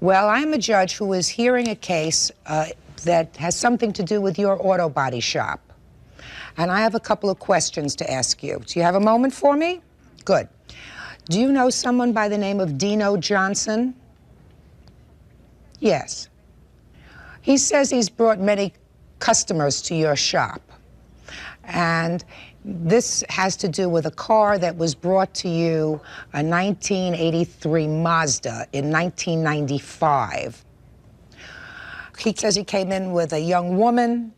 Well, I'm a judge who is hearing a case that has something to do with your auto body shop. And I have a couple of questions to ask you. Do you have a moment for me? Good. Do you know someone by the name of Dino Johnson? Yes. He says he's brought many customers to your shop. And this has to do with a car that was brought to you, a 1983 Mazda in 1995. He says he came in with a young woman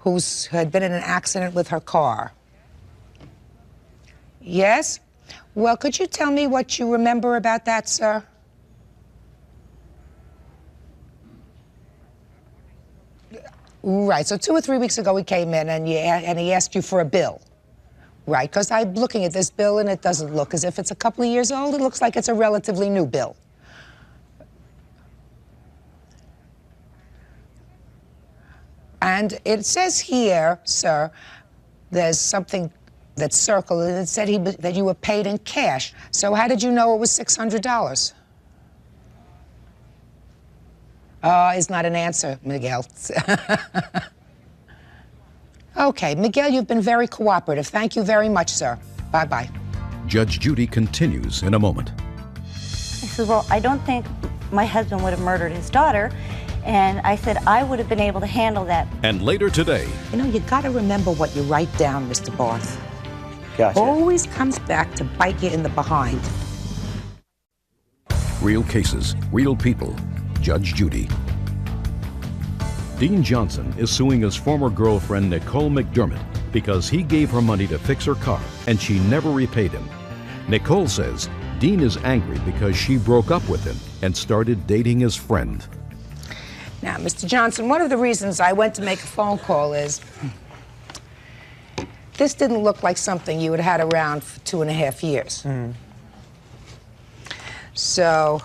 who had been in an accident with her car. Yes? Well, could you tell me what you remember about that, sir? Right, so 2 or 3 weeks ago he came in and he asked you for a bill. Right, because I'm looking at this bill and it doesn't look as if it's a couple of years old. It looks like it's a relatively new bill. And it says here, sir, there's something that's circled and it said that you were paid in cash. So how did you know it was $600? Is not an answer, Miguel. Okay, Miguel, you've been very cooperative. Thank you very much, sir. Bye-bye. Judge Judy continues in a moment. He said, well, I don't think my husband would have murdered his daughter. And I said, I would have been able to handle that. And later today, You know, you got to remember what you write down, Mr. Barth. Gotcha. Always comes back to bite you in the behind. real cases, real people. Judge Judy. Dean Johnson is suing his former girlfriend Nicole McDermott because he gave her money to fix her car and she never repaid him. Nicole says Dean is angry because she broke up with him and started dating his friend. Now, Mr. Johnson, one of the reasons I went to make a phone call is this didn't look like something you had had around for 2.5 years. So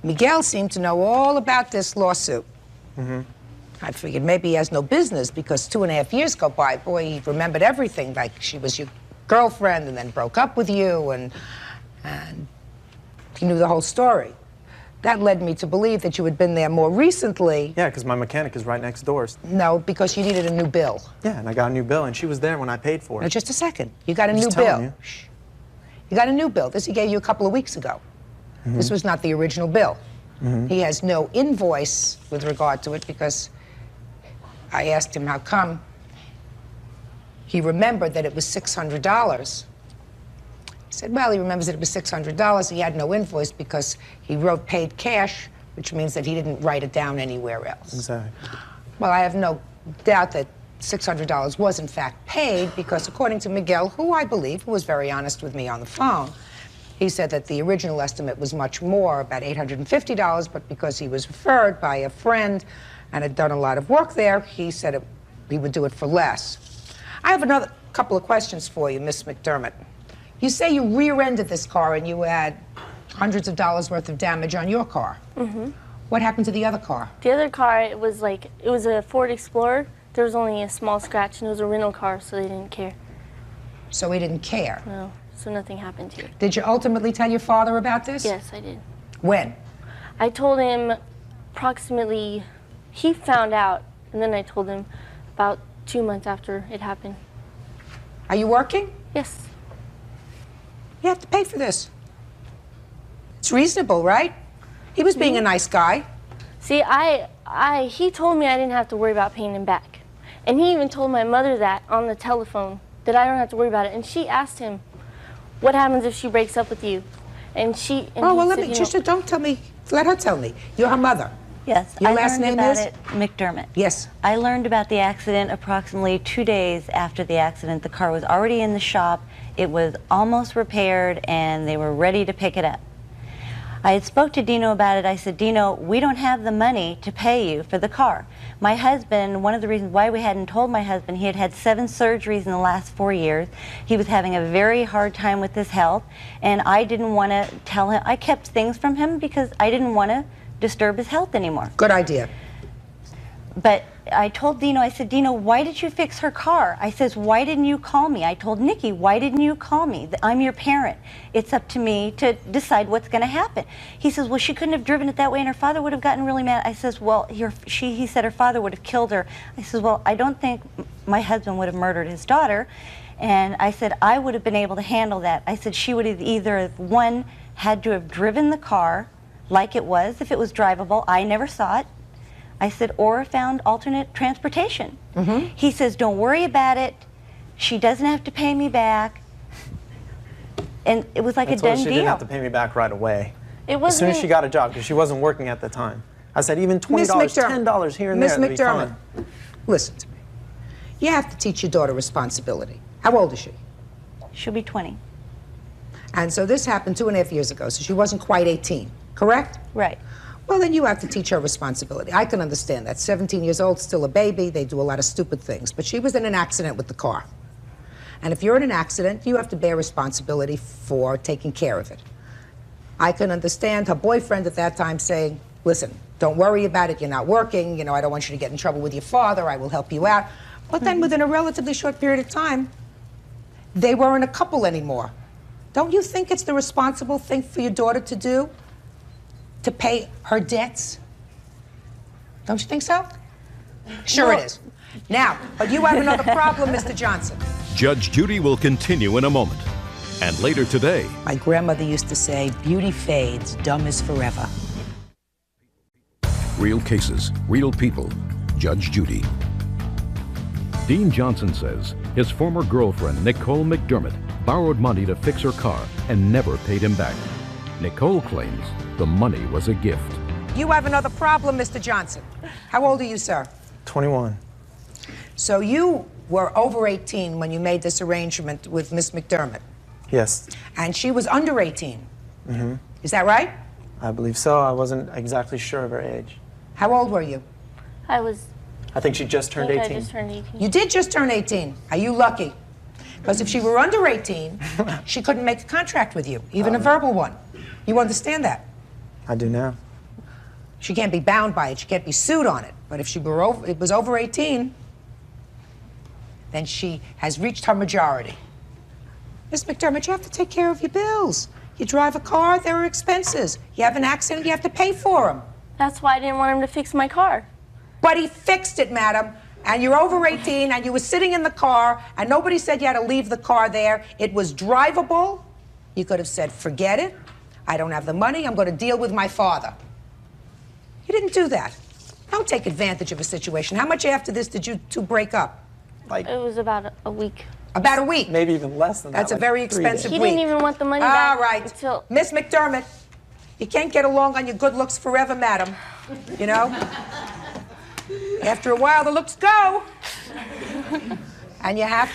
Miguel seemed to know all about this lawsuit. I figured maybe he has no business because 2.5 years go by. Boy, he remembered everything, like she was your girlfriend and then broke up with you, and he knew the whole story. That led me to believe that you had been there more recently. Yeah, because my mechanic is right next door. No, because you needed a new bill. Yeah, and I got a new bill, and she was there when I paid for it. Now, just a second. You got a I'm new just telling bill. you. Shh. You got a new bill. This he gave you a couple of weeks ago. This was not the original bill. He has no invoice with regard to it because I asked him how come. He remembered that it was $600. He said, well, he remembers that it was $600. He had no invoice because he wrote paid cash, which means that he didn't write it down anywhere else. Exactly. Well, I have no doubt that $600 was in fact paid because according to Miguel, who I believe, who was very honest with me on the phone, he said that the original estimate was much more, about $850, but because he was referred by a friend and had done a lot of work there, he said he would do it for less. I have another couple of questions for you, Miss McDermott. You say you rear-ended this car and you had hundreds of dollars worth of damage on your car. What happened to the other car? The other car, it was a Ford Explorer. There was only a small scratch, and it was a rental car, so they didn't care. So he didn't care? No, so nothing happened to it. Did you ultimately tell your father about this? Yes, I did. When? I told him approximately, he found out, and then I told him about 2 months after it happened. Are you working? Yes. You have to pay for this. It's reasonable, right? He was being a nice guy. See, he told me I didn't have to worry about paying him back. And he even told my mother that on the telephone, that I don't have to worry about it. And she asked him, what happens if she breaks up with you? And she... And oh, well, let said, me, just don't tell me. Let her tell me. You're her mother. Yes, Your I last learned name about is? it, McDermott. Yes. I learned about the accident approximately 2 days after the accident. The car was already in the shop. It was almost repaired, and they were ready to pick it up. I had spoke to Dino about it. I said, Dino, we don't have the money to pay you for the car. My husband, one of the reasons why we hadn't told my husband, he had had 7 surgeries in the last 4 years. He was having a very hard time with his health, and I didn't want to tell him. I kept things from him because I didn't want to disturb his health anymore. Good idea. But I told Dino, I said, Dino, why did you fix her car? I says, why didn't you call me? I told Nikki, why didn't you call me? I'm your parent. It's up to me to decide what's going to happen. He says, well, she couldn't have driven it that way and her father would have gotten really mad. I says, well, he said her father would have killed her. I says, well, I don't think my husband would have murdered his daughter. And I said, I would have been able to handle that. I said, she would have either, one, had to have driven the car like it was, if it was drivable. I never saw it. I said, or found alternate transportation. He says, don't worry about it. She doesn't have to pay me back. And it was like a done She deal. didn't have to pay me back right away. It as soon as wasn't- she got a job, because she wasn't working at the time. I said, even $20, Miss McDermott. $10 here and Miss there, that'd be McDermott, fine. listen to me. You have to teach your daughter responsibility. How old is she? She'll be 20. And so this happened 2.5 years ago, so she wasn't quite 18, correct? Right. Well, then you have to teach her responsibility. I can understand that. 17 years old, still a baby, they do a lot of stupid things. But she was in an accident with the car. And if you're in an accident, you have to bear responsibility for taking care of it. I can understand her boyfriend at that time saying, listen, don't worry about it, you're not working, you know, I don't want you to get in trouble with your father, I will help you out. But then within a relatively short period of time, they weren't a couple anymore. Don't you think it's the responsible thing for your daughter to do? To pay her debts? Don't you think so? Sure it is. Now, but you have another problem, Mr. Johnson. Judge Judy will continue in a moment. And later today, My grandmother used to say, beauty fades, dumb is forever. real cases, real people. Judge Judy. Dean Johnson says his former girlfriend, Nicole McDermott, borrowed money to fix her car and never paid him back. Nicole claims the money was a gift. You have another problem, Mr. Johnson. How old are you, sir? 21. So you were over 18 when you made this arrangement with Miss McDermott, Yes. and she was under 18. Mm-hmm. Is that right? I believe so. I wasn't exactly sure of her age. How old were you? I was. I think she just turned 18. I just turned 18. You did just turn 18. Are you lucky? Because if she were under 18, she couldn't make a contract with you, even a verbal one. You understand that? I do now. She can't be bound by it. She can't be sued on it. But if she were it was over 18, then she has reached her majority. Miss McDermott, you have to take care of your bills. You drive a car, there are expenses. You have an accident, you have to pay for them. That's why I didn't want him to fix my car. But he fixed it, madam. And you're over 18, and you were sitting in the car, and nobody said you had to leave the car there. It was drivable. You could have said, forget it. I don't have the money. I'm going to deal with my father. You didn't do that. Don't take advantage of a situation. How much after this did you two break up? Like, it was about a week. About a week? Maybe even less than that. That's a like very 3 expensive days. week. He didn't even want the money back. All right. Miss McDermott, you can't get along on your good looks forever, madam. You know? After a while, the looks go. And you have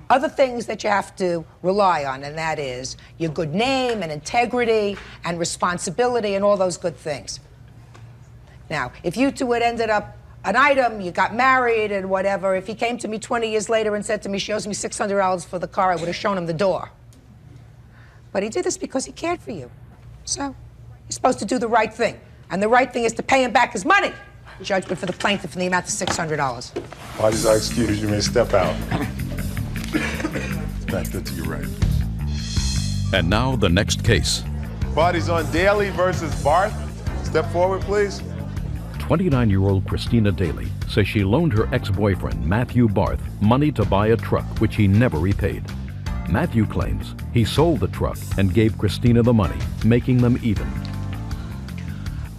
other things that you have to rely on, and that is your good name and integrity and responsibility and all those good things. Now, if you two had ended up an item, you got married and whatever, if he came to me 20 years later and said to me, she owes me $600 for the car, I would have shown him the door. But he did this because he cared for you. So, you're supposed to do the right thing. And the right thing is to pay him back his money. Judgment for the plaintiff in the amount of $600. Parties are excused. You may step out. Back there to your right. And now the next case. Parties on Daly versus Barth. Step forward, please. 29-year-old Christina Daly says she loaned her ex-boyfriend, Matthew Barth, money to buy a truck, which he never repaid. Matthew claims he sold the truck and gave Christina the money, making them even.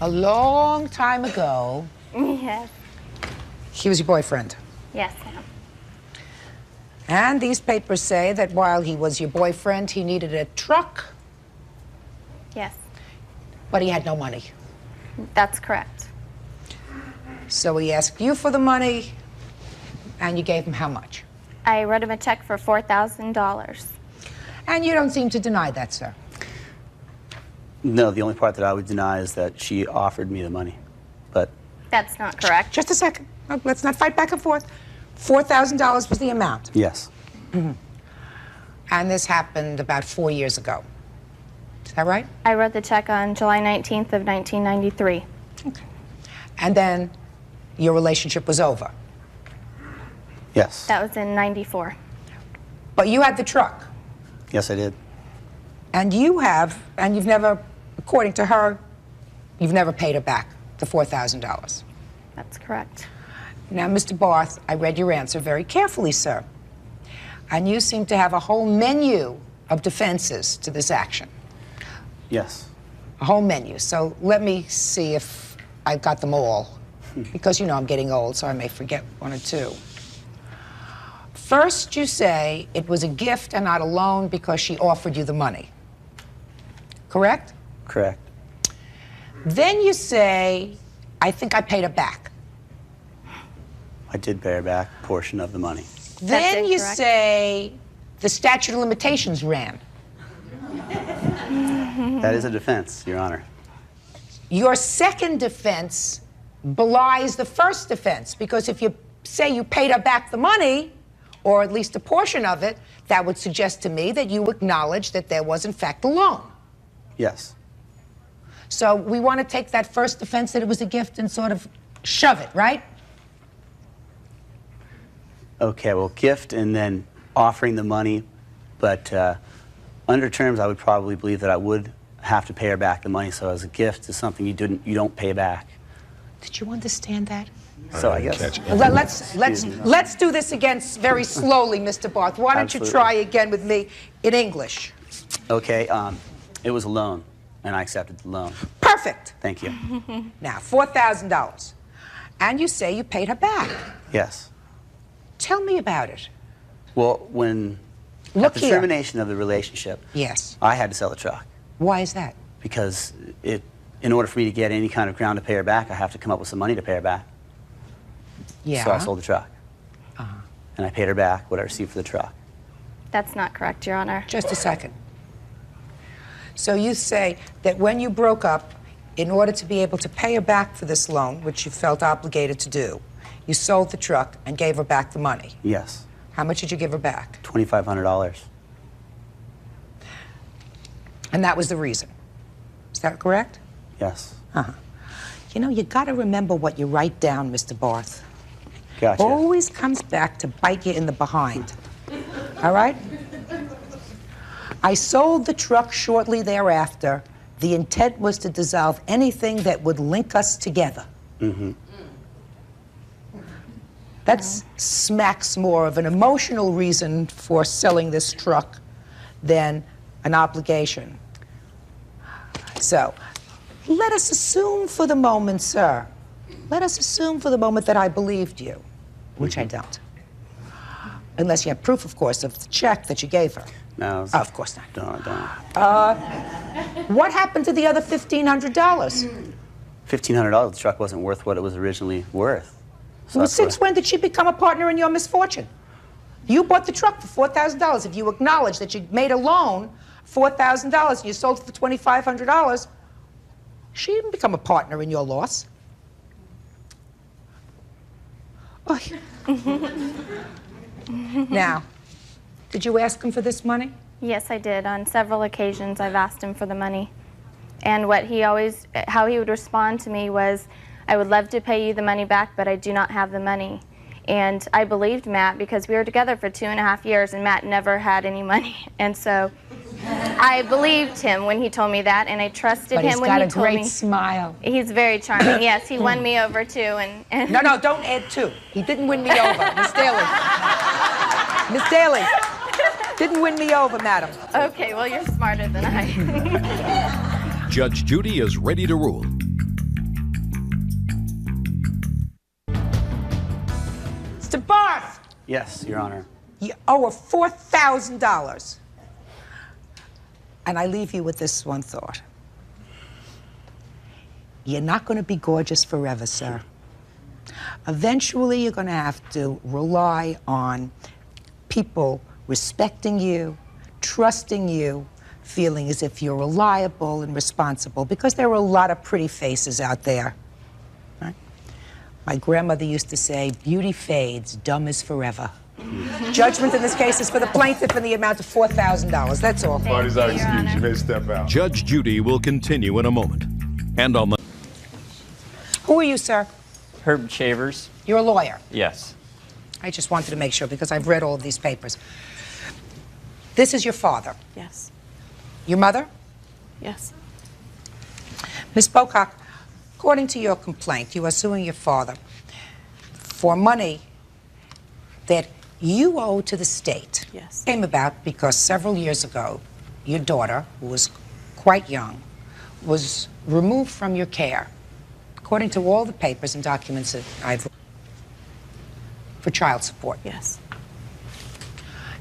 A long time ago, Yes. he was your boyfriend. Yes, ma'am. And these papers say that while he was your boyfriend, he needed a truck, Yes. but he had no money. That's correct. So he asked you for the money, and you gave him how much? I wrote him a check for $4,000. And you don't seem to deny that, sir. No, the only part that I would deny is that she offered me the money. But That's not correct. Just a second. Let's not fight back and forth. $4,000 was the amount. yes, And this happened about 4 years ago. Is that right? I wrote the check on July 19th of 1993. And then your relationship was over. yes, That was in 94. But you had the truck. yes, I did. And you have, and you've never, according to her, you've never paid her back the $4,000. That's correct. Now, Mr. Barth, I read your answer very carefully, sir. And you seem to have a whole menu of defenses to this action. Yes. A whole menu. So let me see if I've got them all. Because you know I'm getting old, so I may forget one or two. First, you say it was a gift and not a loan because she offered you the money. Correct? Correct. Then you say, I think I paid her back. I did pay her back a portion of the money. Then you incorrect. say the statute of limitations ran. That is a defense, Your Honor. Your second defense belies the first defense, because if you say you paid her back the money, or at least a portion of it, that would suggest to me that you acknowledge that there was in fact a loan. Yes. So we want to take that first defense that it was a gift and sort of shove it, right? Okay, well, gift and then offering the money, but under terms, I would probably believe that I would have to pay her back the money. So as a gift is something you don't pay back. Did you understand that? So I guess. Well, let's do this again very slowly, Mr. Barth. Why don't you Absolutely. try again with me in English? Okay, it was a loan, and I accepted the loan. Perfect. Thank you. Now, $4,000. And you say you paid her back. Yes. Tell me about it. Well, when Look at the here. termination of the relationship, Yes. I had to sell the truck Why is that? because in order for me to get any kind of ground to pay her back, I have to come up with some money to pay her back. Yeah. So I sold the truck. And I paid her back what I received for the truck. That's not correct, Your Honor. Just a second. So you say that when you broke up, in order to be able to pay her back for this loan, which you felt obligated to do, you sold the truck and gave her back the money. Yes. How much did you give her back? $2,500. And that was the reason. Is that correct? Yes. You know, you got to remember what you write down, Mr. Barth. Gotcha. Always comes back to bite you in the behind. All right? I sold the truck shortly thereafter. The intent was to dissolve anything that would link us together. That smacks more of an emotional reason for selling this truck than an obligation. So, let us assume for the moment, sir, let us assume for the moment that I believed you, which I don't. Unless you have proof, of course, of the check that you gave her. No. Oh, of course not. Don't. What happened to the other $1,500? $1,500, the truck wasn't worth what it was originally worth. So Well, that's since when did she become a partner in your misfortune? You bought the truck for $4,000. If you acknowledge that you made a loan, $4,000, and you sold it for $2,500, she didn't become a partner in your loss. Oh, now, did you ask him for this money? Yes, I did. On several occasions, I've asked him for the money. And how he would respond to me was, I would love to pay you the money back, but I do not have the money. And I believed Matt because we were together for 2.5 years and Matt never had any money. And so I believed him when he told me that, and I trusted him when he told me. But he's got a great smile. He's very charming. Yes, he won me over too. And No, don't add two. He didn't win me over, Miss Daly. Miss Daly, didn't win me over, madam. Okay, well, you're smarter than I. Judge Judy is ready to rule. Mr. Barth, Yes, Your Honor. you owe her $4,000. And I leave you with this one thought. You're not going to be gorgeous forever, sir. Eventually, you're going to have to rely on people respecting you, trusting you, feeling as if you're reliable and responsible, because there are a lot of pretty faces out there. Right? My grandmother used to say, beauty fades, dumb is forever. Judgment in this case is for the plaintiff in the amount of $4,000. That's all. Parties are excused. You may step out. Judge Judy will continue in a moment. And on the... Who are you, sir? Herb Shavers. You're a lawyer. Yes. I just wanted to make sure because I've read all of these papers. This is your father. Yes. Your mother? Yes. Ms. Bocock, according to your complaint, you are suing your father for money that you owe to the state. Yes. Came about because several years ago, your daughter, who was quite young, was removed from your care, according to all the papers and documents that I've read, for child support. Yes.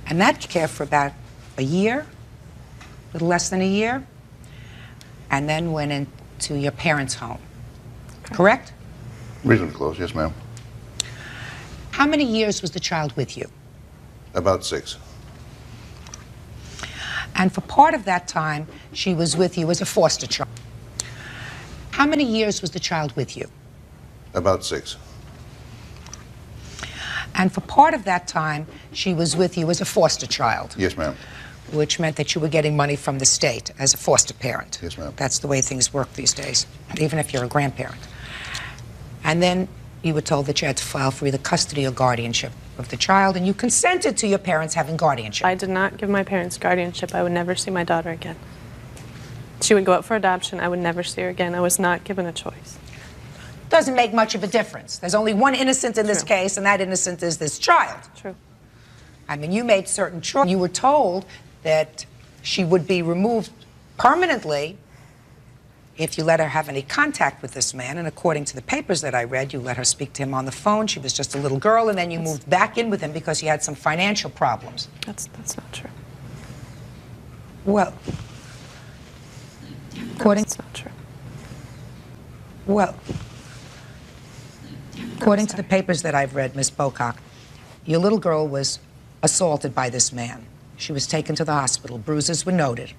And that care for about a year, a little less than a year, and then went into your parents' home. Correct? Reasonably close, yes, ma'am. How many years was the child with you? About 6. And for part of that time, she was with you as a foster child. How many years was the child with you? About 6. And for part of that time, she was with you as a foster child, Yes, ma'am. which meant that you were getting money from the state as a foster parent. Yes, ma'am. That's the way things work these days, even if you're a grandparent. And then you were told that you had to file for either custody or guardianship of the child, and you consented to your parents having guardianship. I did not give my parents guardianship. I would never see my daughter again. She would go up for adoption. I would never see her again. I was not given a choice. Doesn't make much of a difference. There's only one innocent in this case, and that innocent is this child. True. I mean, you made certain choices. You were told that She would be removed permanently if you let her have any contact with this man. And according to the papers that I read, you let her speak to him on the phone. She was just a little girl, and then you moved back in with him because you had some financial problems. That's not true. Well, according That's not true. Well, according to the papers that I've read, Miss Bocock, your little girl was assaulted by this man. She was taken to the hospital. Bruises were noted.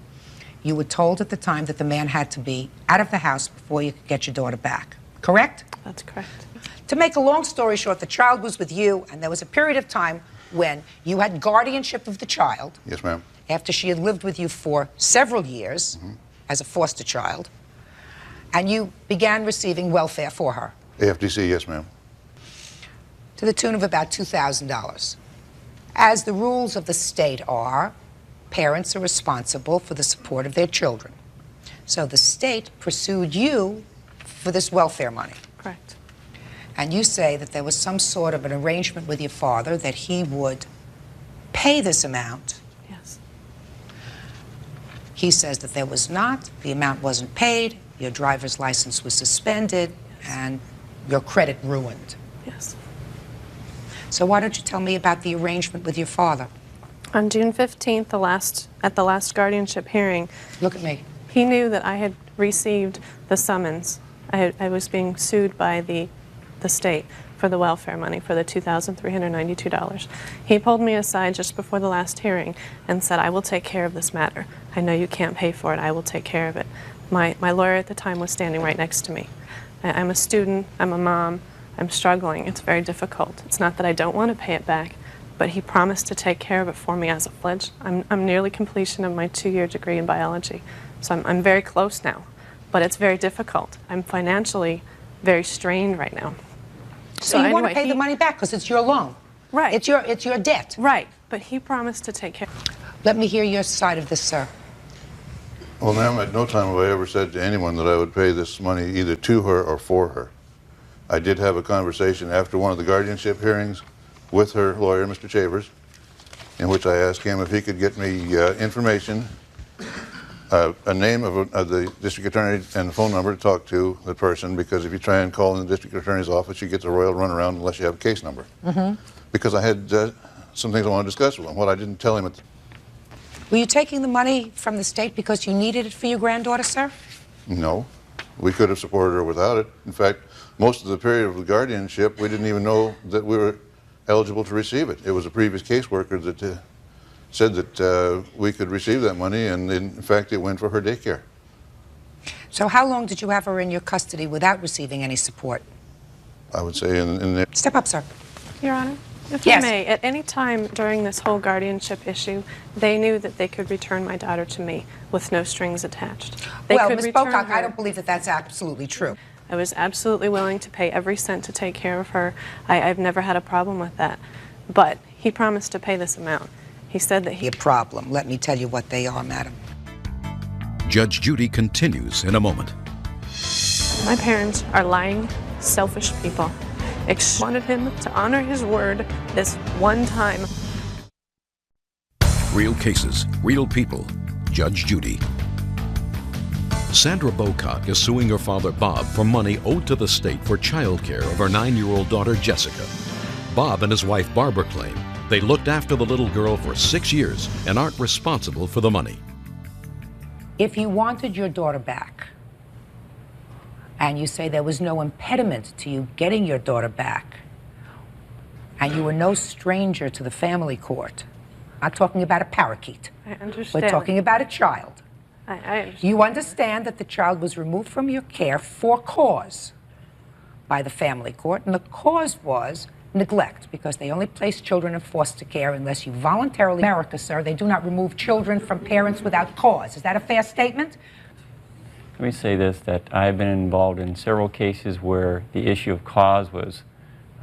You were told at the time that the man had to be out of the house before you could get your daughter back. Correct? That's correct. To make a long story short, the child was with you, and there was a period of time when you had guardianship of the child. Yes, ma'am. After she had lived with you for several years as a foster child, and you began receiving welfare for her. AFDC, yes, ma'am. To the tune of about $2,000. As the rules of the state are, parents are responsible for the support of their children. So the state pursued you for this welfare money. Correct. And you say that there was some sort of an arrangement with your father that he would pay this amount. Yes. He says that there was not, the amount wasn't paid, your driver's license was suspended, and your credit ruined. Yes. So why don't you tell me about the arrangement with your father? On June 15th, at the last guardianship hearing, look at me. He knew that I had received the summons. I was being sued by the state for the welfare money, for the $2,392. He pulled me aside just before the last hearing and said, I will take care of this matter. I know you can't pay for it. I will take care of it. My lawyer at the time was standing right next to me. I'm a student. I'm a mom. I'm struggling. It's very difficult. It's not that I don't want to pay it back, but he promised to take care of it for me as a pledge. I'm nearly completion of my 2-year degree in biology, so I'm very close now, but it's very difficult. I'm financially very strained right now. So you want to pay the money back because it's your loan. Right. It's your debt. Right, but he promised to take care. Let me hear your side of this, sir. Well, ma'am, at no time have I ever said to anyone that I would pay this money either to her or for her. I did have a conversation after one of the guardianship hearings with her lawyer, Mr. Chavers, in which I asked him if he could get me information, a name of the district attorney and the phone number to talk to the person, because if you try and call in the district attorney's office, you get the royal runaround unless you have a case number. Because I had some things I want to discuss with him. What I didn't tell him at the... Were you taking the money from the state because you needed it for your granddaughter, sir? No. We could have supported her without it. In fact, most of the period of the guardianship, we didn't even know that we were eligible to receive it. It was a previous caseworker that said that we could receive that money, and in fact, it went for her daycare. So how long did you have her in your custody without receiving any support? I would say in the... Step up, sir. Your Honor, if Yes. I may, at any time during this whole guardianship issue, they knew that they could return my daughter to me with no strings attached. They Well, could Ms. return Bocock, her. I don't believe that that's absolutely true. I was absolutely willing to pay every cent to take care of her. I've never had a problem with that. But he promised to pay this amount. He said that he... A problem. Let me tell you what they are, madam. Judge Judy continues in a moment. My parents are lying, selfish people. I wanted him to honor his word this one time. Real cases, real people. Judge Judy. Sandra Bocock is suing her father Bob for money owed to the state for child care of her 9-year-old daughter Jessica. Bob and his wife Barbara claim they looked after the little girl for 6 years and aren't responsible for the money. If you wanted your daughter back, and you say there was no impediment to you getting your daughter back, and you were no stranger to the family court, I'm not talking about a parakeet. I understand. We're talking about a child. I understand. You understand that the child was removed from your care for cause by the family court, and the cause was neglect, because they only place children in foster care unless you voluntarily... America, sir, they do not remove children from parents without cause. Is that a fair statement? Let me say this, that I've been involved in several cases where the issue of cause was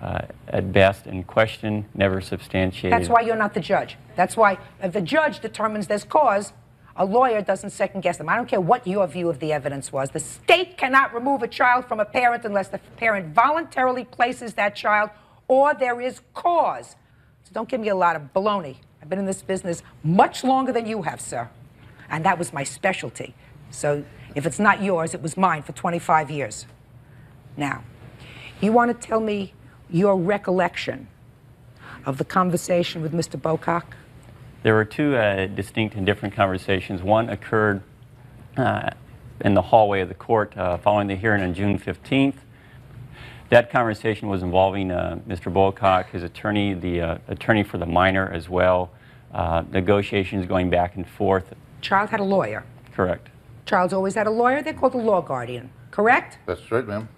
at best in question, never substantiated. That's why you're not the judge. That's why if the judge determines there's cause, a lawyer doesn't second guess them. I don't care what your view of the evidence was. The state cannot remove a child from a parent unless the parent voluntarily places that child or there is cause. So don't give me a lot of baloney. I've been in this business much longer than you have, sir. and that was my specialty. So if it's not yours, it was mine for 25 years. Now, you want to tell me your recollection of the conversation with Mr. Bocock? There were two distinct and different conversations. One occurred in the hallway of the court following the hearing on June 15th. That conversation was involving Mr. Bocock, his attorney, the attorney for the minor as well, negotiations going back and forth. Child had a lawyer. Correct. Child's always had a lawyer. They're called a law guardian, correct? That's right, ma'am.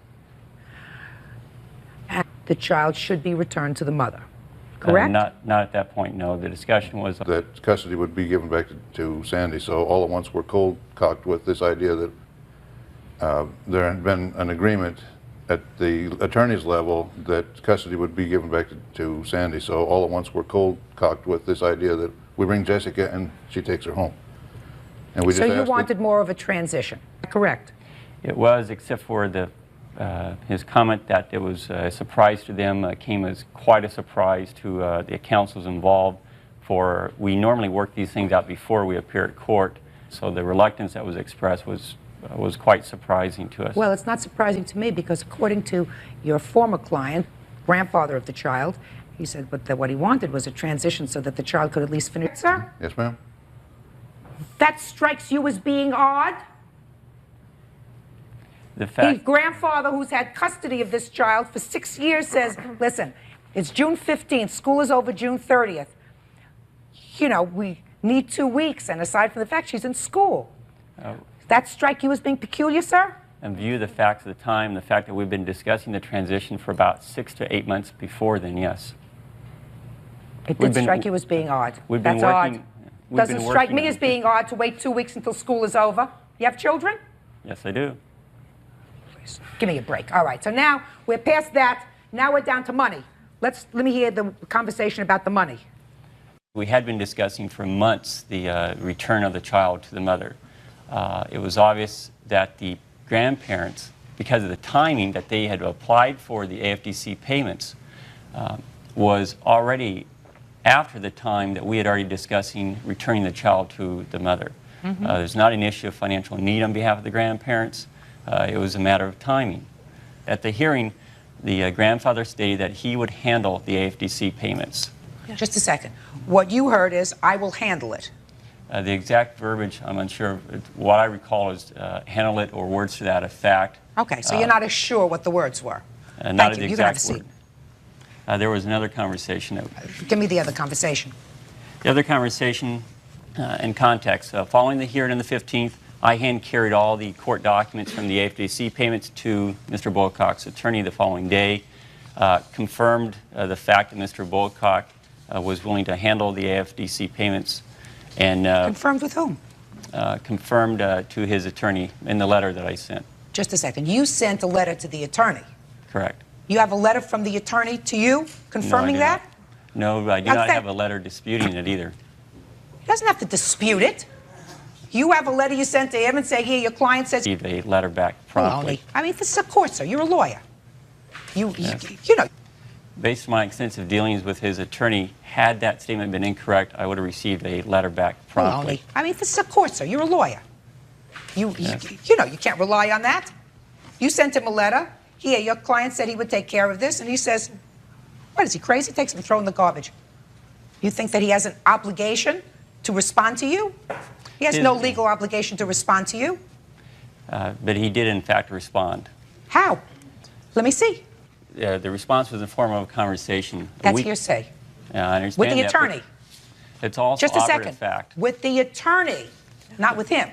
And the child should be returned to the mother, correct? Not at that point, no. The discussion was that custody would be given back to Sandy. So all at once we're cold-cocked with this idea that there had been an agreement at the attorney's level that custody would be given back to Sandy. So all at once we're cold-cocked with this idea that we bring Jessica and she takes her home. And we so just you wanted more of a transition, correct? It was, except for his comment that it was a surprise to them, came as quite a surprise to the counsels involved. We normally work these things out before we appear at court, so the reluctance that was expressed was quite surprising to us. Well, it's not surprising to me because according to your former client, grandfather of the child, he said what he wanted was a transition so that the child could at least finish. Sir? Yes, ma'am. That strikes you as being odd? The grandfather who's had custody of this child for 6 years says, listen, it's June 15th, school is over June 30th. You know, we need 2 weeks, and aside from the fact she's in school. That strike you as being peculiar, sir? In view of the facts of the time, the fact that we've been discussing the transition for about 6 to 8 months before then, yes. It did strike you as being odd. That's odd. Doesn't strike me as being odd to wait 2 weeks until school is over. You have children? Yes, I do. Please, give me a break. All right, so now we're past that. Now we're down to money. Let me hear the conversation about the money. We had been discussing for months the return of the child to the mother. It was obvious that the grandparents, because of the timing that they had applied for the AFDC payments, was already after the time that we had already discussing returning the child to the mother. There's not an issue of financial need on behalf of the grandparents. It was a matter of timing. At the hearing, the grandfather stated that he would handle the AFDC payments. Just a second. What you heard is, I will handle it. The exact verbiage, I'm unsure. What I recall is handle it or words to that effect. Okay, so you're not as sure what the words were. Not Thank the you. You can have a exact seat. word. There was another conversation. Give me the other conversation. The other conversation in context. Following the hearing on the 15th, I hand-carried all the court documents from the AFDC payments to Mr. Bocock's attorney the following day, confirmed the fact that Mr. Bocock was willing to handle the AFDC payments. And confirmed with whom? Confirmed to his attorney in the letter that I sent. Just a second. You sent a letter to the attorney. Correct. You have a letter from the attorney to you confirming that? No, I do not have a letter disputing it either. He doesn't have to dispute it. You have a letter you sent to him and say, here, your client says... Received a letter back promptly. I mean, this is of course, sir. You're a lawyer. You know... Based on my extensive dealings with his attorney, had that statement been incorrect, I would have received a letter back promptly. I mean, this is of course, sir. You're a lawyer. You know, you can't rely on that. You sent him a letter. Here, your client said he would take care of this, and he says, what, is he crazy? Takes him and throw in the garbage. You think that he has an obligation to respond to you? He has no legal obligation to respond to you. But he did, in fact, respond. How? Let me see. The response was in the form of a conversation. That's hearsay. I understand with the that, attorney. It's also just a operative second. Fact. With the attorney, not with him.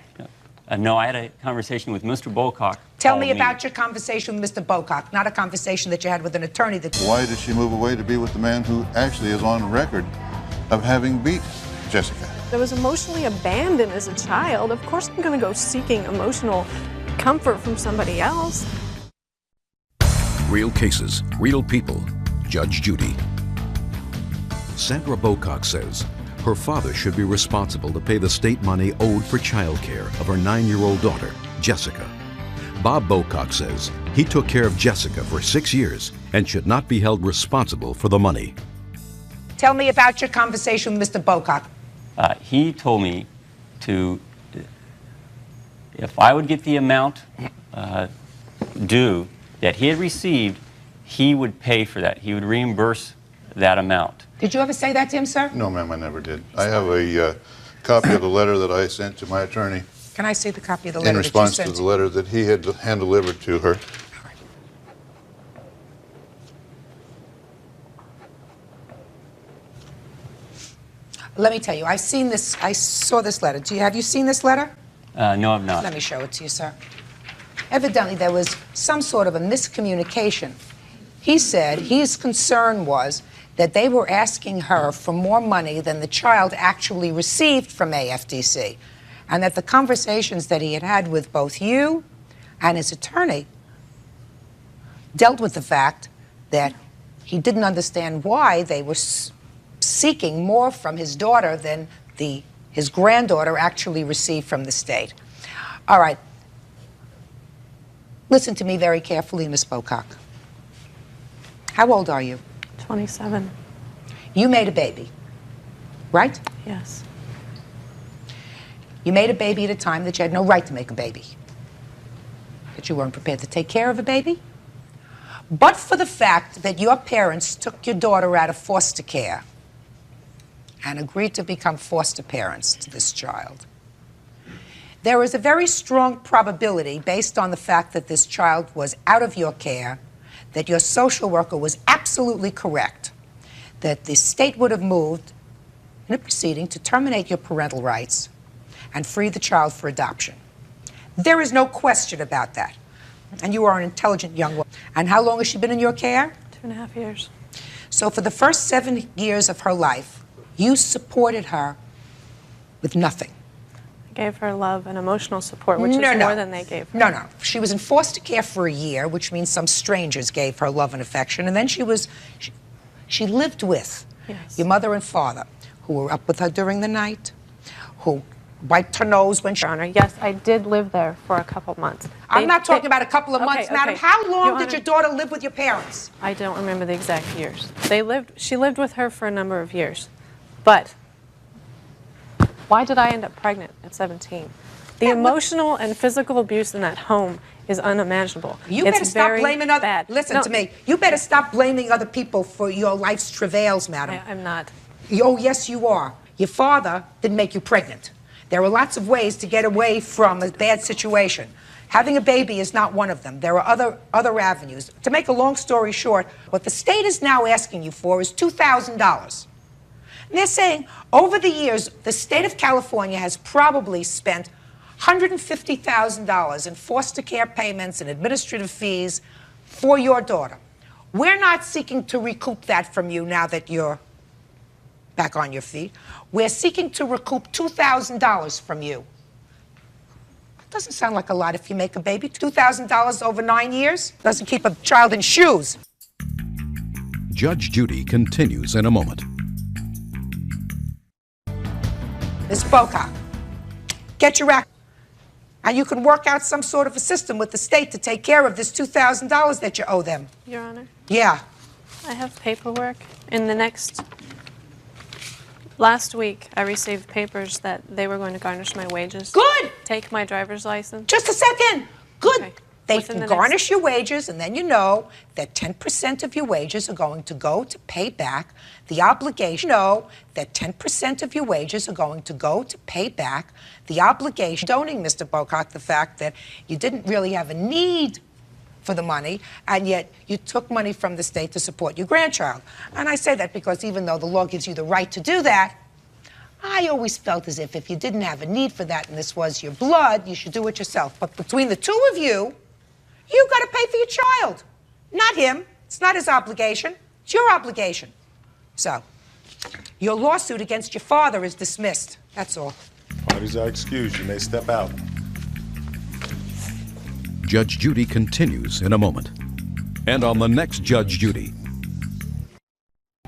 No, I had a conversation with Mr. Bocock. Tell me about your conversation with Mr. Bocock, not a conversation that you had with an attorney. Why did she move away to be with the man who actually is on record of having beat Jessica? I was emotionally abandoned as a child. Of course I'm going to go seeking emotional comfort from somebody else. Real cases, real people. Judge Judy. Sandra Bocock says her father should be responsible to pay the state money owed for childcare of her 9-year-old daughter, Jessica. Bob Bocock says he took care of Jessica for 6 years and should not be held responsible for the money. Tell me about your conversation with Mr. Bocock. He told me to if I would get the amount due that he had received, he would pay for that. He would reimburse that amount. Did you ever say that to him, sir? No, ma'am, I never did. I have a copy of the letter that I sent to my attorney Can I see the copy of the letter in that you response sent? to the letter that he had hand-delivered to her. Let me tell you, I saw this letter. Have you seen this letter? No, I've not. Let me show it to you, sir. Evidently, there was some sort of a miscommunication. He said his concern was that they were asking her for more money than the child actually received from AFDC, and that the conversations that he had had with both you and his attorney dealt with the fact that he didn't understand why they were seeking more from his daughter than his granddaughter actually received from the state. All right. Listen to me very carefully, Ms. Bocock. How old are you? 27. You made a baby, right? Yes. You made a baby at a time that you had no right to make a baby. That you weren't prepared to take care of a baby. But for the fact that your parents took your daughter out of foster care and agreed to become foster parents to this child, there is a very strong probability, based on the fact that this child was out of your care, that your social worker was absolutely correct, that the state would have moved in a proceeding to terminate your parental rights and free the child for adoption. There is no question about that. And you are an intelligent young woman. And how long has she been in your care? 2.5 years. So for the first 7 years of her life, you supported her with nothing. I gave her love and emotional support, which is more than they gave her. No. She was in foster care for a year, which means some strangers gave her love and affection. And then she lived with your mother and father, who were up with her during the night, who wiped her nose when she... Your Honor, yes, I did live there for a couple months. I'm not talking about a couple of months, madam. How long did Honor, your daughter live with your parents? I don't remember the exact years. She lived with her for a number of years. But why did I end up pregnant at 17? The emotional and physical abuse in that home is unimaginable. You better stop blaming other... Listen to me. You better stop blaming other people for your life's travails, madam. I'm not. Oh, yes, you are. Your father didn't make you pregnant. There are lots of ways to get away from a bad situation. Having a baby is not one of them. There are other avenues. To make a long story short, what the state is now asking you for is $2,000. And they're saying, over the years, the state of California has probably spent $150,000 in foster care payments and administrative fees for your daughter. We're not seeking to recoup that from you now that you're back on your feet. We're seeking to recoup $2,000 from you. Doesn't sound like a lot if you make a baby. $2,000 over 9 years doesn't keep a child in shoes. Judge Judy continues in a moment. Ms. Bocock, get your act. And you can work out some sort of a system with the state to take care of this $2,000 that you owe them. Your Honor? Yeah. I have paperwork. Last week, I received papers that they were going to garnish my wages. Good! Take my driver's license. Just a second. Good. Okay. They can garnish your wages, and then you know that 10% of your wages are going to go to pay back the obligation. You know that 10% of your wages are going to go to pay back the obligation. Condoning, Mr. Bocock, the fact that you didn't really have a need for the money, and yet you took money from the state to support your grandchild. And I say that because even though the law gives you the right to do that, I always felt as if you didn't have a need for that and this was your blood, you should do it yourself. But between the two of you, you've got to pay for your child. Not him. It's not his obligation. It's your obligation. So, your lawsuit against your father is dismissed. That's all. Parties are excused. You may step out. Judge Judy continues in a moment. And on the next Judge Judy.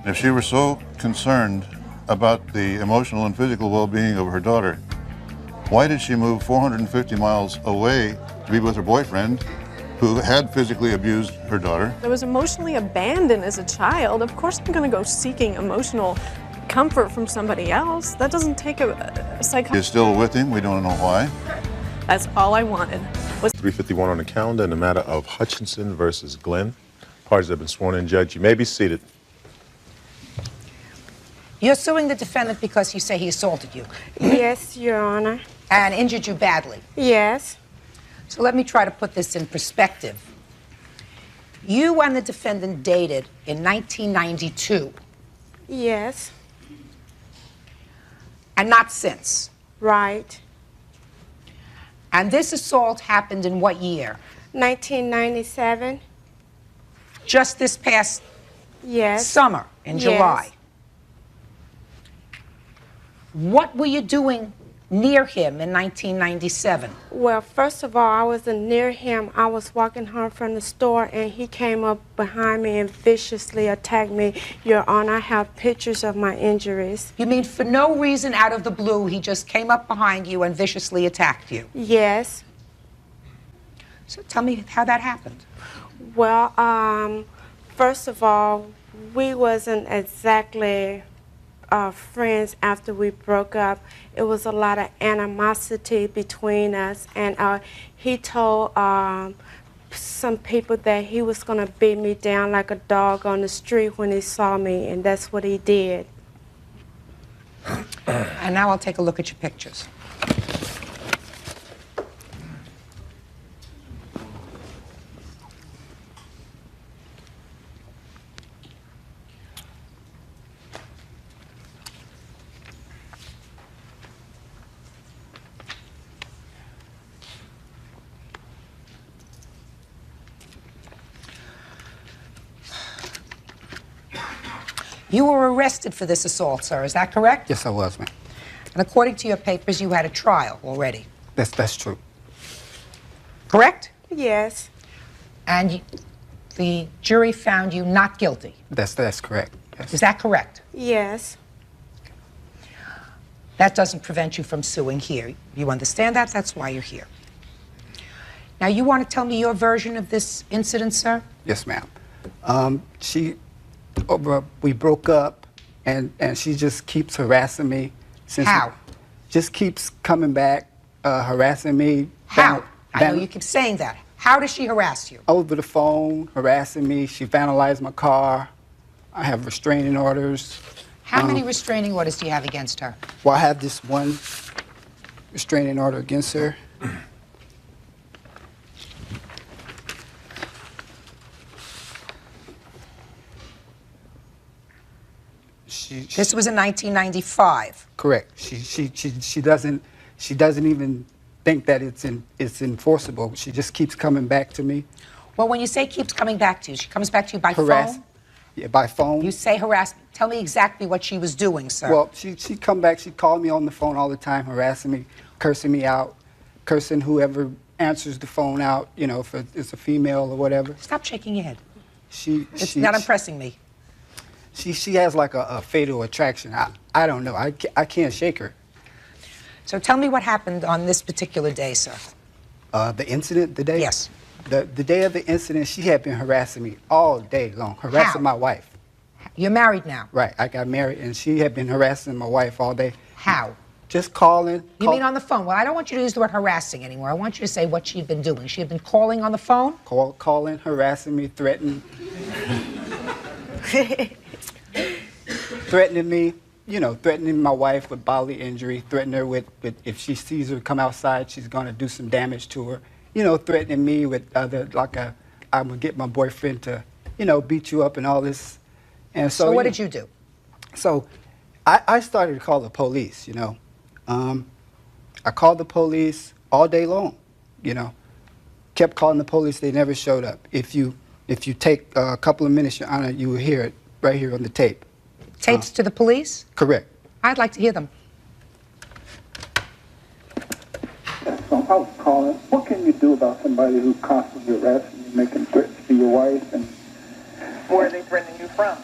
If she were so concerned about the emotional and physical well-being of her daughter, why did she move 450 miles away to be with her boyfriend who had physically abused her daughter? I was emotionally abandoned as a child. Of course I'm going to go seeking emotional comfort from somebody else. That doesn't take a psychologist. She's still with him. We don't know why. That's all I wanted. Was 351 on the calendar in the matter of Hutchinson versus Glenn. Parties have been sworn in. Judge, you may be seated. You're suing the defendant because you say he assaulted you. Yes, Your Honor. And injured you badly. Yes. So let me try to put this in perspective. You and the defendant dated in 1992. Yes. And not since. Right. And this assault happened in what year? 1997. Just this past summer, in July. What were you doing near him in 1997? Well, first of all, I wasn't near him. I was walking home from the store, and he came up behind me and viciously attacked me. Your Honor, I have pictures of my injuries. You mean for no reason out of the blue, he just came up behind you and viciously attacked you? Yes. So tell me how that happened. Well, first of all, we wasn't exactly friends after we broke up. It was a lot of animosity between us, and he told some people that he was going to beat me down like a dog on the street when he saw me, and that's what he did. And now I'll take a look at your pictures. You were arrested for this assault, sir. Is that correct? Yes, I was, ma'am. And according to your papers, you had a trial already. That's true. Correct? Yes. And the jury found you not guilty. That's correct. Yes. Is that correct? Yes. That doesn't prevent you from suing here. You understand that? That's why you're here. Now, you want to tell me your version of this incident, sir? Yes, ma'am. We broke up, and she just keeps harassing me. How? Just keeps coming back, harassing me. How? I know you keep saying that. How does she harass you? Over the phone, harassing me. She vandalized my car. I have restraining orders. How many restraining orders do you have against her? Well, I have this one restraining order against her. This was in 1995. Correct. She doesn't even think that it's enforceable. She just keeps coming back to me. Well, when you say keeps coming back to you, she comes back to you by phone? Yeah, by phone. You say harassment. Tell me exactly what she was doing, sir. Well, she come back. She called me on the phone all the time, harassing me, cursing me out, cursing whoever answers the phone out. You know, if it's a female or whatever. Stop shaking your head. It's not impressing me. She has like a fatal attraction. I don't know. I can't shake her. So tell me what happened on this particular day, sir. The incident, the day? Yes. The day of the incident, she had been harassing me all day long, harassing my wife. You're married now? Right. I got married, and she had been harassing my wife all day. How? Just calling. You mean on the phone? Well, I don't want you to use the word harassing anymore. I want you to say what she'd been doing. She had been calling on the phone? Calling, harassing me, threatening. Threatening me, you know, threatening my wife with bodily injury, threatening her with if she sees her come outside, she's going to do some damage to her. You know, threatening me with I'm going to get my boyfriend to, you know, beat you up and all this. And so what did you do? So I started to call the police, you know. I called the police all day long, you know. Kept calling the police, they never showed up. If you take a couple of minutes, Your Honor, you will hear it right here on the tape. Tapes to the police? Correct. I'd like to hear them. So I was calling. What can you do about somebody who constantly arrests you, making threats to your wife? And where are they threatening you from?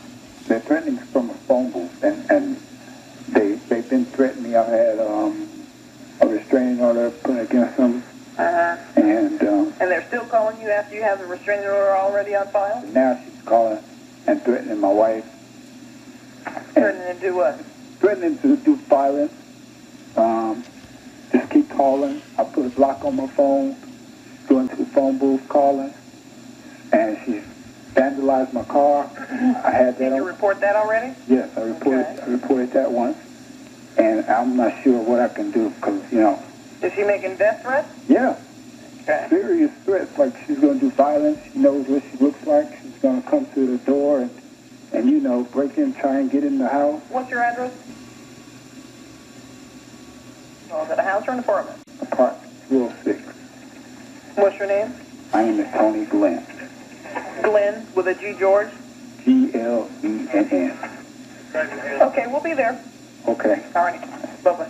They're threatening from a phone booth, and they've been threatening me. I had a restraining order put against them. And they're still calling you after you have the restraining order already on file? Now she's calling and threatening my wife. Threatening to do what? Threatening to do violence. Just keep calling. I put a block on my phone, going to the phone booth calling, and she vandalized my car. I had that. Did you report that already? Yes, I reported that once, and I'm not sure what I can do because, you know. Is she making death threats? Yeah. Okay. Serious threats, like she's going to do violence. She knows what she looks like. She's going to come through the door and you know, break in, try and get in the house. What's your address? Oh, is it a house or an apartment? Apartment 206. What's your name? My name is Tony Glenn. Glenn with a G, George? Glenn. Okay, we'll be there. Okay. All right. Bye-bye.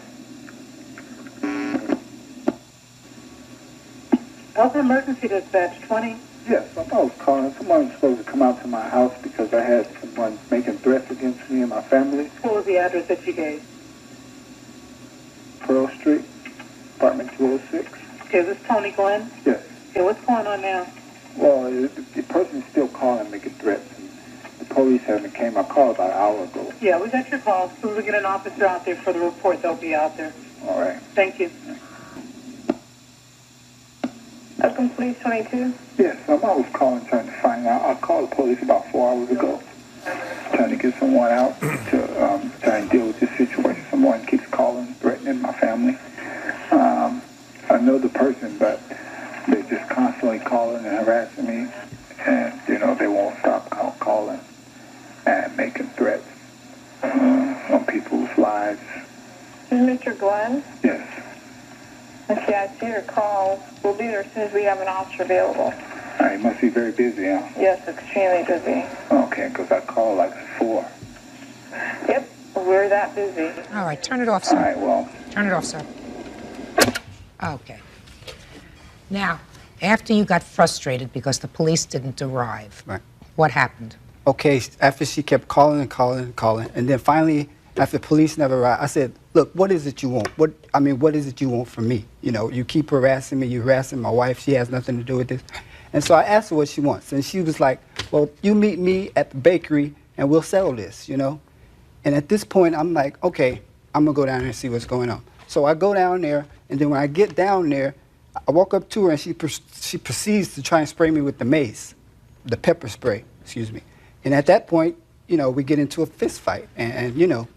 What's the emergency dispatch, 20? Yes, I was calling. Someone was supposed to come out to my house because I had someone making threats against me and my family. What was the address that you gave? Pearl Street, apartment 206. Okay, is this Tony Glenn? Yes. Okay, what's going on now? Well, the person's still calling, making threats. And the police haven't came. I called about an hour ago. Yeah, we got your call. As soon as we get an officer out there for the report, they'll be out there. All right. Thank you. Oakland Police 22? Yes, I was calling trying to find out. I called the police about 4 hours ago, trying to get someone out to try and deal with this situation. Someone keeps calling, threatening my family. I know the person, but they're just constantly calling and harassing me, and you know they won't stop calling and making threats on people's lives. This is Mr. Glenn? Yes. Okay, I see your call. We'll be there as soon as we have an officer available. You must be very busy, huh? Yes, extremely busy. Okay, because I called like at 4. Yep, we're that busy. All right, turn it off, sir. All right, well. Turn it off, sir. Okay. Now, after you got frustrated because the police didn't arrive, Right. what happened? Okay, after she kept calling and calling and calling, and then finally, after the police never arrived, I said, look, what is it you want? What is it you want from me? You know, you keep harassing me, you're harassing my wife, she has nothing to do with this. And so I asked her what she wants, and she was like, well, you meet me at the bakery and we'll settle this, you know? And at this point, I'm like, okay, I'm gonna go down there and see what's going on. So I go down there, and then when I get down there, I walk up to her and she proceeds to try and spray me with the mace, the pepper spray, excuse me. And at that point, you know, we get into a fist fight, and you know,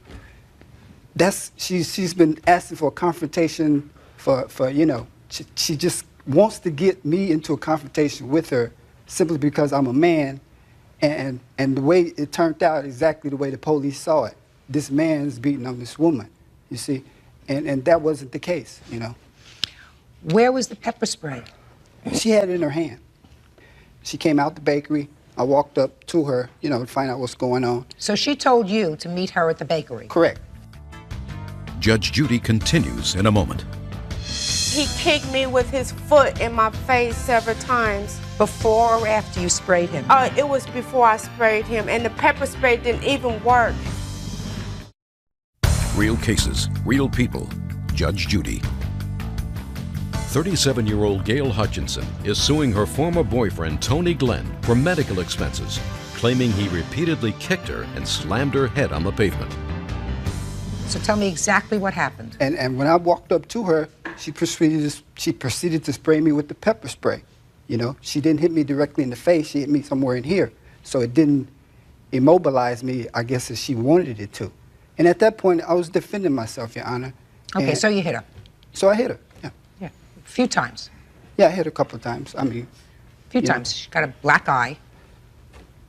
she's been asking for a confrontation for you know, she just wants to get me into a confrontation with her simply because I'm a man, and the way it turned out exactly the way the police saw it. This man's beating on this woman, you see, and that wasn't the case, you know. Where was the pepper spray? She had it in her hand. She came out the bakery. I walked up to her, you know, to find out what's going on. So she told you to meet her at the bakery? Correct. Judge Judy continues in a moment. He kicked me with his foot in my face several times. Before or after you sprayed him? It was before I sprayed him, and the pepper spray didn't even work. Real cases, real people. Judge Judy. 37-year-old Gail Hutchinson is suing her former boyfriend, Tony Glenn, for medical expenses, claiming he repeatedly kicked her and slammed her head on the pavement. So tell me exactly what happened. And when I walked up to her, she proceeded to spray me with the pepper spray. You know, she didn't hit me directly in the face, she hit me somewhere in here. So it didn't immobilize me, I guess, as she wanted it to. And at that point, I was defending myself, Your Honor. Okay, so you hit her? So I hit her, yeah. Yeah, a few times? Yeah, I hit her a couple of times. I mean... A few times. She got a black eye,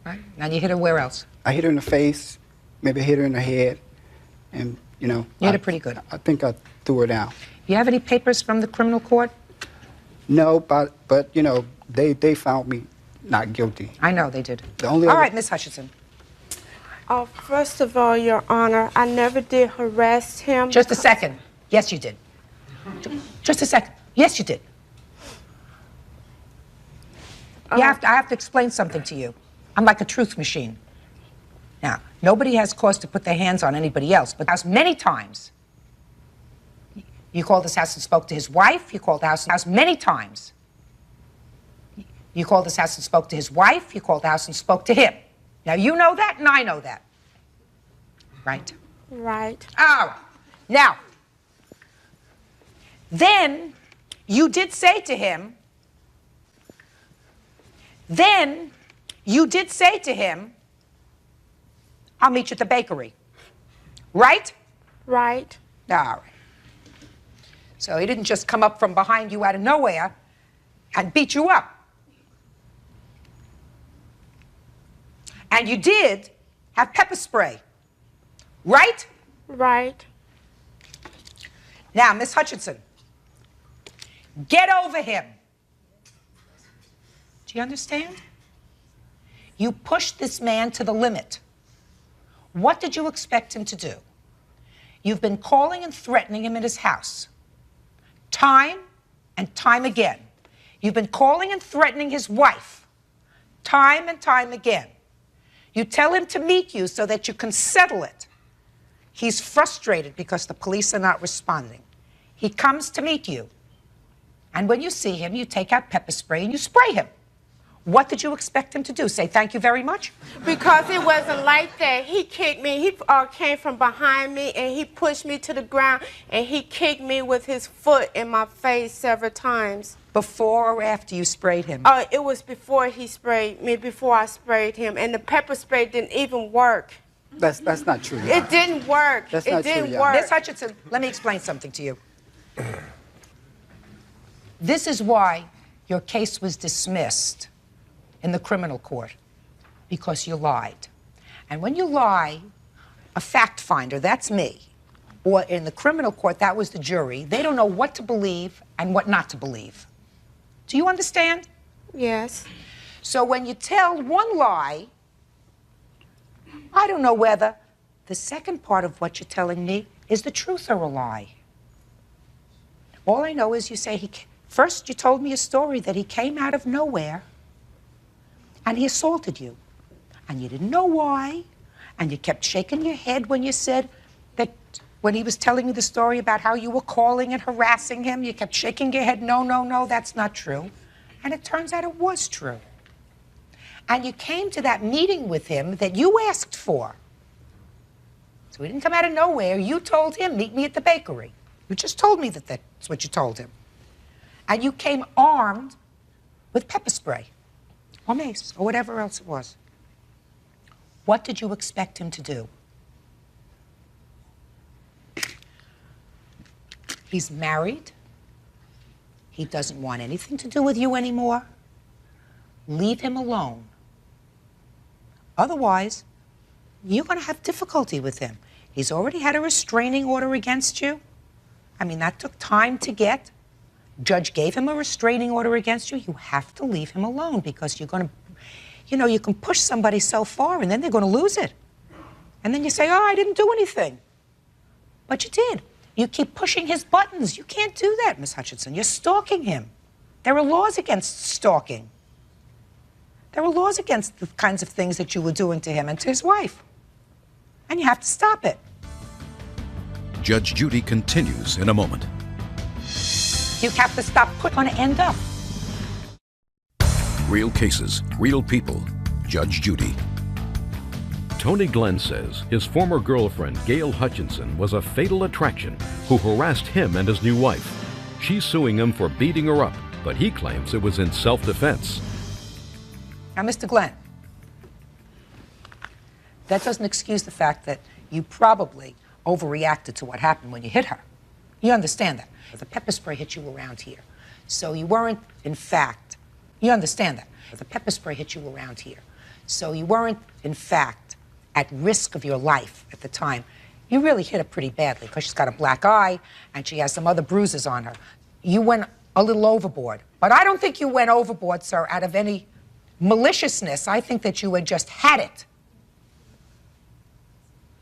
right? Now you hit her where else? I hit her in the face, maybe I hit her in the head, and, you know... You hit her pretty good. I think I threw her down. You have any papers from the criminal court? No, but you know, they found me not guilty. I know they did. The only All right, Miss Hutchinson. First of all, Your Honor, I never did harass him. Just a second. Yes, you did. Just a second. Yes, you did. I have to explain something to you. I'm like a truth machine. Now, nobody has cause to put their hands on anybody else, but there's many times. You called this house and spoke to his wife. You called the house many times. You called this house and spoke to his wife. You called the house and spoke to him. Now, you know that, and I know that. Right? Right. All right. Now, Then you did say to him, I'll meet you at the bakery. Right? Right. All right. So he didn't just come up from behind you out of nowhere and beat you up. And you did have pepper spray. Right? Right. Now, Miss Hutchinson, get over him. Do you understand? You pushed this man to the limit. What did you expect him to do? You've been calling and threatening him in his house. Time and time again. You've been calling and threatening his wife. Time and time again. You tell him to meet you so that you can settle it. He's frustrated because the police are not responding. He comes to meet you. And when you see him, you take out pepper spray and you spray him. What did you expect him to do? Say thank you very much? Because it wasn't like that. He kicked me. He came from behind me and he pushed me to the ground and he kicked me with his foot in my face several times. Before or after you sprayed him? It was before he sprayed me, before I sprayed him. And the pepper spray didn't even work. That's not true. It didn't work. That's it not didn't true, work. Miss Hutchinson, let me explain something to you. This is why your case was dismissed in the criminal court, because you lied. And when you lie, a fact finder, that's me, or in the criminal court, that was the jury, they don't know what to believe and what not to believe. Do you understand? Yes. So when you tell one lie, I don't know whether the second part of what you're telling me is the truth or a lie. All I know is you say first you told me a story that he came out of nowhere and he assaulted you. And you didn't know why. And you kept shaking your head when you said that, when he was telling you the story about how you were calling and harassing him, you kept shaking your head, no, no, no, that's not true. And it turns out it was true. And you came to that meeting with him that you asked for. So he didn't come out of nowhere. You told him, meet me at the bakery. You just told me that that's what you told him. And you came armed with pepper spray or mace or whatever else it was. What did you expect him to do? He's married. He doesn't want anything to do with you anymore. Leave him alone. Otherwise, you're going to have difficulty with him. He's already had a restraining order against you. I mean, that took time to get. Judge gave him a restraining order against you. You have to leave him alone because you're going to, you know, you can push somebody so far and then they're going to lose it. And then you say, oh, I didn't do anything. But you did. You keep pushing his buttons. You can't do that, Miss Hutchinson. You're stalking him. There are laws against stalking. There are laws against the kinds of things that you were doing to him and to his wife. And you have to stop it. Judge Judy continues in a moment. You have to stop putting on an end up. Real cases, real people. Judge Judy. Tony Glenn says his former girlfriend, Gail Hutchinson, was a fatal attraction who harassed him and his new wife. She's suing him for beating her up, but he claims it was in self-defense. Now, Mr. Glenn, that doesn't excuse the fact that you probably overreacted to what happened when you hit her. You understand that. The pepper spray hit you around here. So you weren't, in fact, you understand that. The pepper spray hit you around here. So you weren't, in fact, at risk of your life at the time. You really hit her pretty badly because she's got a black eye and she has some other bruises on her. You went a little overboard. But I don't think you went overboard, sir, out of any maliciousness. I think that you had just had it.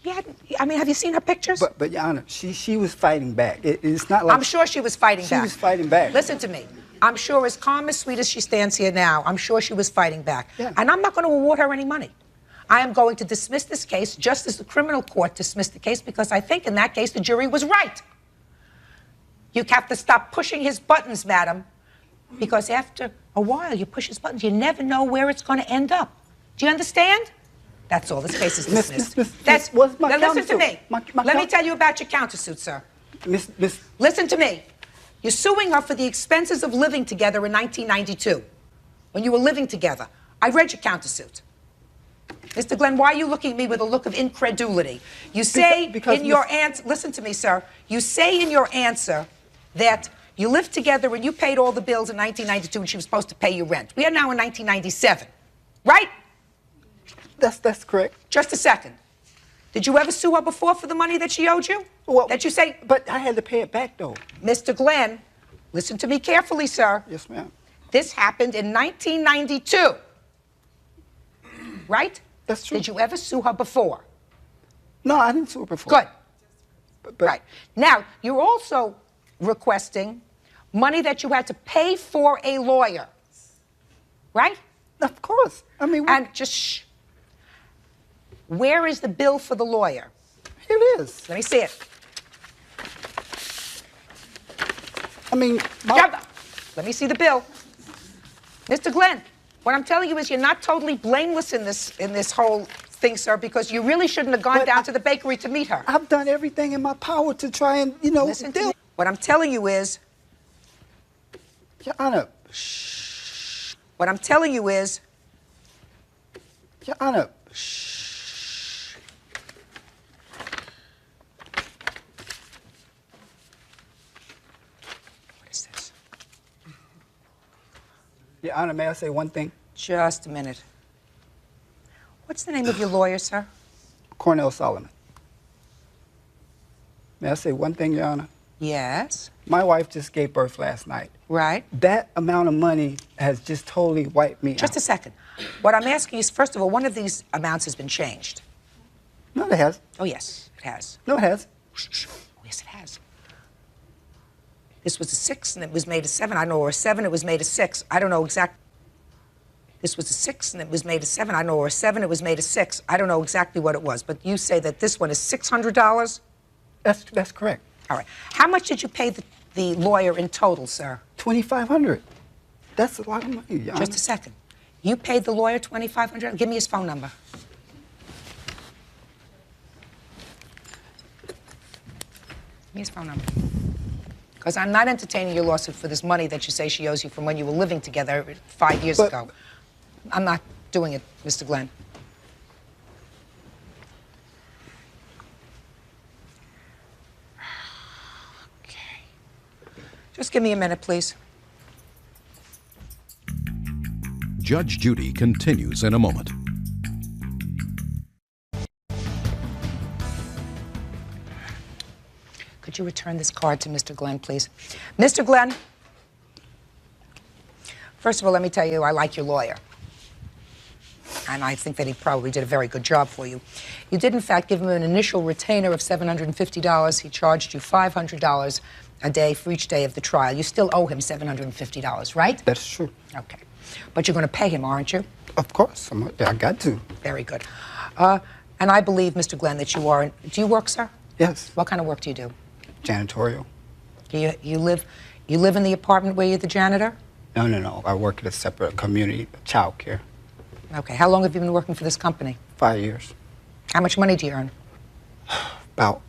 You hadn't, I mean, have you seen her pictures? But Your Honor, she was fighting back. It's not like... I'm sure she was fighting back. She was fighting back. Listen to me. I'm sure as calm, as sweet as she stands here now, I'm sure she was fighting back. Yeah. And I'm not going to award her any money. I am going to dismiss this case just as the criminal court dismissed the case because I think in that case the jury was right. You have to stop pushing his buttons, madam, because after a while you push his buttons, you never know where it's going to end up. Do you understand? That's all. This case is dismissed. What's my now listen to countersuit? me. Let me tell you about your countersuit, sir. Listen to me. You're suing her for the expenses of living together in 1992, when you were living together. I read your countersuit. Mr. Glenn, why are you looking at me with a look of incredulity? You say in your answer, listen to me, sir. You say in your answer that you lived together and you paid all the bills in 1992 and she was supposed to pay you rent. We are now in 1997, right? That's correct. Just a second. Did you ever sue her before for the money that she owed you? Well, that you say? But I had to pay it back, though. Mr. Glenn, listen to me carefully, sir. Yes, ma'am. This happened in 1992, right? That's true. Did you ever sue her before? No, I didn't sue her before. Good. Right. Now, you're also requesting money that you had to pay for a lawyer, right? Of course. I mean, and just shh. Where is the bill for the lawyer? Here it is. Let me see it. I mean, let me see the bill. Mr. Glenn, what I'm telling you is you're not totally blameless in this whole thing, sir, because you really shouldn't have gone down to the bakery to meet her. I've done everything in my power to try and, Listen to me. What I'm telling you is... Your Honor. Shh. What I'm telling you is... Your Honor. Shh. What is this? Your Honor, may I say one thing? Just a minute. What's the name of your lawyer, sir? Cornell Solomon. May I say one thing, Your Honor? Yes. My wife just gave birth last night. Right. That amount of money has just totally wiped me out. Just a second. What I'm asking is, first of all, one of these amounts has been changed. No, it has. Oh, yes, it has. No, it has. Shh. Oh, yes, it has. This was a 6 and it was made a 7. I know, or a 7, it was made a 6. I don't know exactly. This was a 6 and it was made a 7. I know, or a 7, it was made a 6. I don't know exactly what it was, but you say that this one is $600? That's correct. All right. How much did you pay the lawyer in total, sir? $2,500. That's a lot of money, Your Honor. Just a second. You paid the lawyer $2,500? Give me his phone number. Give me his phone number. Because I'm not entertaining your lawsuit for this money that you say she owes you from when you were living together 5 years ago. I'm not doing it, Mr. Glenn. Okay. Just give me a minute, please. Judge Judy continues in a moment. Could you return this card to Mr. Glenn, please? Mr. Glenn, first of all, let me tell you, I like your lawyer. And I think that he probably did a very good job for you. You did, in fact, give him an initial retainer of $750. He charged you $500 a day for each day of the trial. You still owe him $750, right? That's true. Okay. But you're going to pay him, aren't you? Of course. I got to. Very good. And I believe, Mr. Glenn, that you are... Do you work, sir? Yes. What kind of work do you do? Janitorial. You live in the apartment where you're the janitor? No. I work at a separate community child care. Okay. How long have you been working for this company? 5 years. How much money do you earn? About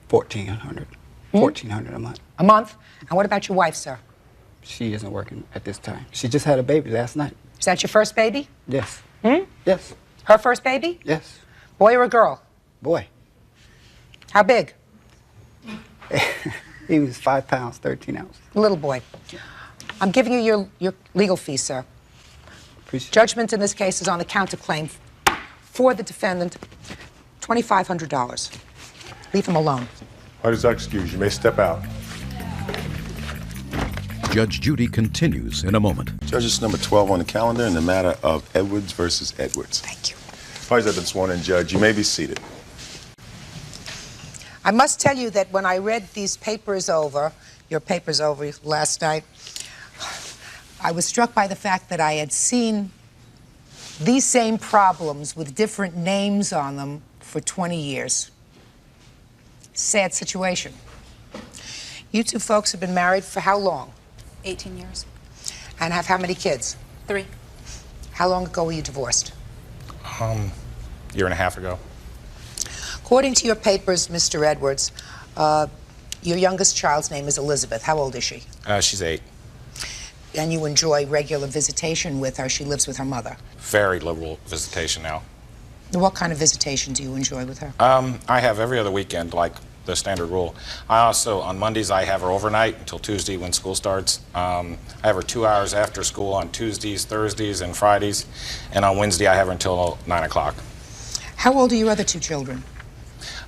$1,400. $1,400 a month. A month? And what about your wife, sir? She isn't working at this time. She just had a baby last night. Is that your first baby? Yes. Yes. Her first baby? Yes. Boy or a girl? Boy. How big? He was 5 pounds, 13 ounces. Little boy. I'm giving you your legal fees, sir. Appreciate Judgment in this case is on the counterclaim for the defendant, $2,500. Leave him alone. Parties are excused. You may step out. Judge Judy continues in a moment. Judges number 12 on the calendar in the matter of Edwards versus Edwards. Thank you. Parties have been sworn in, Judge. You may be seated. I must tell you that when I read these papers over, your papers over last night, I was struck by the fact that I had seen these same problems with different names on them for 20 years. Sad situation. You two folks have been married for how long? 18 years. And have how many kids? 3. How long ago were you divorced? Year and a half ago. According to your papers, Mr. Edwards, Your youngest child's name is Elizabeth. How old is she? She's 8. And you enjoy regular visitation with her. She lives with her mother. Very liberal visitation now. What kind of visitation do you enjoy with her? I have every other weekend, like the standard rule. I also, on Mondays, I have her overnight until Tuesday when school starts. I have her 2 hours after school on Tuesdays, Thursdays, and Fridays. And on Wednesday, I have her until 9 o'clock. How old are your other 2 children?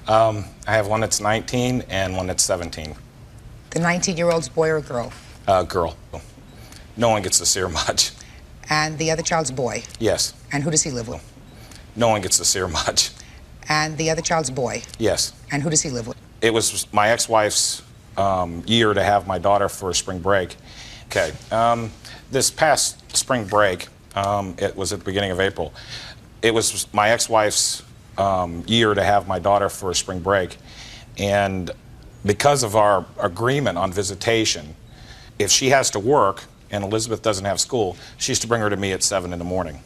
I have one that's 19 and one that's 17. The 19-year-old's boy or girl? Girl. No one gets to see her much. And the other child's boy? Yes. And who does he live with? No one gets to see her much. And the other child's boy? Yes. And who does he live with? It was my ex-wife's year to have my daughter for spring break. Okay. This past spring break, it was at the beginning of April. It was my ex-wife's year to have my daughter for spring break. And because of our agreement on visitation, if she has to work and Elizabeth doesn't have school, she used to bring her to me at 7 in the morning.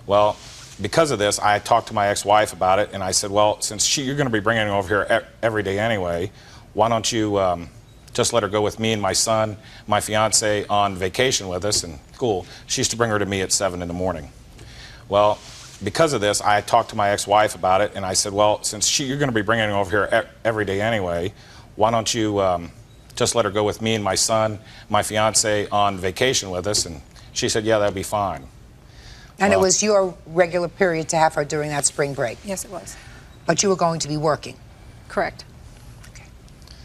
Well, because of this, I talked to my ex-wife about it, and I said, well, since you're going to be bringing her over here every day anyway, why don't you just let her go with me and my son, my fiance, on vacation with us in school. She used to bring her to me at 7 in the morning. Well, because of this, I talked to my ex-wife about it, and I said, well, since you're going to be bringing her over here every day anyway, why don't you just let her go with me and my son, my fiance, on vacation with us? And she said, yeah, that'd be fine. And it was your regular period to have her during that spring break? Yes, it was. But you were going to be working? Correct. Okay.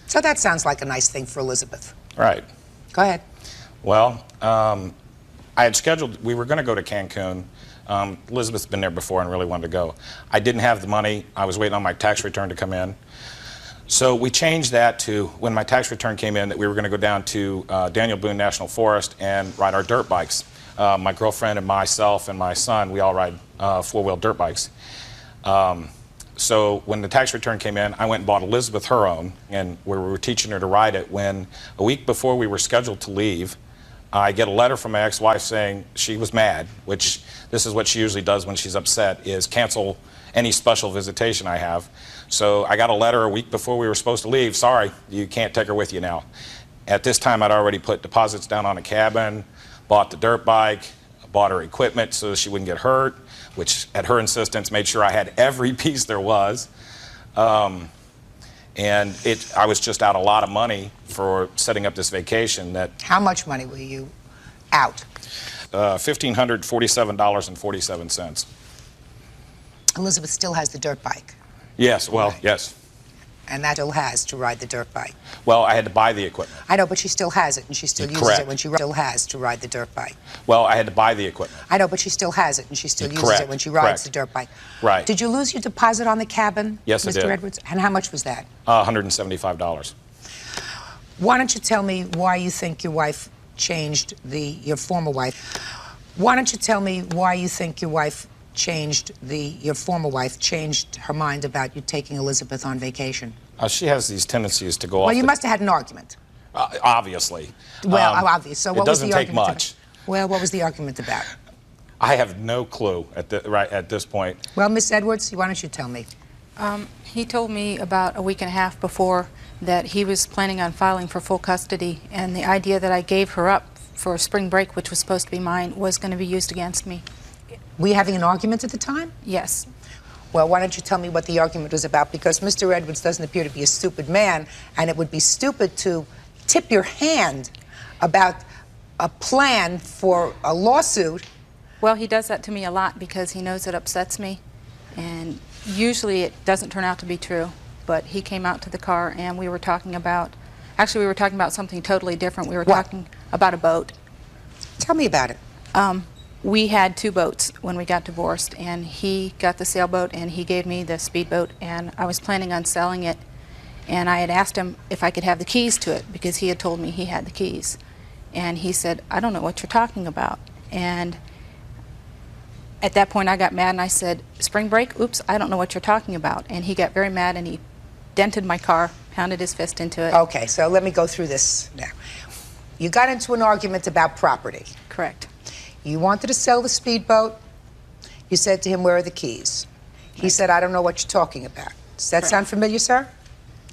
So that sounds like a nice thing for Elizabeth. Right. Go ahead. Well, I had scheduled, we were going to go to Cancun. Elizabeth's been there before and really wanted to go. I didn't have the money. I was waiting on my tax return to come in. So we changed that to, when my tax return came in, that we were going to go down to Daniel Boone National Forest and ride our dirt bikes. My girlfriend and myself and my son, we all ride 4-wheel dirt bikes. So when the tax return came in, I went and bought Elizabeth her own, and we were teaching her to ride it when, a week before we were scheduled to leave, I get a letter from my ex-wife saying she was mad, which this is what she usually does when she's upset, is cancel any special visitation I have. So I got a letter a week before we were supposed to leave, sorry, you can't take her with you now. At this time, I'd already put deposits down on a cabin, bought the dirt bike, bought her equipment so she wouldn't get hurt, which at her insistence made sure I had every piece there was. And I was just out a lot of money for setting up this vacation. How much money were you out? $1,547.47. Elizabeth still has the dirt bike. Yes, well, yes. And that still has to ride the dirt bike. Well, I had to buy the equipment. I know, but she still has it, and she still uses Correct. it when she still has to ride the dirt bike. Well, I had to buy the equipment. I know, but she still has it, and she still uses Correct. it when she rides Correct. the dirt bike. Right. Did you lose your deposit on the cabin, Yes, I Mr. did. Edwards? And how much was that? $175. Why don't you tell me why you think your wife changed your former wife? Why don't you tell me why you think your wife your former wife changed her mind about you taking Elizabeth on vacation? She has these tendencies to go off. Well, you must have had an argument. Obviously. Well, obvious. So what was the it doesn't take argument much. Well, what was the argument about? I have no clue at this point. Well, Miss Edwards, why don't you tell me? He told me about a week and a half before that he was planning on filing for full custody, and the idea that I gave her up for spring break, which was supposed to be mine, was going to be used against me. Were you having an argument at the time? Yes. Well, why don't you tell me what the argument was about? Because Mr. Edwards doesn't appear to be a stupid man, and it would be stupid to tip your hand about a plan for a lawsuit. Well, he does that to me a lot because he knows it upsets me, and usually it doesn't turn out to be true. But he came out to the car, and we were talking about, actually we were talking about something totally different. We were talking about a boat. Tell me about it. We had 2 boats when we got divorced, and he got the sailboat and he gave me the speedboat, and I was planning on selling it, and I had asked him if I could have the keys to it because he had told me he had the keys, and he said, I don't know what you're talking about. And at that point I got mad and I said, spring break? Oops, I don't know what you're talking about. And he got very mad and he dented my car, pounded his fist into it. Okay, so let me go through this now. You got into an argument about property. Correct. You wanted to sell the speedboat. You said to him, where are the keys? He said, I don't know what you're talking about. Does that sound familiar, sir?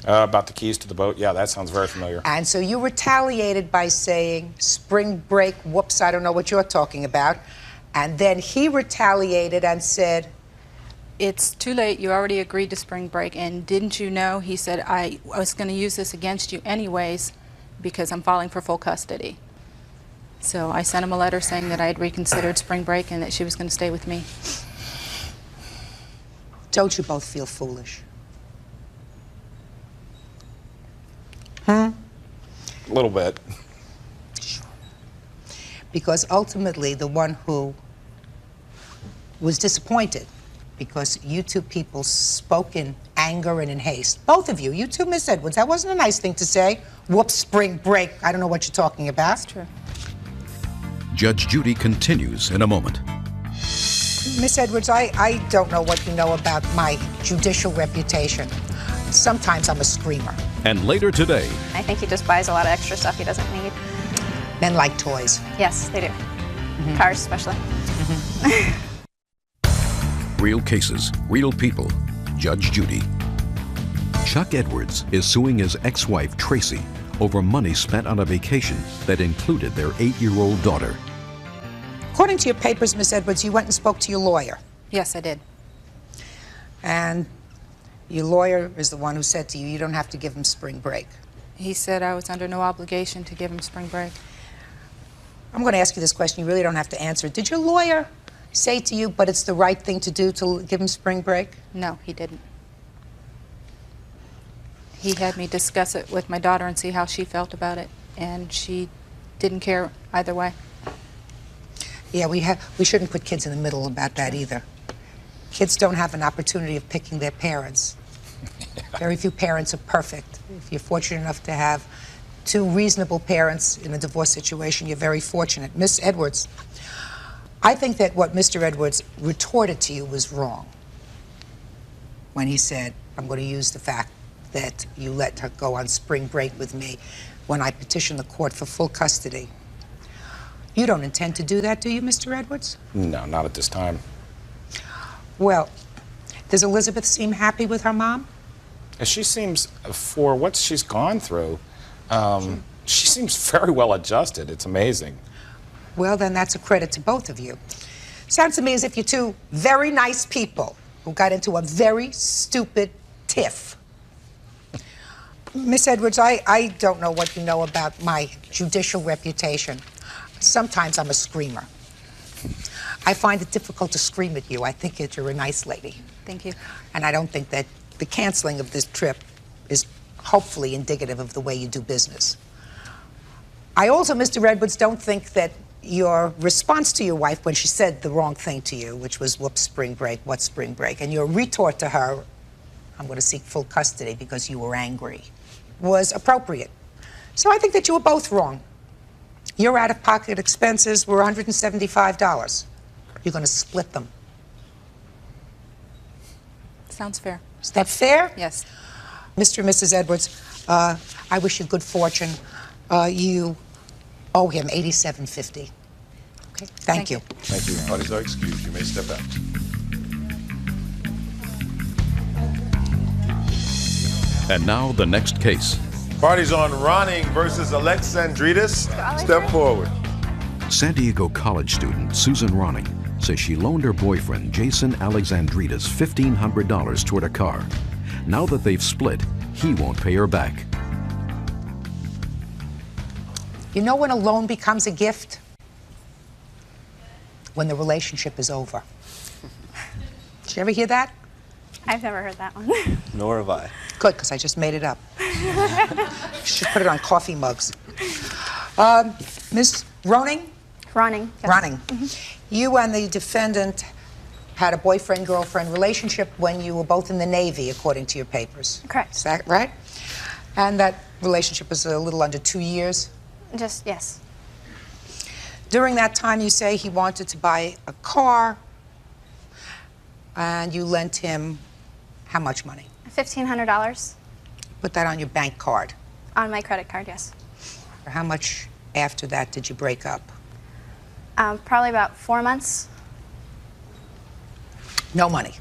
About the keys to the boat? Yeah, that sounds very familiar. And so you retaliated by saying, spring break, whoops, I don't know what you're talking about. And then he retaliated and said, it's too late. You already agreed to spring break. And didn't you know, he said, I was going to use this against you anyways because I'm filing for full custody. So I sent him a letter saying that I had reconsidered spring break and that she was going to stay with me. Don't you both feel foolish? Huh? A little bit. Because ultimately the one who was disappointed because you two people spoke in anger and in haste. Both of you, you too, Miss Edwards. That wasn't a nice thing to say. Whoops, spring break. I don't know what you're talking about. That's true. Judge Judy continues in a moment. Miss Edwards, I don't know what you know about my judicial reputation. Sometimes I'm a screamer. And later today, I think he just buys a lot of extra stuff he doesn't need. Men like toys. Yes, they do. Cars especially. real cases, real people. Judge Judy. Chuck Edwards is suing his ex-wife, Tracy, over money spent on a vacation that included their 8-year-old daughter. According to your papers, Miss Edwards, you went and spoke to your lawyer. Yes, I did. And your lawyer is the one who said to you, you don't have to give him spring break. He said I was under no obligation to give him spring break. I'm going to ask you this question. You really don't have to answer it. Did your lawyer say to you, but it's the right thing to do to give him spring break? No, he didn't. He had me discuss it with my daughter and see how she felt about it, and she didn't care either way. Yeah, we shouldn't put kids in the middle about that either. Kids don't have an opportunity of picking their parents. Very few parents are perfect. If you're fortunate enough to have two reasonable parents in a divorce situation, you're very fortunate. Miss Edwards, I think that what Mr. Edwards retorted to you was wrong when he said, I'm going to use the fact that you let her go on spring break with me when I petitioned the court for full custody. You don't intend to do that, do you, Mr. Edwards? No, not at this time. Well, does Elizabeth seem happy with her mom? She seems, for what she's gone through, she seems very well adjusted. It's amazing. Well, then that's a credit to both of you. Sounds to me as if you're two very nice people who got into a very stupid tiff. Miss Edwards, I don't know what you know about my judicial reputation. Sometimes I'm a screamer. I find it difficult to scream at you. I think that you're a nice lady. Thank you. And I don't think that the canceling of this trip is hopefully indicative of the way you do business. I also, Mr. Edwards, don't think that your response to your wife when she said the wrong thing to you, which was, whoops, spring break, what's spring break, and your retort to her, I'm going to seek full custody because you were angry, was appropriate. So I think that you were both wrong. Your out-of-pocket expenses were $175. You're going to split them. Sounds fair. Is that fair? Yes. Mr. and Mrs. Edwards, I wish you good fortune. You owe him $87.50. Okay, thank you. Thank you. Parties are excused. You may step out. And now the next case. Parties on Ronning versus Alexandrides. Step forward. San Diego college student Susan Ronning says she loaned her boyfriend Jason Alexandrides $1,500 toward a car. Now that they've split, he won't pay her back. You know when a loan becomes a gift? When the relationship is over. Did you ever hear that? I've never heard that one. Nor have I. Good, because I just made it up. Should put it on coffee mugs. Ms. Ronning? Ronning. Yes. Ronning. You and the defendant had a boyfriend-girlfriend relationship when you were both in the Navy, according to your papers. Correct. Is that right? And that relationship was a little under 2 years? Just, yes. During that time, you say he wanted to buy a car, and you lent him how much money? $1,500 Put that on your bank card. on my credit card, yes. How much after that did you break up? Probably about 4 months. No money.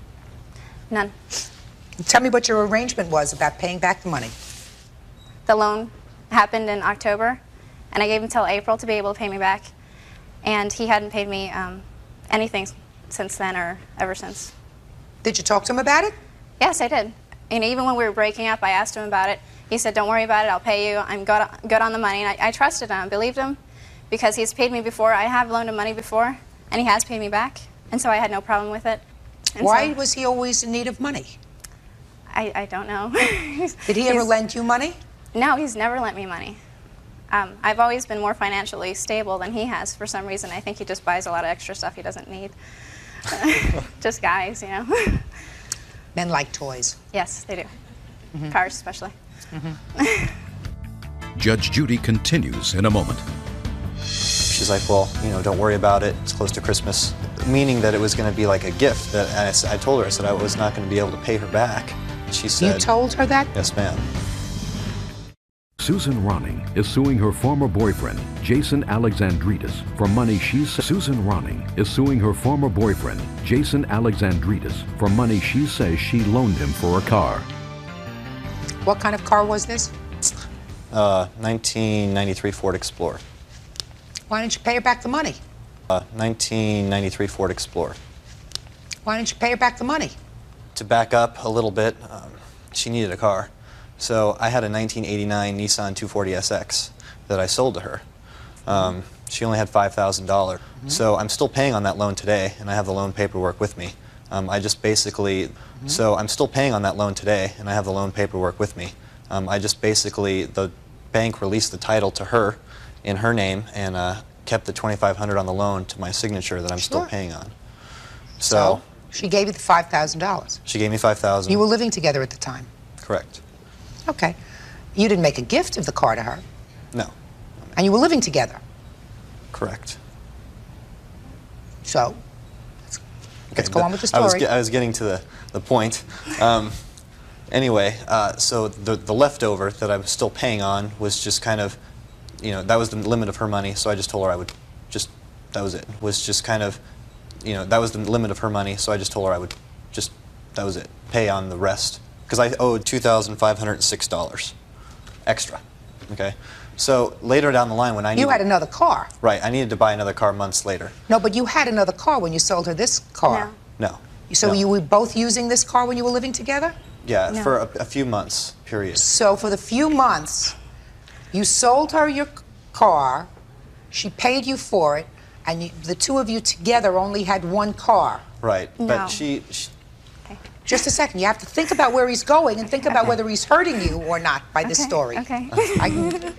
None. Tell me what your arrangement was about paying back the money. The loan happened in October, and I gave him until April to be able to pay me back. And he hadn't paid me anything since then or ever since. Did you talk to him about it? Yes, I did. And even when we were breaking up, I asked him about it. He said, don't worry about it, I'll pay you. I'm good on the money. And I trusted him, I believed him, because he's paid me before. I have loaned him money before, and he has paid me back. And so I had no problem with it. And Why so, was he always in need of money? I don't know. Did he ever lend you money? No, he's never lent me money. I've always been more financially stable than he has for some reason. I think he just buys a lot of extra stuff he doesn't need. Just guys, you know. Men like toys. Yes, they do. Cars especially. Judge Judy continues in a moment. She's like, well, you know, don't worry about it. It's close to Christmas. Meaning that it was going to be like a gift. That I told her, I said I was not going to be able to pay her back. She said... You told her that? Yes, ma'am. Susan Ronning is suing her former boyfriend, Jason Alexandrides, for money she says. Susan Ronning is suing her former boyfriend, Jason Alexandrides, for money she says she loaned him for a car. What kind of car was this? 1993 Ford Explorer. Why didn't you pay her back the money? 1993 Ford Explorer. Why didn't you pay her back the money? To back up a little bit, she needed a car. So I had a 1989 Nissan 240SX that I sold to her. She only had $5,000. So I'm still paying on that loan today, and I have the loan paperwork with me. I just basically, so I'm still paying on that loan today, and I have the loan paperwork with me. I just basically, the bank released the title to her in her name and kept the $2,500 on the loan to my signature that I'm still paying on. So she gave you the $5,000. She gave me $5,000. You were living together at the time. Correct. Okay. You didn't make a gift of the car to her. No. And you were living together. Correct. So, let's go on with the story. I was getting to the point. Anyway, so the leftover that I was still paying on was just kind of, you know, that was the limit of her money, so I just told her I would just, that was it. Was just kind of, you know, that was the limit of her money, so I just told her I would just, that was it, pay on the rest. Because I owed $2,506 extra, okay? So later down the line when I needed... You had another car. Right, I needed to buy another car months later. No, but you had another car when you sold her this car. No. So you were both using this car when you were living together? Yeah, for a few months, period. So for the few months, you sold her your car, she paid you for it, and the two of you together only had one car. Right, but she Just a second, you have to think about where he's going and think about whether he's hurting you or not by this story. Okay.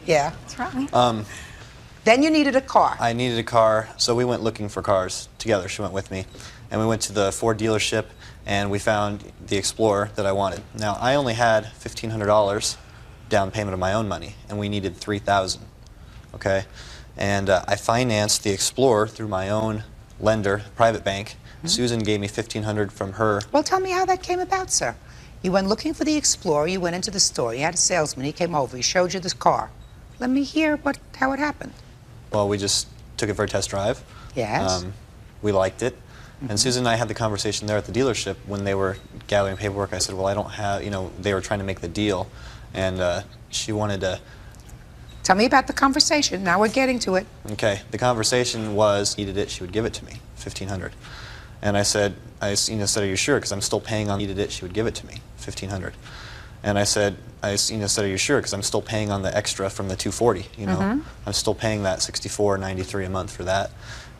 Yeah. What's wrong? Then you needed a car. I needed a car, so we went looking for cars together. She went with me. And we went to the Ford dealership, and we found the Explorer that I wanted. Now, I only had $1,500 down payment of my own money, and we needed $3,000, okay? And I financed the Explorer through my own lender, private bank. Susan gave me $1,500 from her. Well, tell me how that came about, sir. You went looking for the Explorer, you went into the store, you had a salesman, he came over, he showed you this car. Let me hear how it happened. Well, we just took it for a test drive. Yes. We liked it. And Susan and I had the conversation there at the dealership when they were gathering paperwork. I said, well, I don't have, you know, they were trying to make the deal. And she wanted to... Tell me about the conversation. Now we're getting to it. Okay. The conversation was, needed it, she would give it to me, $1,500. And I said, are you sure? Because I'm still paying on, needed it, she would give it to me, $1,500. And I said, are you sure? Because I'm still paying on the extra from the 240, you know. I'm still paying that $64.93 a month for that.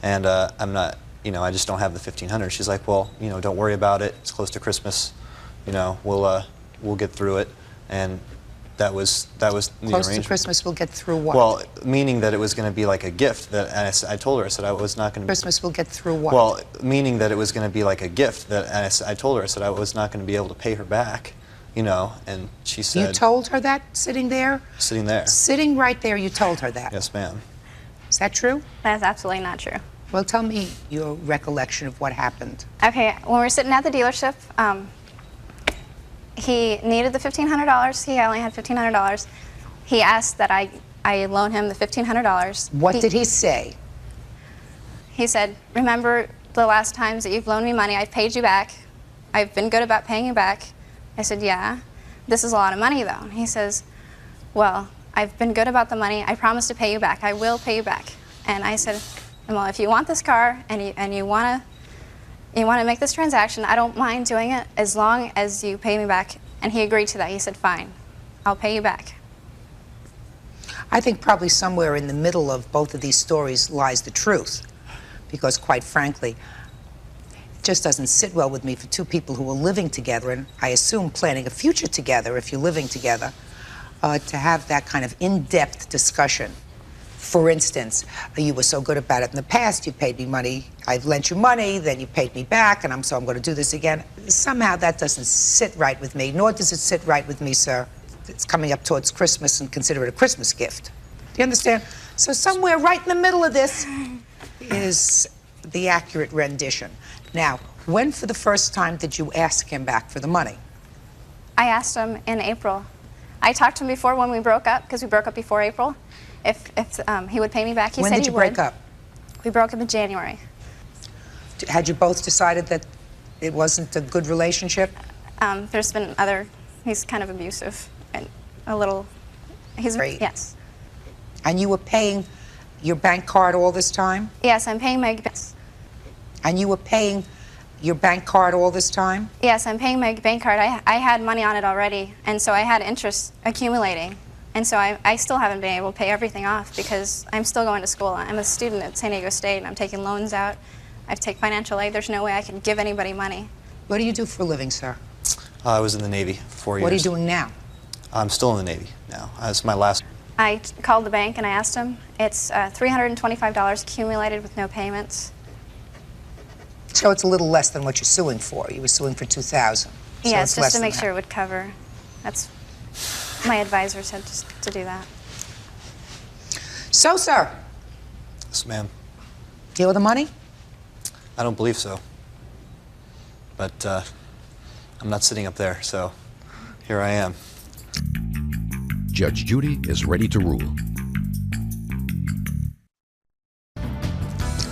And I'm not, you know, I just don't have the $1,500. She's like, well, you know, don't worry about it. It's close to Christmas. You know, we'll get through it. And that was the arrangement. Close to Christmas, we'll get through what? Well, meaning that it was going to be like a gift. That I told her, I said I was not going to... Christmas, we'll get through what? Well, meaning that it was going to be like a gift. That I told her, I said I was not going to be able to pay her back, you know, and she said... You told her that sitting there? Sitting there. Sitting right there, you told her that? Yes, ma'am. Is that true? That's absolutely not true. Well, tell me your recollection of what happened. Okay, when we were sitting at the dealership, he needed the $1,500. He only had $1,500. He asked that I loan him the $1,500. What did he say? He said, remember the last times that you've loaned me money, I've paid you back. I've been good about paying you back. I said, yeah. This is a lot of money, though. And he says, well, I've been good about the money. I promise to pay you back. I will pay you back. And I said, well, if you want this car and you want to make this transaction, I don't mind doing it as long as you pay me back. And he agreed to that. He said, fine, I'll pay you back. I think probably somewhere in the middle of both of these stories lies the truth, because quite frankly, it just doesn't sit well with me for two people who are living together, and I assume planning a future together if you're living together, to have that kind of in-depth discussion. For instance, you were so good about it in the past, you paid me money, I've lent you money, then you paid me back, and so I'm going to do this again. Somehow that doesn't sit right with me, nor does it sit right with me, sir. It's coming up towards Christmas and consider it a Christmas gift. Do you understand? So somewhere right in the middle of this is the accurate rendition. Now, when for the first time did you ask him back for the money? I asked him in April. I talked to him before when we broke up, because we broke up before April, if he would pay me back. He said he would. When did you break up? We broke up in January. Had you both decided that it wasn't a good relationship? There's been other, he's kind of abusive and a little, he's, Great. Yes. And you were paying your bank card all this time? Yes, I'm paying my, And you were paying your bank card all this time? yes, I'm paying my bank card. I had money on it already, and so I had interest accumulating. And so I still haven't been able to pay everything off because I'm still going to school. I'm a student at San Diego State, and I'm taking loans out. I've taken financial aid. There's no way I can give anybody money. What do you do for a living, sir? I was in the Navy for 4 years. What are you doing now? I'm still in the Navy now. That's my last. I called the bank and I asked them. It's $325 accumulated with no payments. So it's a little less than what you're suing for. You were suing for $2,000. So Yes, it's just less to than make that. sure it would cover. That's, my advisor said just to do that. So, sir, Yes, ma'am. deal with the money? I don't believe so. But I'm not sitting up there, so here I am. Judge Judy is ready to rule.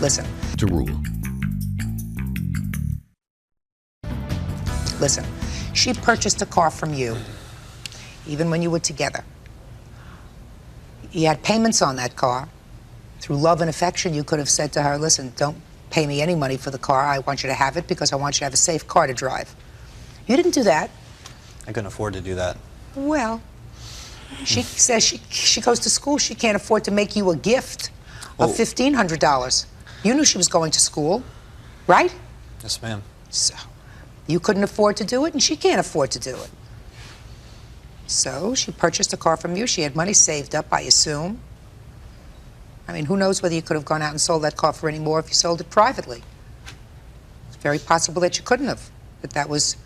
Listen. To rule. Listen, she purchased a car from you, even when you were together. You had payments on that car. Through love and affection, you could have said to her, listen, don't pay me any money for the car. I want you to have it because I want you to have a safe car to drive. You didn't do that. I couldn't afford to do that. Well, she says she goes to school. She can't afford to make you a gift of $1,500. You knew she was going to school, right? Yes, ma'am. So you couldn't afford to do it, and she can't afford to do it. So she purchased a car from you. She had money saved up, I assume. I mean, who knows whether you could have gone out and sold that car for any more if you sold it privately. It's very possible that you couldn't have, that was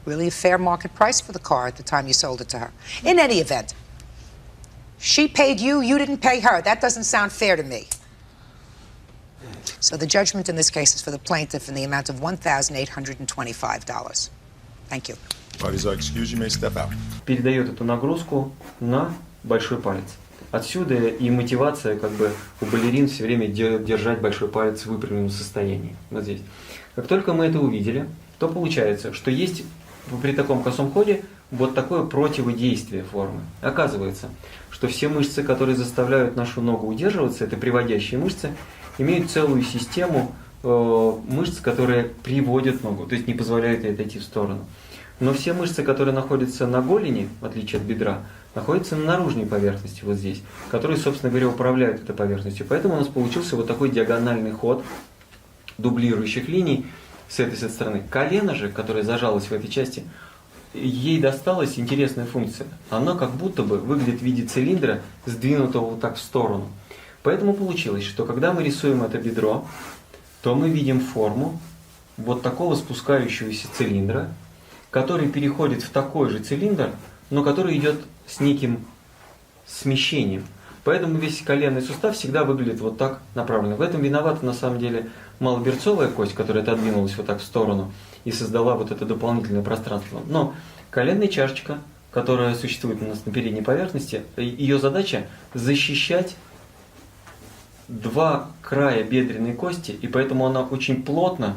really a fair market price for the car at the time you sold it to her. In any event, she paid you, you didn't pay her. That doesn't sound fair to me. So the judgment in this case is for the plaintiff in the amount of $1,825. Thank you. Parties are excused. You may step out. Передает эту нагрузку на большой палец. Отсюда и мотивация как бы у балерин все время держать большой палец в выпрямленном состоянии. Вот здесь. Как только мы это увидели, то получается, что есть при таком косом ходе вот такое противодействие формы. Оказывается, что все мышцы, которые заставляют нашу ногу удерживаться, это приводящие мышцы, имеют целую систему мышц, которые приводят ногу, то есть не позволяют ей отойти в сторону. Но все мышцы, которые находятся на голени, в отличие от бедра, находятся на наружной поверхности, вот здесь, которые, собственно говоря, управляют этой поверхностью. Поэтому у нас получился вот такой диагональный ход дублирующих линий с этой стороны. Колено же, которое зажалось в этой части, ей досталась интересная функция. Оно как будто бы выглядит в виде цилиндра, сдвинутого вот так в сторону. Поэтому получилось, что когда мы рисуем это бедро, то мы видим форму вот такого спускающегося цилиндра, который переходит в такой же цилиндр, но который идет с неким смещением. Поэтому весь коленный сустав всегда выглядит вот так направленно. В этом виновата на самом деле малоберцовая кость, которая отодвинулась вот так в сторону и создала вот это дополнительное пространство. Но коленная чашечка, которая существует у нас на передней поверхности, ее задача защищать два края бедренной кости, и поэтому она очень плотно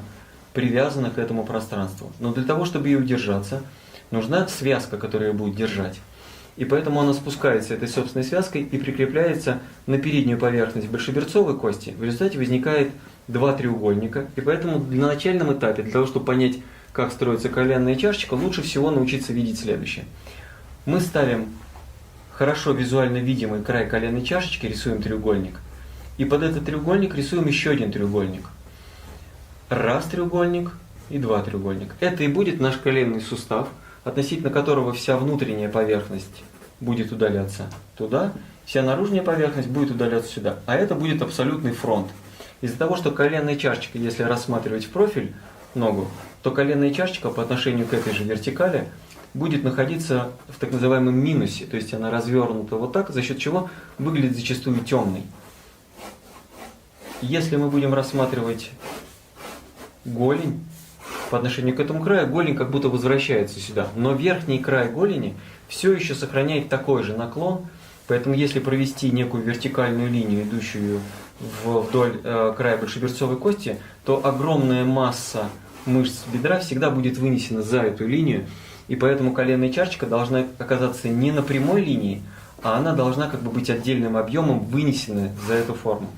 привязана к этому пространству. Но для того, чтобы ей удержаться, нужна связка, которая ее будет держать. И поэтому она спускается этой собственной связкой и прикрепляется на переднюю поверхность большеберцовой кости. В результате возникает два треугольника. И поэтому на начальном этапе, для того, чтобы понять, как строится коленная чашечка, лучше всего научиться видеть следующее. Мы ставим хорошо визуально видимый край коленной чашечки, рисуем треугольник. И под этот треугольник рисуем еще один треугольник. Раз треугольник и два треугольника. Это и будет наш коленный сустав, относительно которого вся внутренняя поверхность будет удаляться туда, вся наружная поверхность будет удаляться сюда. А это будет абсолютный фронт. Из-за того, что коленная чашечка, если рассматривать в профиль ногу, то коленная чашечка по отношению к этой же вертикали будет находиться в так называемом минусе. То есть она развернута вот так, за счет чего выглядит зачастую темной. Если мы будем рассматривать голень, по отношению к этому краю, голень как будто возвращается сюда. Но верхний край голени все еще сохраняет такой же наклон. Поэтому если провести некую вертикальную линию, идущую вдоль края большеберцовой кости, то огромная масса мышц бедра всегда будет вынесена за эту линию. И поэтому коленная чашечка должна оказаться не на прямой линии, а она должна как бы быть отдельным объемом вынесена за эту форму.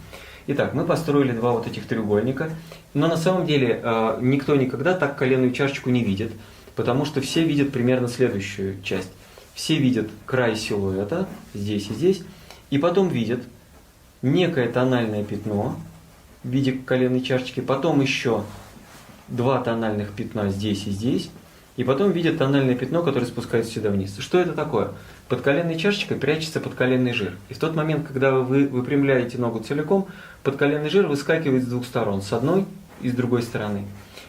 Итак, мы построили два вот этих треугольника, но на самом деле никто никогда так коленную чашечку не видит, потому что все видят примерно следующую часть. Все видят край силуэта, здесь и здесь, и потом видят некое тональное пятно в виде коленной чашечки, потом еще два тональных пятна здесь и здесь, и потом видят тональное пятно, которое спускается сюда вниз. Что это такое? Под коленной чашечкой прячется подколенный жир. И в тот момент, когда вы выпрямляете ногу целиком, подколенный жир выскакивает с двух сторон, с одной и с другой стороны.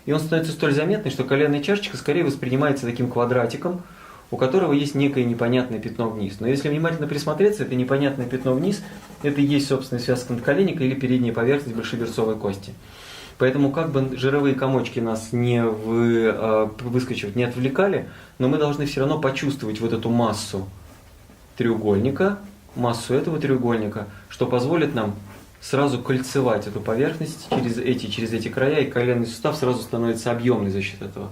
И он становится столь заметный, что коленная чашечка скорее воспринимается таким квадратиком, у которого есть некое непонятное пятно вниз. Но если внимательно присмотреться, это непонятное пятно вниз, это и есть собственная связка надколенника или передняя поверхность большеберцовой кости. Поэтому как бы жировые комочки нас не выскочивать, не отвлекали, но мы должны все равно почувствовать вот эту массу треугольника, массу этого треугольника, что позволит нам сразу кольцевать эту поверхность через эти края, и коленный сустав сразу становится объемный за счет этого.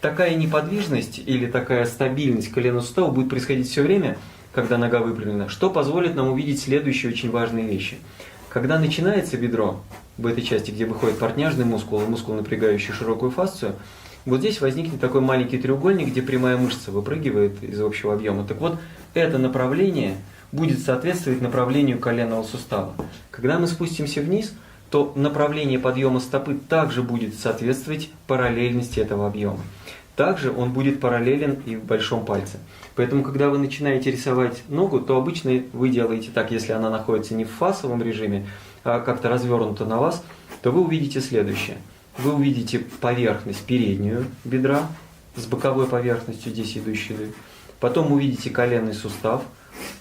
Такая неподвижность или такая стабильность коленного сустава будет происходить все время, когда нога выпрямлена, что позволит нам увидеть следующие очень важные вещи. Когда начинается бедро, в этой части, где выходит портняжный мускул, мускул, напрягающий широкую фасцию, вот здесь возникнет такой маленький треугольник, где прямая мышца выпрыгивает из общего объема. Так вот, это направление будет соответствовать направлению коленного сустава. Когда мы спустимся вниз, то направление подъема стопы также будет соответствовать параллельности этого объема. Также он будет параллелен и в большом пальце. Поэтому, когда вы начинаете рисовать ногу, то обычно вы делаете так, если она находится не в фасовом режиме, а как-то развернута на вас, то вы увидите следующее. Вы увидите поверхность переднюю бедра с боковой поверхностью, здесь идущей. Потом увидите коленный сустав,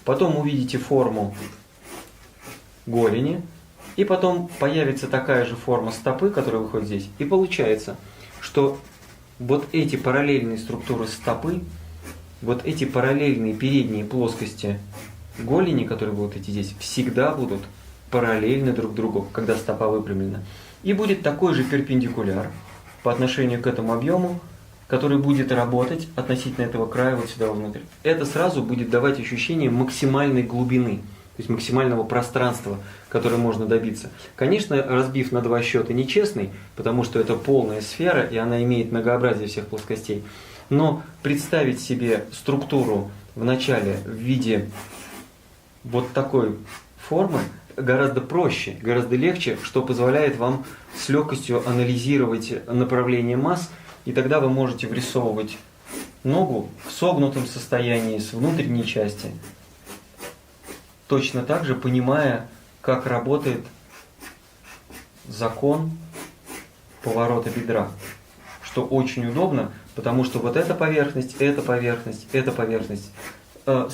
потом увидите форму голени, и потом появится такая же форма стопы, которая выходит здесь. И получается, что вот эти параллельные структуры стопы, вот эти параллельные передние плоскости голени, которые будут идти здесь, всегда будут параллельны друг другу, когда стопа выпрямлена. И будет такой же перпендикуляр по отношению к этому объему, который будет работать относительно этого края вот сюда внутрь. Это сразу будет давать ощущение максимальной глубины, то есть максимального пространства, которое можно добиться. Конечно, разбив на два счета нечестный, потому что это полная сфера, и она имеет многообразие всех плоскостей. Но представить себе структуру в начале в виде вот такой формы гораздо проще, гораздо легче, что позволяет вам с легкостью анализировать направление масс, и тогда вы можете врисовывать ногу в согнутом состоянии с внутренней части, точно так же понимая, как работает закон поворота бедра, что очень удобно, потому что вот эта поверхность,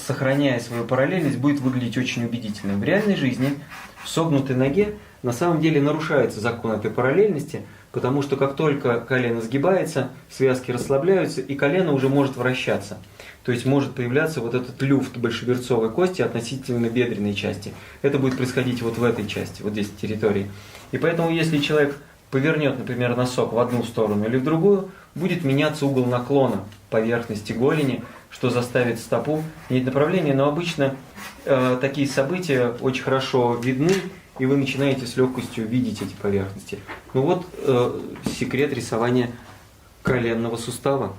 сохраняя свою параллельность, будет выглядеть очень убедительно. В реальной жизни в согнутой ноге на самом деле нарушается закон этой параллельности, потому что как только колено сгибается, связки расслабляются, и колено уже может вращаться. То есть может появляться вот этот люфт большеберцовой кости относительно бедренной части. Это будет происходить вот в этой части, вот здесь территории. И поэтому если человек повернет, например, носок в одну сторону или в другую, будет меняться угол наклона поверхности голени, что заставит стопу менять направление. Но обычно такие события очень хорошо видны, и вы начинаете с легкостью видеть эти поверхности. Ну вот секрет рисования коленного сустава.